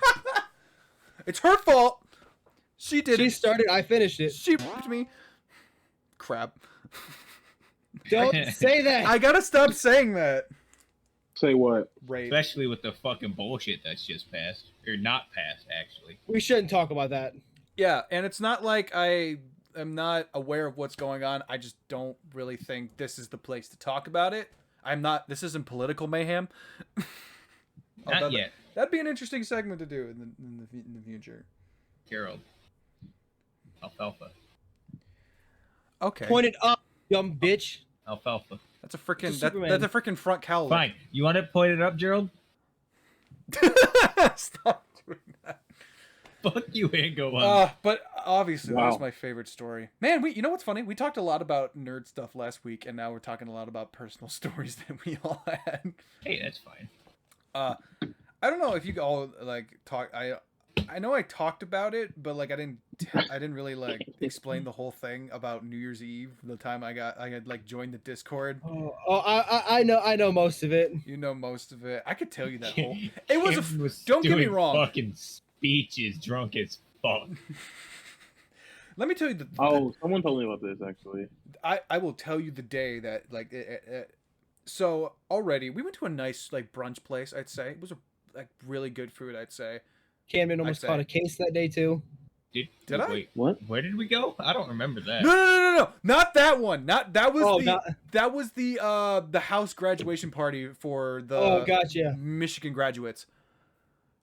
Speaker 1: It's her fault. She did
Speaker 4: She
Speaker 1: it.
Speaker 4: started. I finished it.
Speaker 1: She ripped me. Crap.
Speaker 4: Don't say that.
Speaker 1: I gotta stop saying that.
Speaker 2: Say what?
Speaker 1: Right.
Speaker 3: Especially with the fucking bullshit that's just passed. Or not passed, actually.
Speaker 4: We shouldn't talk about that.
Speaker 1: Yeah, and it's not like I am not aware of what's going on. I just don't really think this is the place to talk about it. I'm not. This isn't political mayhem.
Speaker 3: Not yet.
Speaker 1: That'd be an interesting segment to do in the future.
Speaker 3: Gerald. Alfalfa.
Speaker 1: Okay.
Speaker 4: Point it up, dumb bitch.
Speaker 3: Alfalfa.
Speaker 1: That's a freaking
Speaker 4: Superman.
Speaker 1: that's a freaking front cowl.
Speaker 3: Fine. You want to point it up, Gerald?
Speaker 1: Stop doing that.
Speaker 3: Fuck you and go on.
Speaker 1: But obviously that
Speaker 2: Wow.
Speaker 1: was my favorite story. Man, you know what's funny? We talked a lot about nerd stuff last week, and now we're talking a lot about personal stories that we all had.
Speaker 3: Hey, that's fine.
Speaker 1: I don't know if you all like talk. I know I talked about it, but like I didn't really like explain the whole thing about New Year's Eve. The time I had like joined the Discord.
Speaker 4: I know most of it.
Speaker 1: You know most of it. I could tell you that whole. It was
Speaker 3: Cam
Speaker 1: don't get me
Speaker 3: doing
Speaker 1: wrong.
Speaker 3: Fucking speeches, drunk as fuck.
Speaker 1: Let me tell you
Speaker 2: Oh, someone told me about this actually.
Speaker 1: I will tell you the day that like so already we went to a nice like brunch place. I'd say it was like really good food. I'd say.
Speaker 4: Camden almost
Speaker 1: say.
Speaker 4: caught a case that day too.
Speaker 1: Did I?
Speaker 3: Wait,
Speaker 2: What?
Speaker 3: where did we go? I don't remember that.
Speaker 1: No, not that one. Not that was
Speaker 4: Oh,
Speaker 1: that was the house graduation party for the
Speaker 4: Oh, gotcha.
Speaker 1: Michigan graduates.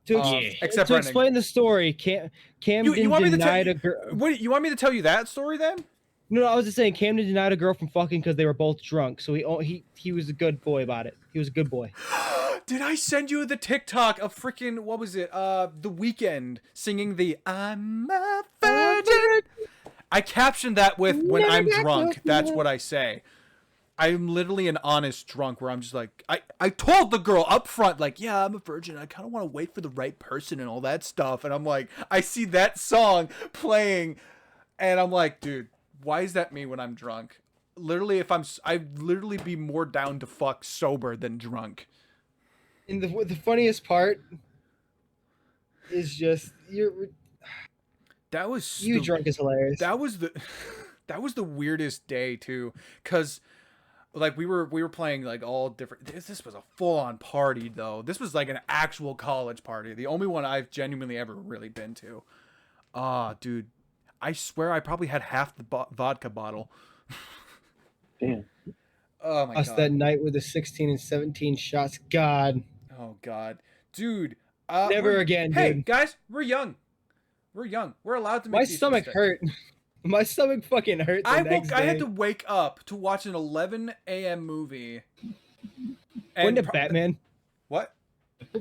Speaker 4: To,
Speaker 3: Yeah.
Speaker 1: Except
Speaker 4: to
Speaker 1: Brendan.
Speaker 4: explain the story, Camden
Speaker 1: You want me to tell
Speaker 4: denied
Speaker 1: you?
Speaker 4: a girl.
Speaker 1: What you want me to tell you that story then?
Speaker 4: No, I was just saying Camden denied a girl from fucking because they were both drunk. So he was a good boy about it. He was a good boy.
Speaker 1: Did I send you the TikTok of freaking what was it? The Weeknd singing the "I'm a Virgin." I captioned that with "When I'm drunk." That's what I say. I'm literally an honest drunk where I'm just like I told the girl up front like, yeah, I'm a virgin. I kind of want to wait for the right person and all that stuff. And I'm like, I see that song playing, and I'm like, dude, why is that me when I'm drunk? Literally, I'd literally be more down to fuck sober than drunk.
Speaker 4: And the funniest part is just
Speaker 1: That was
Speaker 4: you drunk is hilarious.
Speaker 1: That was the weirdest day too, cause like we were playing like all different. This was a full on party though. This was like an actual college party. The only one I've genuinely ever really been to. Dude, I swear I probably had half the vodka bottle.
Speaker 2: Damn.
Speaker 1: Oh my
Speaker 4: Us
Speaker 1: god.
Speaker 4: that night with the 16 and 17 shots. God,
Speaker 1: Oh god, dude.
Speaker 4: never again,
Speaker 1: Hey
Speaker 4: dude.
Speaker 1: guys, we're young. We're young. We're allowed to make
Speaker 4: My
Speaker 1: these
Speaker 4: stomach
Speaker 1: mistakes.
Speaker 4: hurt. My stomach fucking hurt. The next day.
Speaker 1: I had to wake up to watch an 11 a.m. movie.
Speaker 4: Wasn't it Batman?
Speaker 1: What?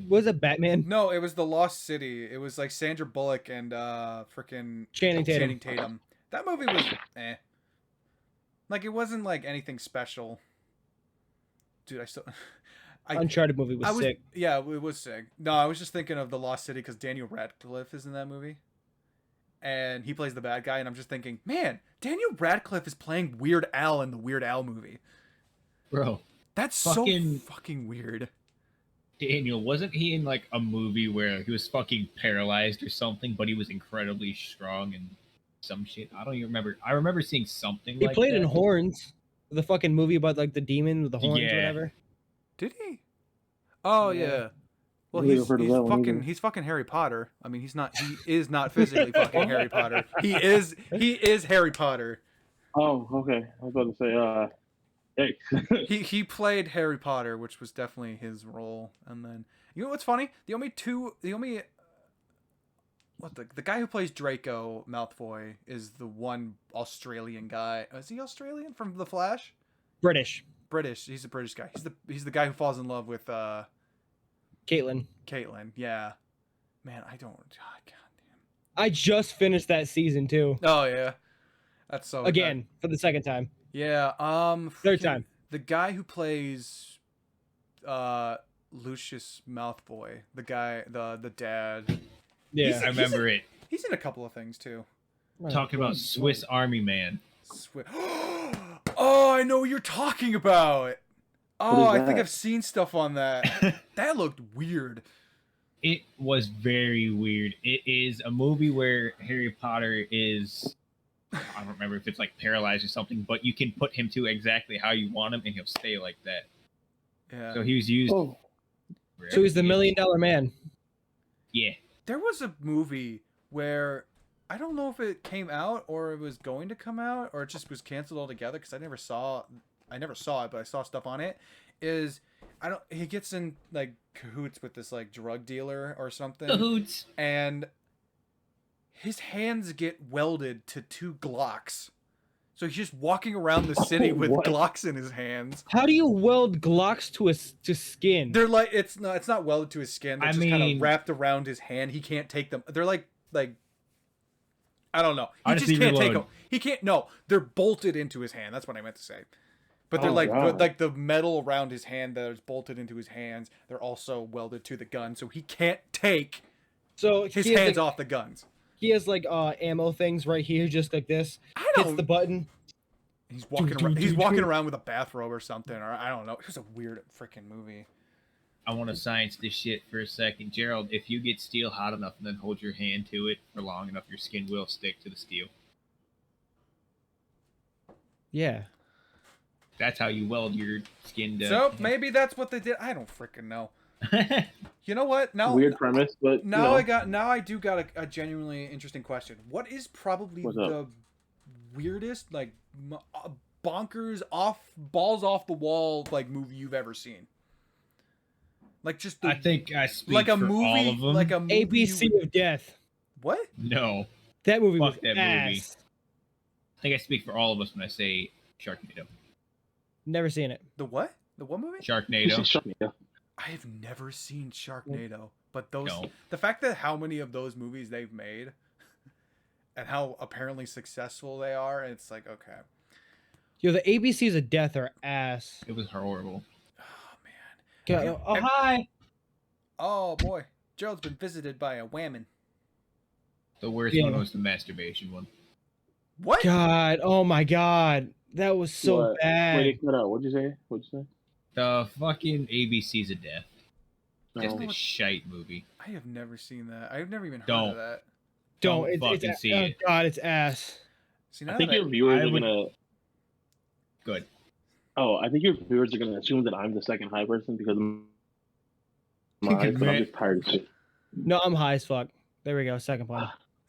Speaker 4: Was it Batman?
Speaker 1: No, it was The Lost City. It was like Sandra Bullock and freaking
Speaker 4: Channing Tatum.
Speaker 1: That movie was like it wasn't like anything special. Dude,
Speaker 4: Uncharted movie was sick.
Speaker 1: Yeah, it was sick. No, I was just thinking of The Lost City because Daniel Radcliffe is in that movie. And he plays the bad guy, and I'm just thinking, man, Daniel Radcliffe is playing Weird Al in the Weird Al movie.
Speaker 3: Bro,
Speaker 1: That's so fucking weird.
Speaker 3: Daniel, wasn't he in like a movie where he was fucking paralyzed or something, but he was incredibly strong and some shit? I don't even remember. I remember seeing something
Speaker 4: He
Speaker 3: like
Speaker 4: played
Speaker 3: that.
Speaker 4: in Horns, the fucking movie about like the demon with the horns or
Speaker 3: Yeah.
Speaker 4: whatever.
Speaker 1: Did he? Oh
Speaker 4: Yeah.
Speaker 1: yeah. Well,
Speaker 2: Never heard of that one either.
Speaker 1: he's fucking Harry Potter. I mean, he is not physically fucking Harry Potter. He is Harry Potter.
Speaker 2: Oh, okay. I was about to say, hey.
Speaker 1: He played Harry Potter, which was definitely his role. And then you know what's funny? The guy who plays Draco Malfoy is the one Australian guy. Is he Australian from The Flash?
Speaker 4: British.
Speaker 1: British. He's a British guy. He's the guy who falls in love with
Speaker 4: Caitlin.
Speaker 1: Caitlin. Yeah. Man, I don't. God damn.
Speaker 4: I just finished that season too.
Speaker 1: Oh yeah. That's so
Speaker 4: Again for the second time.
Speaker 1: Yeah.
Speaker 4: Third
Speaker 1: freaking-
Speaker 4: time.
Speaker 1: The guy who plays, Lucius Mouthboy, the guy, the dad.
Speaker 4: Yeah.
Speaker 3: I remember it.
Speaker 1: He's in a couple of things too.
Speaker 3: Talking about Swiss Army Man.
Speaker 1: Oh, I know what you're talking about. Oh,
Speaker 2: What is
Speaker 1: I think
Speaker 2: that?
Speaker 1: I've seen stuff on that. That looked weird.
Speaker 3: It was very weird. It is a movie where Harry Potter is, I don't remember if it's like paralyzed or something, but you can put him to exactly how you want him and he'll stay like that.
Speaker 1: Yeah.
Speaker 3: So he was used.
Speaker 2: Oh,
Speaker 4: So he's the $1 million man.
Speaker 3: Yeah.
Speaker 1: There was a movie where I don't know if it came out or it was going to come out or it just was canceled altogether because I never saw it, but I saw stuff on it. He gets in like cahoots with this like drug dealer or something.
Speaker 3: Cahoots.
Speaker 1: And his hands get welded to 2 Glocks. So he's just walking around the city with
Speaker 2: What?
Speaker 1: Glocks in his hands.
Speaker 4: How do you weld Glocks to skin?
Speaker 1: They're like it's not welded to his skin. They're
Speaker 3: I
Speaker 1: just kind
Speaker 3: mean-
Speaker 1: of wrapped around his hand. He can't take them. They're like I don't know. He
Speaker 3: Honestly,
Speaker 1: just can't take
Speaker 3: reload.
Speaker 1: them. He can't. No, they're bolted into his hand. That's what I meant to say. But they're
Speaker 2: Oh,
Speaker 1: like
Speaker 2: God.
Speaker 1: the metal around his hand that is bolted into his hands. They're also welded to the gun, so he can't take
Speaker 4: So
Speaker 1: his
Speaker 4: he has,
Speaker 1: hands
Speaker 4: like,
Speaker 1: off the guns.
Speaker 4: he has like ammo things right here, just like this.
Speaker 1: I
Speaker 4: Hits
Speaker 1: don't.
Speaker 4: the button.
Speaker 1: He's walking around. He's walking around with a bathrobe or something, or I don't know. It was a weird freaking movie.
Speaker 3: I want to science this shit for a second. Gerald, if you get steel hot enough and then hold your hand to it for long enough, your skin will stick to the steel.
Speaker 4: Yeah.
Speaker 3: That's how you weld your skin to.
Speaker 1: So maybe that's what they did. I don't freaking know. You know what? Now
Speaker 2: weird premise, but
Speaker 1: Now
Speaker 2: you know,
Speaker 1: I do got a genuinely interesting question. What is probably
Speaker 2: What's up?
Speaker 1: the weirdest, like bonkers balls off the wall like movie you've ever seen? Like just
Speaker 3: I think I speak
Speaker 1: like a
Speaker 3: for
Speaker 1: movie,
Speaker 3: all of them.
Speaker 1: like a movie.
Speaker 4: ABC of Death.
Speaker 1: What?
Speaker 3: No.
Speaker 4: That movie
Speaker 3: Fuck
Speaker 4: was
Speaker 3: that
Speaker 4: ass.
Speaker 3: movie. I think I speak for all of us when I say Sharknado.
Speaker 4: Never seen it.
Speaker 1: The what? The what movie?
Speaker 3: Sharknado.
Speaker 2: yeah.
Speaker 1: I have never seen Sharknado, but those
Speaker 3: No.
Speaker 1: the fact that how many of those movies they've made and how apparently successful they are, it's like okay.
Speaker 4: Yo, the ABCs of Death are ass.
Speaker 3: It was horrible.
Speaker 1: Oh man.
Speaker 4: God, oh, hi.
Speaker 1: Oh boy, Gerald's been visited by a whammon.
Speaker 3: The worst
Speaker 4: Yeah.
Speaker 3: one was the masturbation one.
Speaker 1: What?
Speaker 4: God, oh my God. That was so
Speaker 2: What?
Speaker 4: bad.
Speaker 2: Wait, cut out. What'd you say? What'd you say?
Speaker 3: The fucking ABCs of Death. Just
Speaker 2: No.
Speaker 3: a shite movie.
Speaker 1: I have never seen that. I've never even heard
Speaker 3: Don't.
Speaker 1: of that.
Speaker 4: Don't.
Speaker 3: Don't fucking
Speaker 4: it's,
Speaker 3: see
Speaker 4: oh
Speaker 3: it.
Speaker 4: God, it's ass.
Speaker 1: See, now
Speaker 2: I think
Speaker 1: that
Speaker 2: your viewers
Speaker 3: I
Speaker 2: are
Speaker 3: would-
Speaker 2: gonna.
Speaker 3: Good.
Speaker 2: Oh, I think your viewers are gonna assume that I'm the second high person because I'm high, but I'm just tired of shit.
Speaker 4: No, I'm high as fuck. There we go. Second point.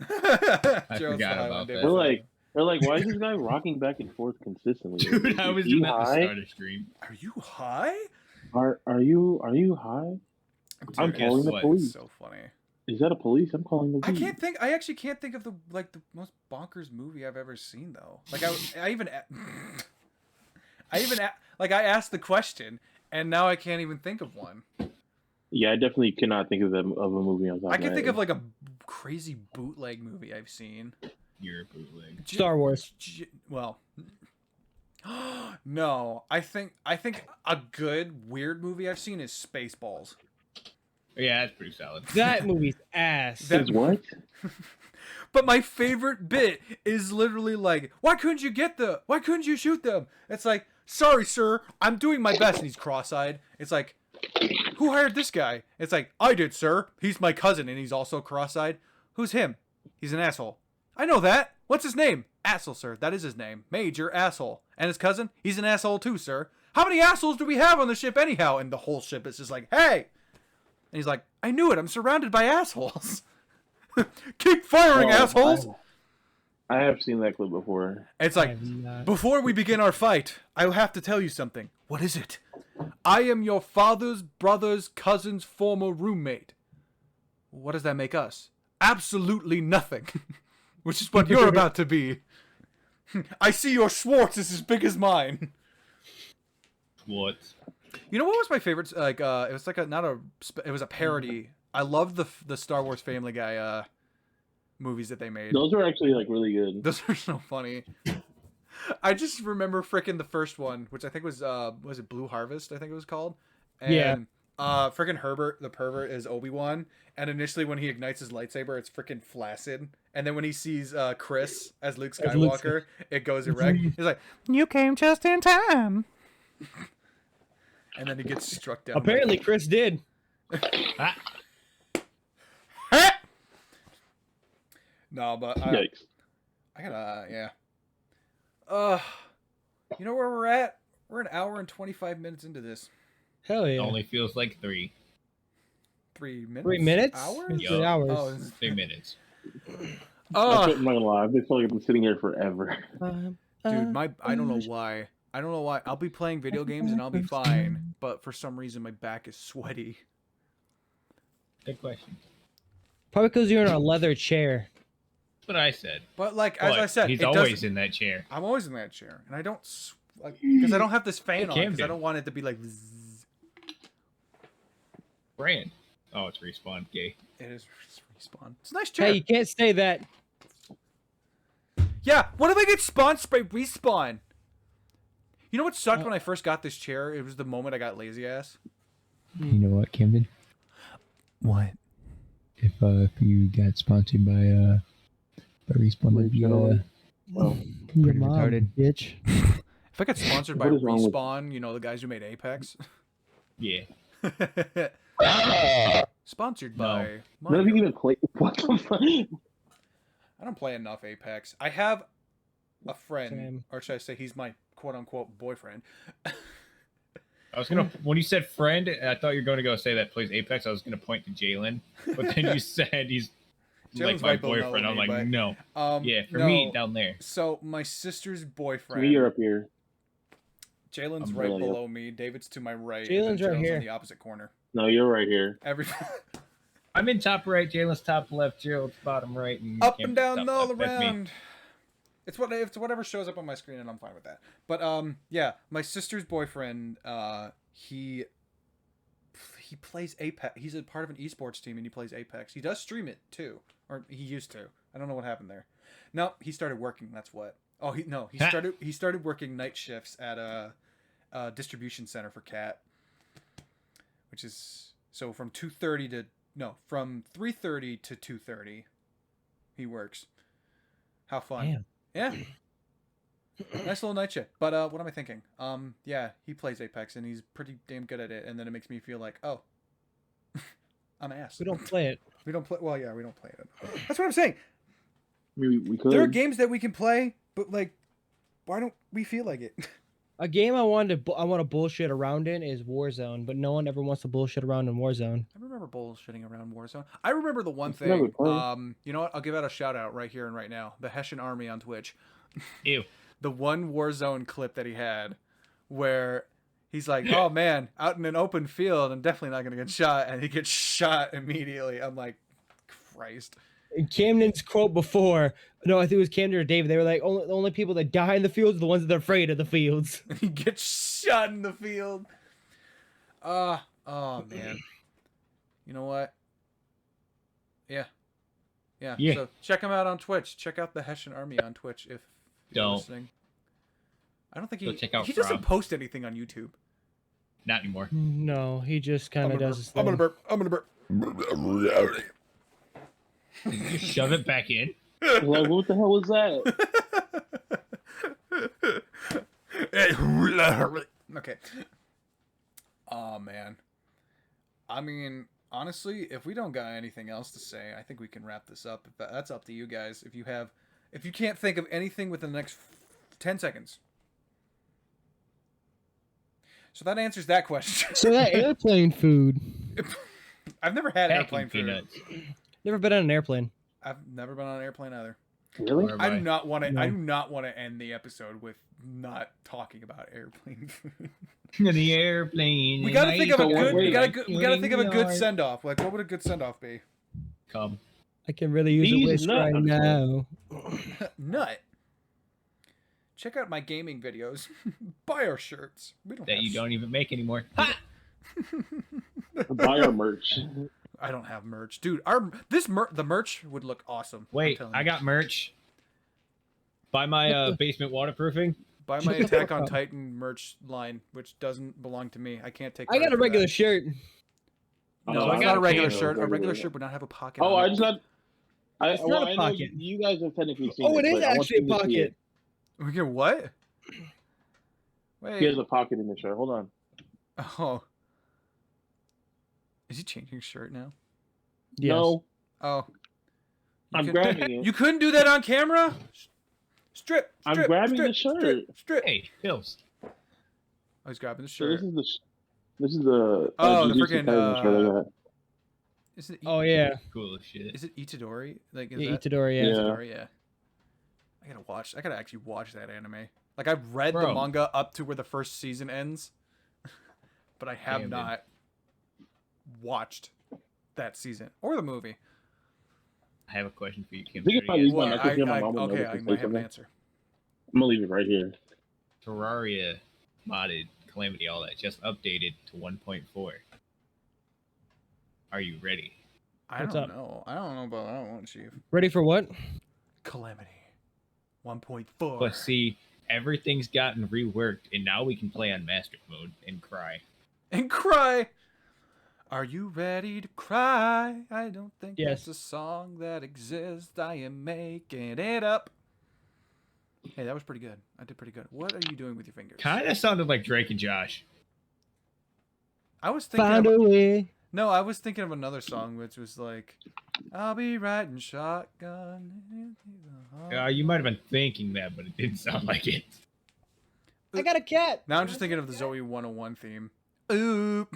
Speaker 1: I
Speaker 3: forgot about that.
Speaker 2: They're like, why is this guy rocking back and forth consistently?
Speaker 3: Dude, I was
Speaker 2: Is he
Speaker 3: doing that to
Speaker 2: high?
Speaker 3: start a stream.
Speaker 1: Are you high?
Speaker 2: Are you high? I'm
Speaker 1: Dude,
Speaker 2: calling
Speaker 1: it's
Speaker 2: the
Speaker 3: what?
Speaker 2: police.
Speaker 1: so funny.
Speaker 2: Is that a police? I'm calling the police.
Speaker 1: I actually can't think of the most bonkers movie I've ever seen though. Like I asked the question and now I can't even think of one.
Speaker 2: Yeah, I definitely cannot think of a movie on top
Speaker 1: I
Speaker 2: of
Speaker 1: can
Speaker 2: my
Speaker 1: think
Speaker 2: head.
Speaker 1: of like a crazy bootleg movie I've seen.
Speaker 3: You're a bootleg.
Speaker 4: Star Wars.
Speaker 1: Well, no. I think a good weird movie I've seen is Spaceballs.
Speaker 3: Yeah, that's pretty solid.
Speaker 4: That movie's ass.
Speaker 1: That-
Speaker 2: Is what?
Speaker 1: But my favorite bit is literally like, why couldn't you shoot them? It's like, sorry, sir, I'm doing my best. And he's cross-eyed. It's like, who hired this guy? It's like, I did, sir. He's my cousin, and he's also cross-eyed. Who's him? He's an asshole. I know that. What's his name? Asshole, sir. That is his name. Major Asshole. And his cousin? He's an asshole too, sir. How many assholes do we have on the ship anyhow? And the whole ship is just like, hey! And he's like, I knew it. I'm surrounded by assholes. Keep firing,
Speaker 2: Oh,
Speaker 1: assholes!
Speaker 2: I have seen that clip before.
Speaker 1: It's
Speaker 4: I
Speaker 1: like,
Speaker 4: have not-
Speaker 1: before we begin our fight, I will have to tell you something. What is it? I am your father's brother's cousin's former roommate. What does that make us? Absolutely nothing. Which is what you're about to be. I see your Schwartz is as big as mine.
Speaker 3: What?
Speaker 1: You know what was my favorite? Like, it was like it was a parody. I loved the Star Wars Family Guy movies that they made.
Speaker 2: Those are actually like really good.
Speaker 1: Those are so funny. I just remember frickin' the first one, which I think was it Blue Harvest? I think it was called. And,
Speaker 4: Yeah.
Speaker 1: Frickin' Herbert the pervert is Obi-Wan, and initially when he ignites his lightsaber, it's frickin' flaccid. And then when he sees Chris as Luke
Speaker 4: As Luke
Speaker 1: Skywalker, it goes erect. He's like, "You came just in time." And then he gets struck down.
Speaker 4: Apparently, Chris did.
Speaker 3: Ah,
Speaker 1: No, but
Speaker 2: Yikes.
Speaker 1: I gotta, yeah. You know where we're at? We're an hour and 25 minutes into this.
Speaker 4: Hell
Speaker 3: it
Speaker 4: yeah.
Speaker 3: only feels like 3.
Speaker 1: 3 minutes?
Speaker 4: 3 minutes?
Speaker 1: Hours?
Speaker 4: It's
Speaker 3: Yo.
Speaker 4: 3 hours.
Speaker 1: Oh, this is-
Speaker 3: 3 minutes.
Speaker 2: I'm not gonna lie. I've been feeling like I've been sitting here forever.
Speaker 1: dude, I don't know why. I don't know why. I'll be playing video games and I'll be fine, but for some reason my back is sweaty.
Speaker 3: Good question.
Speaker 4: Probably because you're in a leather chair.
Speaker 3: That's what I said.
Speaker 1: But like as
Speaker 3: But
Speaker 1: I said,
Speaker 3: he's
Speaker 1: it
Speaker 3: always
Speaker 1: doesn't-
Speaker 3: in that chair.
Speaker 1: I'm always in that chair, and I don't because I don't have this fan on because I
Speaker 3: Camden.
Speaker 1: don't want it to be like. Zzz.
Speaker 3: Brand. Oh, it's respawn. Gay.
Speaker 1: It is respawn. It's a nice chair.
Speaker 4: Hey, you can't say that.
Speaker 1: Yeah, what if I get sponsored by Respawn? You know what sucked when I first got this chair? It was the moment I got lazy ass.
Speaker 5: You know what, Camden?
Speaker 1: What?
Speaker 5: If you got sponsored by Respawn, that'd be
Speaker 2: Gentlemen.
Speaker 4: Your
Speaker 5: pretty
Speaker 4: mom,
Speaker 5: retarded.
Speaker 4: bitch.
Speaker 1: If I got sponsored by
Speaker 2: What is wrong with-
Speaker 1: Respawn, you know, the guys who made Apex.
Speaker 3: Yeah.
Speaker 1: Sponsored
Speaker 3: No.
Speaker 1: by.
Speaker 2: None of you
Speaker 1: Mario.
Speaker 2: even play. What the fuck?
Speaker 1: I don't play enough Apex. I have a friend,
Speaker 4: Same.
Speaker 1: or should I say, he's my quote unquote boyfriend.
Speaker 3: I was gonna when you said friend, I thought you were gonna go say that plays Apex. I was gonna point to Jalen, but then you said he's like
Speaker 1: Jalen's
Speaker 3: my
Speaker 1: right below
Speaker 3: boyfriend. I'm
Speaker 1: me,
Speaker 3: like,
Speaker 1: but,
Speaker 3: no. Yeah, for
Speaker 1: no.
Speaker 3: me down there.
Speaker 1: So my sister's boyfriend.
Speaker 2: Me, you're up here.
Speaker 1: Jalen's
Speaker 2: I'm
Speaker 1: right
Speaker 2: really up.
Speaker 1: below me. David's to my right.
Speaker 4: Jalen's
Speaker 1: and then
Speaker 4: right here.
Speaker 1: on the opposite corner.
Speaker 2: No, you're right here.
Speaker 1: Every
Speaker 3: I'm in top right, Jalen's top left, Gerald's bottom right, and
Speaker 1: up
Speaker 3: Cam's
Speaker 1: and down
Speaker 3: top
Speaker 1: all
Speaker 3: left. That's me.
Speaker 1: around. It's whatever shows up on my screen, and I'm fine with that. But yeah, my sister's boyfriend, he plays Apex. He's a part of an esports team, and he plays Apex. He does stream it too, or he used to. I don't know what happened there. No, he started working. That's what. Oh, he started working night shifts at a distribution center for Cat, which is so from 3:30 to 2:30. He works. How fun!
Speaker 4: Damn.
Speaker 1: Yeah. Nice little night shift. But what am I thinking? Yeah, he plays Apex and he's pretty damn good at it. And then it makes me feel like, oh, I'm ass.
Speaker 4: We don't play it.
Speaker 1: We don't play. Well, yeah, we don't play it. That's what I'm saying.
Speaker 2: I mean, we could.
Speaker 1: There are games that we can play, but like, why don't we feel like it?
Speaker 4: A game I want to bullshit around in is Warzone, but no one ever wants to bullshit around in Warzone.
Speaker 1: I remember bullshitting around Warzone. I remember the one
Speaker 2: It's never
Speaker 1: thing.
Speaker 2: fun.
Speaker 1: You know what? I'll give out a shout out right here and right now. The Hessian Army on Twitch.
Speaker 3: Ew.
Speaker 1: The one Warzone clip that he had where he's like, oh man, out in an open field, I'm definitely not going to get shot. And he gets shot immediately. I'm like, Christ.
Speaker 4: And Camden's quote before, no, I think it was Camden or David. They were like, the only people that die in the fields are the ones that are afraid of the fields.
Speaker 1: He gets shot in the field. Oh man. You know what? Yeah. Yeah.
Speaker 3: Yeah.
Speaker 1: So check him out on Twitch. Check out the Hessian Army on Twitch if you're
Speaker 3: Don't.
Speaker 1: listening. I don't think
Speaker 3: Go check out
Speaker 1: he doesn't
Speaker 3: Rob.
Speaker 1: post anything on YouTube.
Speaker 3: Not anymore.
Speaker 4: No, he just kind of does his
Speaker 1: I'm
Speaker 4: thing.
Speaker 1: gonna burp.
Speaker 3: Just shove it back in.
Speaker 2: Like, what the hell was that?
Speaker 1: Okay. Oh man. I mean, honestly, if we don't got anything else to say, I think we can wrap this up. That's up to you guys. If you can't think of anything within the next 10 seconds. So that answers that question.
Speaker 4: So that airplane food.
Speaker 1: I've never had
Speaker 3: Packing
Speaker 1: airplane food.
Speaker 3: peanuts.
Speaker 4: Never been on an airplane.
Speaker 1: I've never been on an airplane either.
Speaker 2: Really?
Speaker 3: Or
Speaker 1: I
Speaker 3: by-
Speaker 1: do not want to.
Speaker 4: No.
Speaker 1: I do not want to end the episode with not talking about airplane food.
Speaker 3: The airplane.
Speaker 1: We gotta think of a good. We gotta.
Speaker 2: wait,
Speaker 1: We gotta think of a good send off. Like, what would a good send off be?
Speaker 3: Come.
Speaker 4: I can really use
Speaker 2: These
Speaker 4: a wish
Speaker 2: nuts.
Speaker 4: right now.
Speaker 1: Nut. Check out my gaming videos. Buy our shirts. We don't.
Speaker 3: That
Speaker 1: have
Speaker 3: you don't even make anymore. Ha!
Speaker 2: Buy our merch.
Speaker 1: I don't have merch, dude. The merch would look awesome. I'm
Speaker 3: Wait,
Speaker 1: telling
Speaker 3: I
Speaker 1: you.
Speaker 3: got merch. Buy my basement waterproofing.
Speaker 1: Buy my Attack on Titan merch line, which doesn't belong to me. I can't take.
Speaker 4: I got a regular
Speaker 1: that.
Speaker 4: shirt.
Speaker 1: No,
Speaker 2: Oh,
Speaker 1: it's
Speaker 2: I
Speaker 1: not a
Speaker 2: got
Speaker 1: regular
Speaker 2: camo,
Speaker 1: shirt. A regular
Speaker 2: regular.
Speaker 1: shirt would not have a pocket.
Speaker 2: Oh,
Speaker 1: on
Speaker 2: I
Speaker 1: it.
Speaker 2: just got.
Speaker 4: It's not a
Speaker 2: I know
Speaker 4: pocket.
Speaker 2: you guys have technically seen
Speaker 4: Oh, it is
Speaker 2: but I want
Speaker 4: actually a
Speaker 2: you to see
Speaker 4: pocket.
Speaker 2: it.
Speaker 1: We get what?
Speaker 2: He
Speaker 1: Wait.
Speaker 2: has a pocket in the shirt. Hold on.
Speaker 1: Oh. Is he changing shirt now?
Speaker 4: Yes.
Speaker 2: No,
Speaker 1: Oh.
Speaker 2: I'm grabbing it.
Speaker 1: You couldn't do that on camera? Strip.
Speaker 2: I'm grabbing the shirt.
Speaker 1: Strip.
Speaker 3: Hey, Hills.
Speaker 1: Oh, he's grabbing the
Speaker 2: So
Speaker 1: shirt.
Speaker 2: this is the
Speaker 1: Oh, the
Speaker 2: Jujutsu
Speaker 1: freaking,
Speaker 2: Kaisen shirt I got.
Speaker 1: Is it?
Speaker 4: Oh yeah.
Speaker 3: Cool as shit.
Speaker 1: Is it Itadori? Like, is
Speaker 4: Yeah,
Speaker 1: that
Speaker 4: Itadori. Yeah.
Speaker 2: Yeah.
Speaker 1: Itadori? Yeah. I gotta actually watch that anime. Like, I've read the
Speaker 3: Bro.
Speaker 1: manga up to where the first season ends, but I have
Speaker 3: Damn, dude.
Speaker 1: not watched that season or the movie.
Speaker 3: I have a question for you, Kim.
Speaker 2: Think about these ones. I could hear my mom
Speaker 1: okay, I might have an answer.
Speaker 2: I'm gonna leave it right here.
Speaker 3: Terraria modded Calamity, all that just updated to 1.4. Are you ready?
Speaker 1: I
Speaker 4: What's
Speaker 1: don't
Speaker 4: up?
Speaker 1: know. I don't know about that one, Chief.
Speaker 4: Ready for what?
Speaker 1: Calamity. 1.4.
Speaker 3: But see, everything's gotten reworked, and now we can play on mastered mode and cry.
Speaker 1: And cry. Are you ready to cry? I don't think
Speaker 4: Yes.
Speaker 1: that's a song that exists. I am making it up. Hey, that was pretty good. I did pretty good. What are you doing with your fingers?
Speaker 3: Kind of sounded like Drake and Josh.
Speaker 1: I was thinking
Speaker 4: Found
Speaker 1: of,
Speaker 4: a way.
Speaker 1: no, I was thinking of another song which was like, I'll be riding shotgun.
Speaker 3: You might have been thinking that, but it didn't sound like it.
Speaker 4: I got a cat.
Speaker 1: Now I'm just thinking of the Zoe 101 theme. Ooh,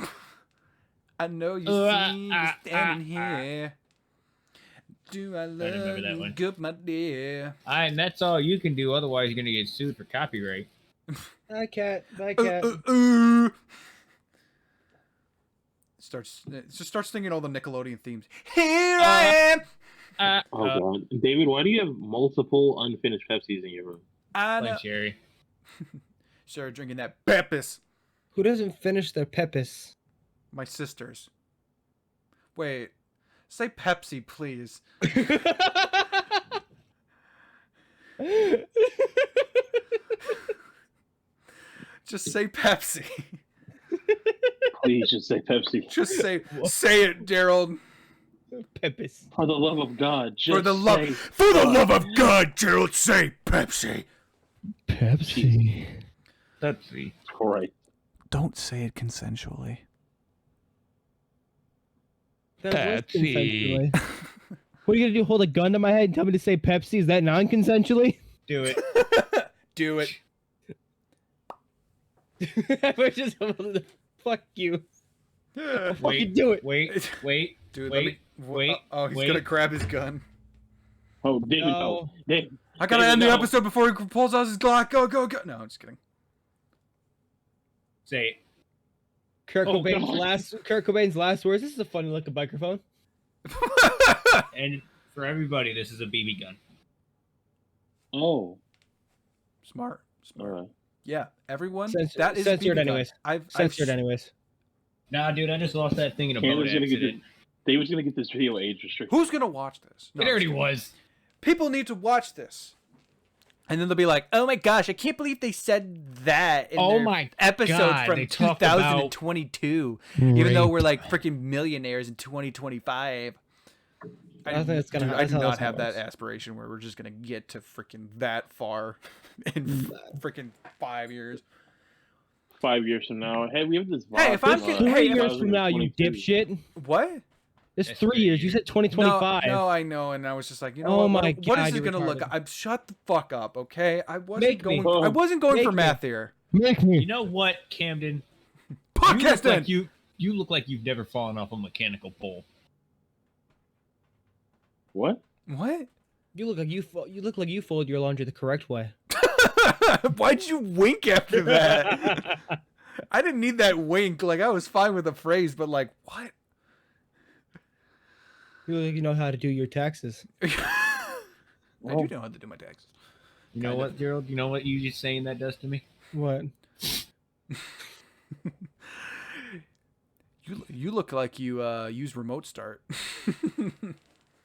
Speaker 1: I know you see me standing here. Do I love
Speaker 3: remember that
Speaker 1: you,
Speaker 3: one.
Speaker 1: good my dear?
Speaker 3: And that's all you can do, otherwise you're gonna get sued for copyright.
Speaker 4: Bye cat. Bye cat.
Speaker 1: Ooh. Just starts singing all the Nickelodeon themes. Here I am.
Speaker 2: Oh god, David, why do you have multiple unfinished Pepsis in your room?
Speaker 1: I know.
Speaker 3: Like Jerry.
Speaker 1: Sarah drinking that Pepis.
Speaker 4: Who doesn't finish their pepis?
Speaker 1: My sisters. Wait. Say Pepsi, please. Just say Pepsi.
Speaker 2: Please just say Pepsi.
Speaker 1: Just say it, Gerald.
Speaker 4: Pepis.
Speaker 2: For the love of God, just
Speaker 1: For the love of God, Gerald, say Pepsi.
Speaker 5: Pepsi.
Speaker 3: Pepsi.
Speaker 2: Right.
Speaker 1: Don't say it consensually.
Speaker 4: That was
Speaker 5: Pepsi.
Speaker 4: consensually. What are you gonna do? Hold a gun to my head and tell me to say Pepsi? Is that non-consensually?
Speaker 3: Do it.
Speaker 1: Do it.
Speaker 4: We're just fuck you. Fucking
Speaker 3: Wait,
Speaker 4: do it.
Speaker 3: wait,
Speaker 1: Dude,
Speaker 3: wait,
Speaker 1: wait. Oh, he's
Speaker 3: wait.
Speaker 1: gonna grab his gun.
Speaker 2: Oh, David,
Speaker 4: No.
Speaker 2: no. David,
Speaker 1: I gotta
Speaker 2: David,
Speaker 1: end the
Speaker 2: no.
Speaker 1: episode before he pulls out his Glock. Go, go, go. No, I'm just kidding.
Speaker 3: Say it.
Speaker 4: Kurt
Speaker 2: Oh,
Speaker 4: Cobain's last words. This is a funny looking microphone.
Speaker 3: And for everybody, this is a BB gun.
Speaker 2: Oh,
Speaker 1: Smart.
Speaker 2: all right.
Speaker 1: Yeah, everyone.
Speaker 4: Censored-
Speaker 1: that is
Speaker 4: censored
Speaker 1: BB gun.
Speaker 4: anyways.
Speaker 1: I've
Speaker 4: Censored anyways.
Speaker 3: Nah, dude, I just lost that thing in a boat
Speaker 2: Cameron's gonna get
Speaker 3: accident.
Speaker 2: David's gonna get this video age restricted.
Speaker 1: Who's gonna watch this? No,
Speaker 3: It
Speaker 1: I'm
Speaker 3: already
Speaker 1: just kidding.
Speaker 3: was.
Speaker 1: People need to watch this, and then they'll be like, "Oh my gosh, I can't believe they said that in
Speaker 3: Oh
Speaker 1: their
Speaker 3: my
Speaker 1: episode
Speaker 3: God,
Speaker 1: from
Speaker 3: they talk about
Speaker 1: 2022." Even though we're like freaking millionaires in 2025.
Speaker 4: I don't think it's gonna.
Speaker 1: Dude, I
Speaker 4: that's
Speaker 1: do
Speaker 4: how
Speaker 1: not
Speaker 4: this
Speaker 1: have that
Speaker 4: works.
Speaker 1: aspiration where we're just gonna get to freaking that far in freaking 5 years.
Speaker 2: 5 years from now, hey, we have this.
Speaker 1: Hey, if I'm
Speaker 2: vibe,
Speaker 1: getting-
Speaker 4: 3
Speaker 1: hey,
Speaker 4: years from now, you
Speaker 2: 2022.
Speaker 4: dipshit.
Speaker 1: What?
Speaker 4: It's
Speaker 3: That's
Speaker 4: 3
Speaker 3: 3
Speaker 4: years. You said 2025.
Speaker 1: No, I know, and I was just like, you know
Speaker 4: Oh
Speaker 1: what?
Speaker 4: my
Speaker 1: What
Speaker 4: God,
Speaker 1: is it
Speaker 4: you're
Speaker 1: gonna look?
Speaker 4: retarded.
Speaker 1: I'm shut the fuck up, okay? I wasn't
Speaker 4: Make me.
Speaker 1: going. I wasn't going
Speaker 4: Make
Speaker 1: for
Speaker 4: me.
Speaker 1: math here.
Speaker 5: Make me.
Speaker 3: You know what, Camden? You
Speaker 1: Podcast
Speaker 3: look
Speaker 1: then.
Speaker 3: like you look like you've never fallen off a mechanical pole.
Speaker 2: What?
Speaker 1: What?
Speaker 4: You look like you look like you folded your laundry the correct way.
Speaker 1: Why'd you wink after that? I didn't need that wink. Like, I was fine with the phrase, but like, what?
Speaker 4: You look like you know how to do your taxes.
Speaker 1: I
Speaker 2: Well,
Speaker 1: do know how to do my taxes.
Speaker 3: You know
Speaker 1: Kind
Speaker 3: what, Gerald? You know what you just saying that does to me?
Speaker 4: What?
Speaker 1: You look like you use remote start.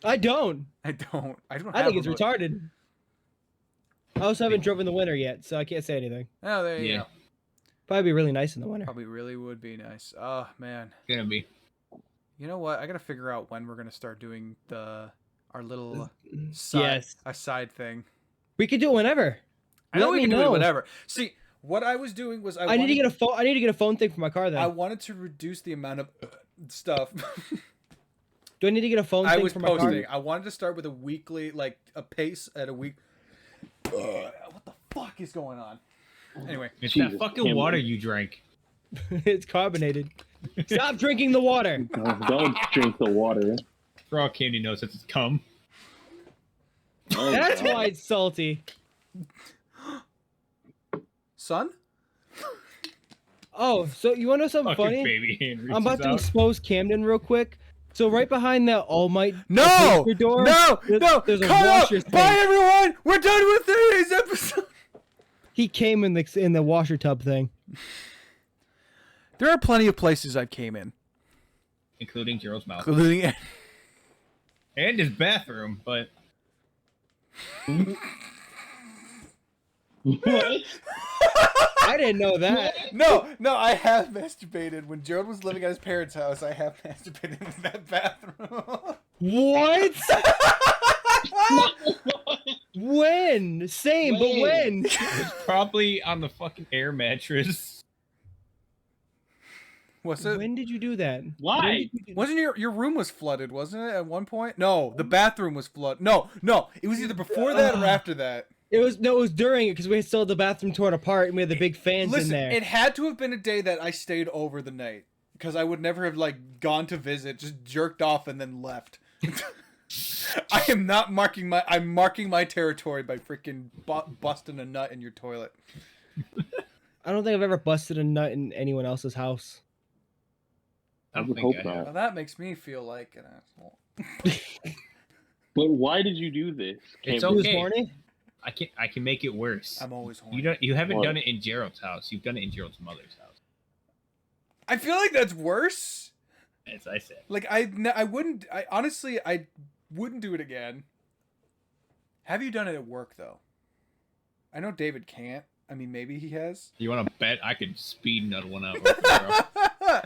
Speaker 4: I don't.
Speaker 1: I don't. I don't.
Speaker 4: I
Speaker 1: have
Speaker 4: think it's
Speaker 1: remote-
Speaker 4: retarded. I also haven't driven the winter yet, so I can't say anything.
Speaker 1: Oh, there you
Speaker 3: Yeah.
Speaker 1: go.
Speaker 4: Probably be really nice in the winter.
Speaker 1: Probably really would be nice. Oh man.
Speaker 3: It's gonna be.
Speaker 1: You know what? I gotta figure out when we're gonna start doing our little
Speaker 4: Yes.
Speaker 1: side thing.
Speaker 4: We could do it whenever.
Speaker 1: I know
Speaker 4: Let
Speaker 1: we
Speaker 4: me
Speaker 1: can do it
Speaker 4: know.
Speaker 1: whenever. See, what I was doing was
Speaker 4: I need to get a phone. I need to get a phone thing for my car. Then
Speaker 1: I wanted to reduce the amount of stuff.
Speaker 4: do I need to get a phone
Speaker 1: I
Speaker 4: thing
Speaker 1: was
Speaker 4: for my
Speaker 1: posting.
Speaker 4: car?
Speaker 1: I wanted to start with a weekly, like a pace at a week. What the fuck is going on? Anyway,
Speaker 3: It's
Speaker 2: Jesus,
Speaker 3: that fucking
Speaker 2: Cameron.
Speaker 3: water you drank.
Speaker 4: It's carbonated. Stop drinking the water.
Speaker 2: Don't drink the water.
Speaker 3: For all Candy knows, it's cum.
Speaker 2: Oh,
Speaker 4: That's
Speaker 2: God.
Speaker 4: why it's salty.
Speaker 1: son.
Speaker 4: Oh, so you want to know something
Speaker 3: Fucking
Speaker 4: funny?
Speaker 3: baby hand reaches
Speaker 4: I'm about to
Speaker 3: out.
Speaker 4: expose Camden real quick. So right behind that All Might
Speaker 1: No,
Speaker 4: pastry door,
Speaker 1: no,
Speaker 4: there's a
Speaker 1: cut
Speaker 4: washer
Speaker 1: out.
Speaker 4: thing.
Speaker 1: Bye, everyone. We're done with today's episode.
Speaker 4: He came in the washer tub thing.
Speaker 1: There are plenty of places I came in,
Speaker 3: Including Gerald's mouth.
Speaker 1: including.
Speaker 3: And his bathroom, but
Speaker 2: What?
Speaker 4: I didn't know that.
Speaker 1: No, I have masturbated. When Gerald was living at his parents' house, I have masturbated in that bathroom.
Speaker 4: What? When? Same, but when?
Speaker 3: it's probably on the fucking air mattress.
Speaker 1: Was it?
Speaker 4: When did you do that?
Speaker 2: Why?
Speaker 4: When did you do that?
Speaker 1: Wasn't your room was flooded? Wasn't it at one point? No, the bathroom was flooded. No, it was either before that or after that.
Speaker 4: It was during it because we still had the bathroom torn apart and we had the big fans
Speaker 1: Listen,
Speaker 4: in there.
Speaker 1: it had to have been a day that I stayed over the night because I would never have like gone to visit, just jerked off and then left. I am not marking my. I'm marking my territory by freaking busting a nut in your toilet.
Speaker 4: I don't think I've ever busted a nut in anyone else's house.
Speaker 3: I don't
Speaker 2: would
Speaker 3: think
Speaker 2: hope
Speaker 3: I have.
Speaker 2: not.
Speaker 1: Well, that makes me feel like an asshole.
Speaker 2: But why did you do this?
Speaker 3: It's
Speaker 2: Cameron?
Speaker 4: He was
Speaker 3: okay.
Speaker 4: horny?
Speaker 3: I can make it worse.
Speaker 1: I'm always horny.
Speaker 3: You haven't
Speaker 2: What?
Speaker 3: done it in Gerald's house. You've done it in Gerald's mother's house.
Speaker 1: I feel like that's worse.
Speaker 3: As I said.
Speaker 1: Like I wouldn't. I honestly I wouldn't do it again. Have you done it at work though? I know David can't. I mean, maybe he has.
Speaker 3: You want to bet I could speed nut one out? Real quick, bro.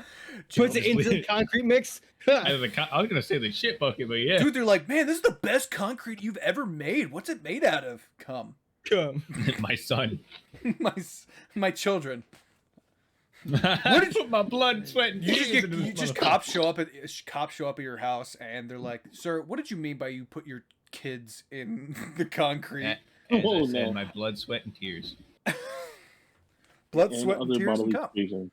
Speaker 4: Puts it into the concrete mix?
Speaker 3: I was gonna say the shit bucket, but yeah.
Speaker 1: Dude, they're like, man, this is the best concrete you've ever made. What's it made out of? Come,
Speaker 4: Come.
Speaker 3: My son.
Speaker 1: my children.
Speaker 3: What did put my blood, sweat, and tears into this motherfucker.
Speaker 1: Cops show up at your house and they're like, sir, what did you mean by you put your kids in the concrete?
Speaker 3: As
Speaker 2: Oh,
Speaker 3: I said,
Speaker 2: no.
Speaker 3: my blood, sweat, and tears.
Speaker 1: Blood,
Speaker 2: And
Speaker 1: sweat, and
Speaker 2: other
Speaker 1: tears, and
Speaker 2: bodily
Speaker 1: cum.
Speaker 2: secretions.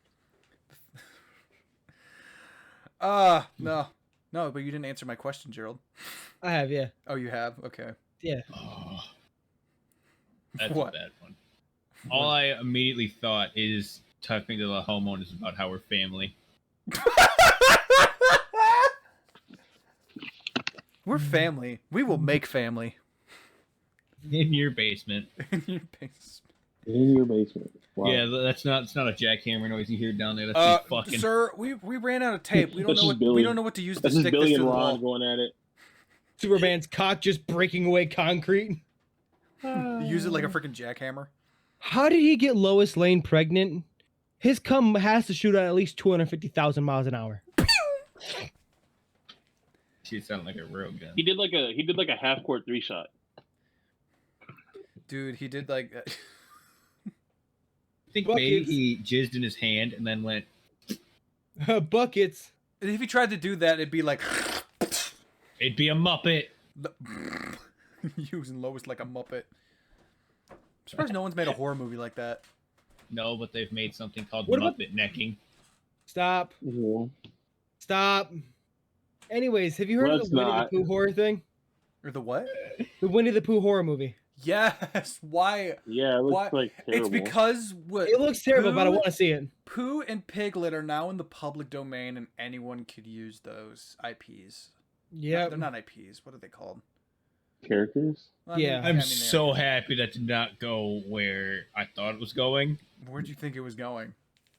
Speaker 1: No, but you didn't answer my question, Gerald.
Speaker 4: I have, yeah.
Speaker 1: Oh, you have? Okay.
Speaker 4: Yeah.
Speaker 3: Oh, that's
Speaker 1: What?
Speaker 3: a bad one. All I immediately thought is talking to the homeowners about how we're family.
Speaker 1: We're family. We will make family.
Speaker 3: In your basement.
Speaker 1: In your basement.
Speaker 2: In your basement. Wow.
Speaker 3: Yeah, that's not. It's not a jackhammer noise you hear down there. That's me fucking.
Speaker 1: Sir, we ran out of tape. We don't
Speaker 2: That's
Speaker 1: know
Speaker 2: just
Speaker 1: we
Speaker 2: Billy.
Speaker 1: don't know what to use to
Speaker 2: This is
Speaker 1: stick this
Speaker 2: Billy
Speaker 1: to the
Speaker 2: and Ron
Speaker 1: wall.
Speaker 2: going at it.
Speaker 4: Superman's cock just breaking away concrete.
Speaker 1: Use it like a freaking jackhammer.
Speaker 4: How did he get Lois Lane pregnant? His cum has to shoot at least 250,000 miles an hour.
Speaker 3: She sounded like a real gun.
Speaker 2: He did like a half court 3-shot.
Speaker 1: Dude, he did like
Speaker 3: I think
Speaker 4: Buckets.
Speaker 3: maybe he jizzed in his hand and then went.
Speaker 4: Buckets.
Speaker 1: if he tried to do that, it'd be like
Speaker 3: It'd be a Muppet.
Speaker 1: using Lois like a muppet. I'm surprised no one's made a horror movie like that.
Speaker 3: No, but they've made something called
Speaker 4: What about-
Speaker 3: Muppet necking.
Speaker 4: Stop.
Speaker 2: Yeah.
Speaker 4: Stop. Anyways, have you heard of
Speaker 2: Let's
Speaker 4: the Winnie
Speaker 2: not.
Speaker 4: the Pooh horror thing?
Speaker 1: Or the what?
Speaker 4: The Winnie the Pooh horror movie.
Speaker 1: Yes. Why?
Speaker 2: Yeah, it looks
Speaker 1: Why?
Speaker 2: like terrible.
Speaker 1: It's because what?
Speaker 4: It looks terrible, but I
Speaker 1: Pooh-
Speaker 4: want to see it.
Speaker 1: Pooh and Piglet are now in the public domain, and anyone could use those IPs.
Speaker 4: Yeah.
Speaker 1: They're not IPs. What are they called?
Speaker 2: characters.
Speaker 1: Well,
Speaker 4: Yeah.
Speaker 1: I
Speaker 3: I'm
Speaker 1: mean,
Speaker 3: so happy that did not go where I thought it was going.
Speaker 1: Where'd you think it was going?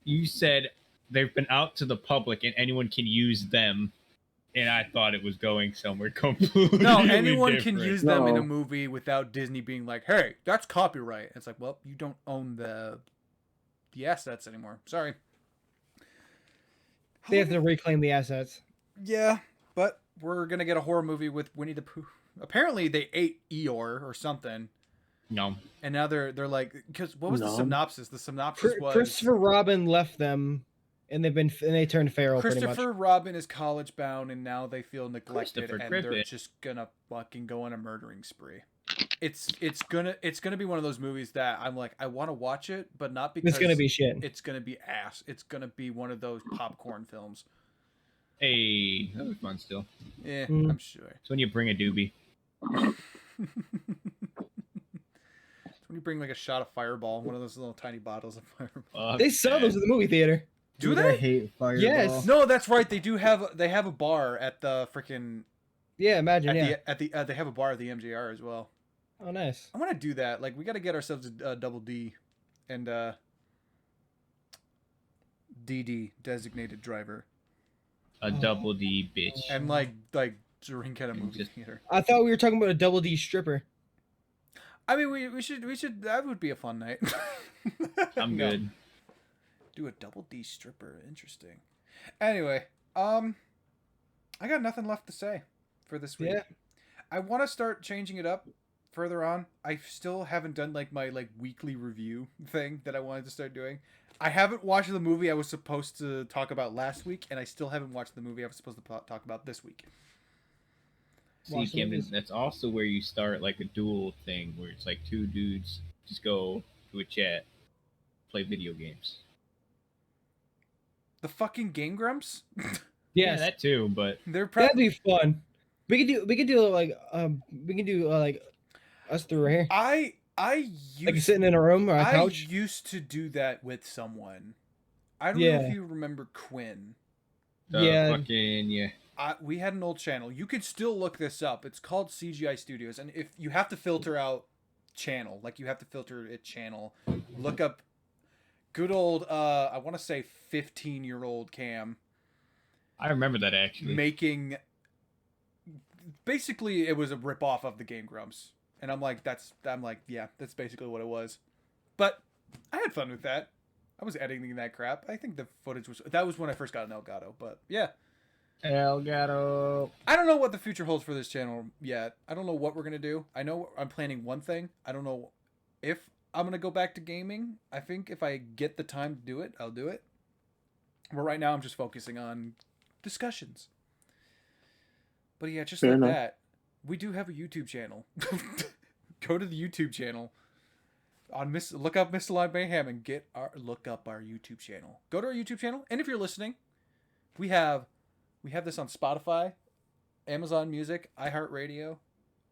Speaker 3: You said they've been out to the public and anyone can use them. and I thought it was going somewhere completely
Speaker 1: No, anyone
Speaker 3: different.
Speaker 1: can use them in a
Speaker 2: No.
Speaker 1: movie without Disney being like, "Hey, that's copyright." It's like, well, you don't own the assets anymore. Sorry.
Speaker 4: They have to reclaim the assets.
Speaker 1: Yeah, but we're gonna get a horror movie with Winnie the Pooh. Apparently, they ate Eeyore or something,
Speaker 3: No.
Speaker 1: and now they're like, because what was the
Speaker 2: No.
Speaker 1: synopsis? The synopsis was
Speaker 4: Christopher Robin left them, and they turned feral pretty much.
Speaker 1: Christopher Robin is college bound, and now they feel neglected,
Speaker 3: Christopher
Speaker 1: and they're
Speaker 3: Griffin.
Speaker 1: just gonna fucking go on a murdering spree. It's gonna be one of those movies that I'm like, I want to watch it, but not because
Speaker 4: It's gonna be shit.
Speaker 1: It's gonna be ass. It's gonna be one of those popcorn films.
Speaker 3: Hey, that was fun still.
Speaker 1: Yeah,
Speaker 4: Mm.
Speaker 1: I'm sure.
Speaker 3: It's when you bring a doobie.
Speaker 1: It's when you bring like a shot of Fireball, one of those little tiny bottles of Fireball.
Speaker 4: They sell those at the movie theater.
Speaker 1: Do
Speaker 6: Dude,
Speaker 1: they?
Speaker 6: I hate Fireball.
Speaker 4: Yes.
Speaker 1: No, that's right. They do have. They have a bar at the freaking.
Speaker 4: Yeah, imagine. Yeah.
Speaker 1: They have a bar at the MJR as well.
Speaker 4: Oh, nice.
Speaker 1: I want to do that. Like, we got to get ourselves a double D and DD, designated driver,
Speaker 3: A double D bitch.
Speaker 1: and like drink at a movie
Speaker 3: Just-
Speaker 1: theater.
Speaker 4: I thought we were talking about a double D stripper.
Speaker 1: I mean, we should. That would be a fun night.
Speaker 3: I'm
Speaker 1: No.
Speaker 3: good.
Speaker 1: Do a double D stripper. Interesting. Anyway, I got nothing left to say for this week.
Speaker 4: Yeah.
Speaker 1: I want to start changing it up further on. I still haven't done like my weekly review thing that I wanted to start doing. I haven't watched the movie I was supposed to talk about last week, and I still haven't watched the movie I was supposed to talk about this week.
Speaker 3: See,
Speaker 4: Watch the
Speaker 3: Kevin,
Speaker 4: movies.
Speaker 3: that's also where you start like a duel thing where it's like two dudes just go to a chat, play video games.
Speaker 1: The fucking Game Grumps?
Speaker 4: Yes.
Speaker 3: Yeah, that too, but
Speaker 1: They're
Speaker 4: That'd
Speaker 1: probably.
Speaker 4: be fun. We could do like us three right here,
Speaker 1: I
Speaker 4: like
Speaker 1: used
Speaker 4: sitting in a room or a
Speaker 1: I
Speaker 4: couch.
Speaker 1: used to do that with someone. I don't know
Speaker 4: Yeah.
Speaker 1: if you remember Quinn.
Speaker 4: Yeah.
Speaker 3: fucking yeah.
Speaker 1: We had an old channel. You could still look this up. It's called CGI Studios, and if you have to filter out channel, like you have to filter it channel, look up good old I want to say 15-year-old Cam
Speaker 3: I remember that actually.
Speaker 1: making. Basically, it was a rip off of the Game Grumps, and I'm like, yeah, that's basically what it was. But I had fun with that. I was editing that crap. I think the footage that was when I first got an Elgato, but yeah.
Speaker 3: Elgato.
Speaker 1: I don't know what the future holds for this channel yet. I don't know what we're gonna do. I know I'm planning one thing. I don't know if I'm gonna go back to gaming. I think if I get the time to do it, I'll do it. But right now, I'm just focusing on discussions. But yeah, just
Speaker 2: Fair
Speaker 1: like
Speaker 2: enough.
Speaker 1: that, we do have a YouTube channel. Go to the YouTube channel. Look up Misaligned Mayhem and look up our YouTube channel. Go to our YouTube channel, and if you're listening, we have this on Spotify, Amazon Music, iHeartRadio,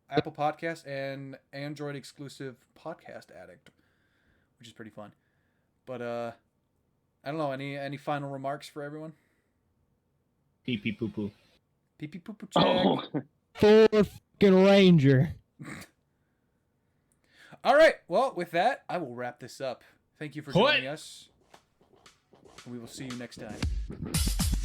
Speaker 1: Apple Podcasts, and Android exclusive Podcast Addict, which is pretty fun. But I don't know, any final remarks for everyone?
Speaker 3: Pee pee poo poo.
Speaker 1: Pee pee poo poo check.
Speaker 2: Oh,
Speaker 4: For fucking Ranger.
Speaker 1: All right. Well, with that, I will wrap this up. Thank you for
Speaker 3: What?
Speaker 1: joining us. We will see you next time.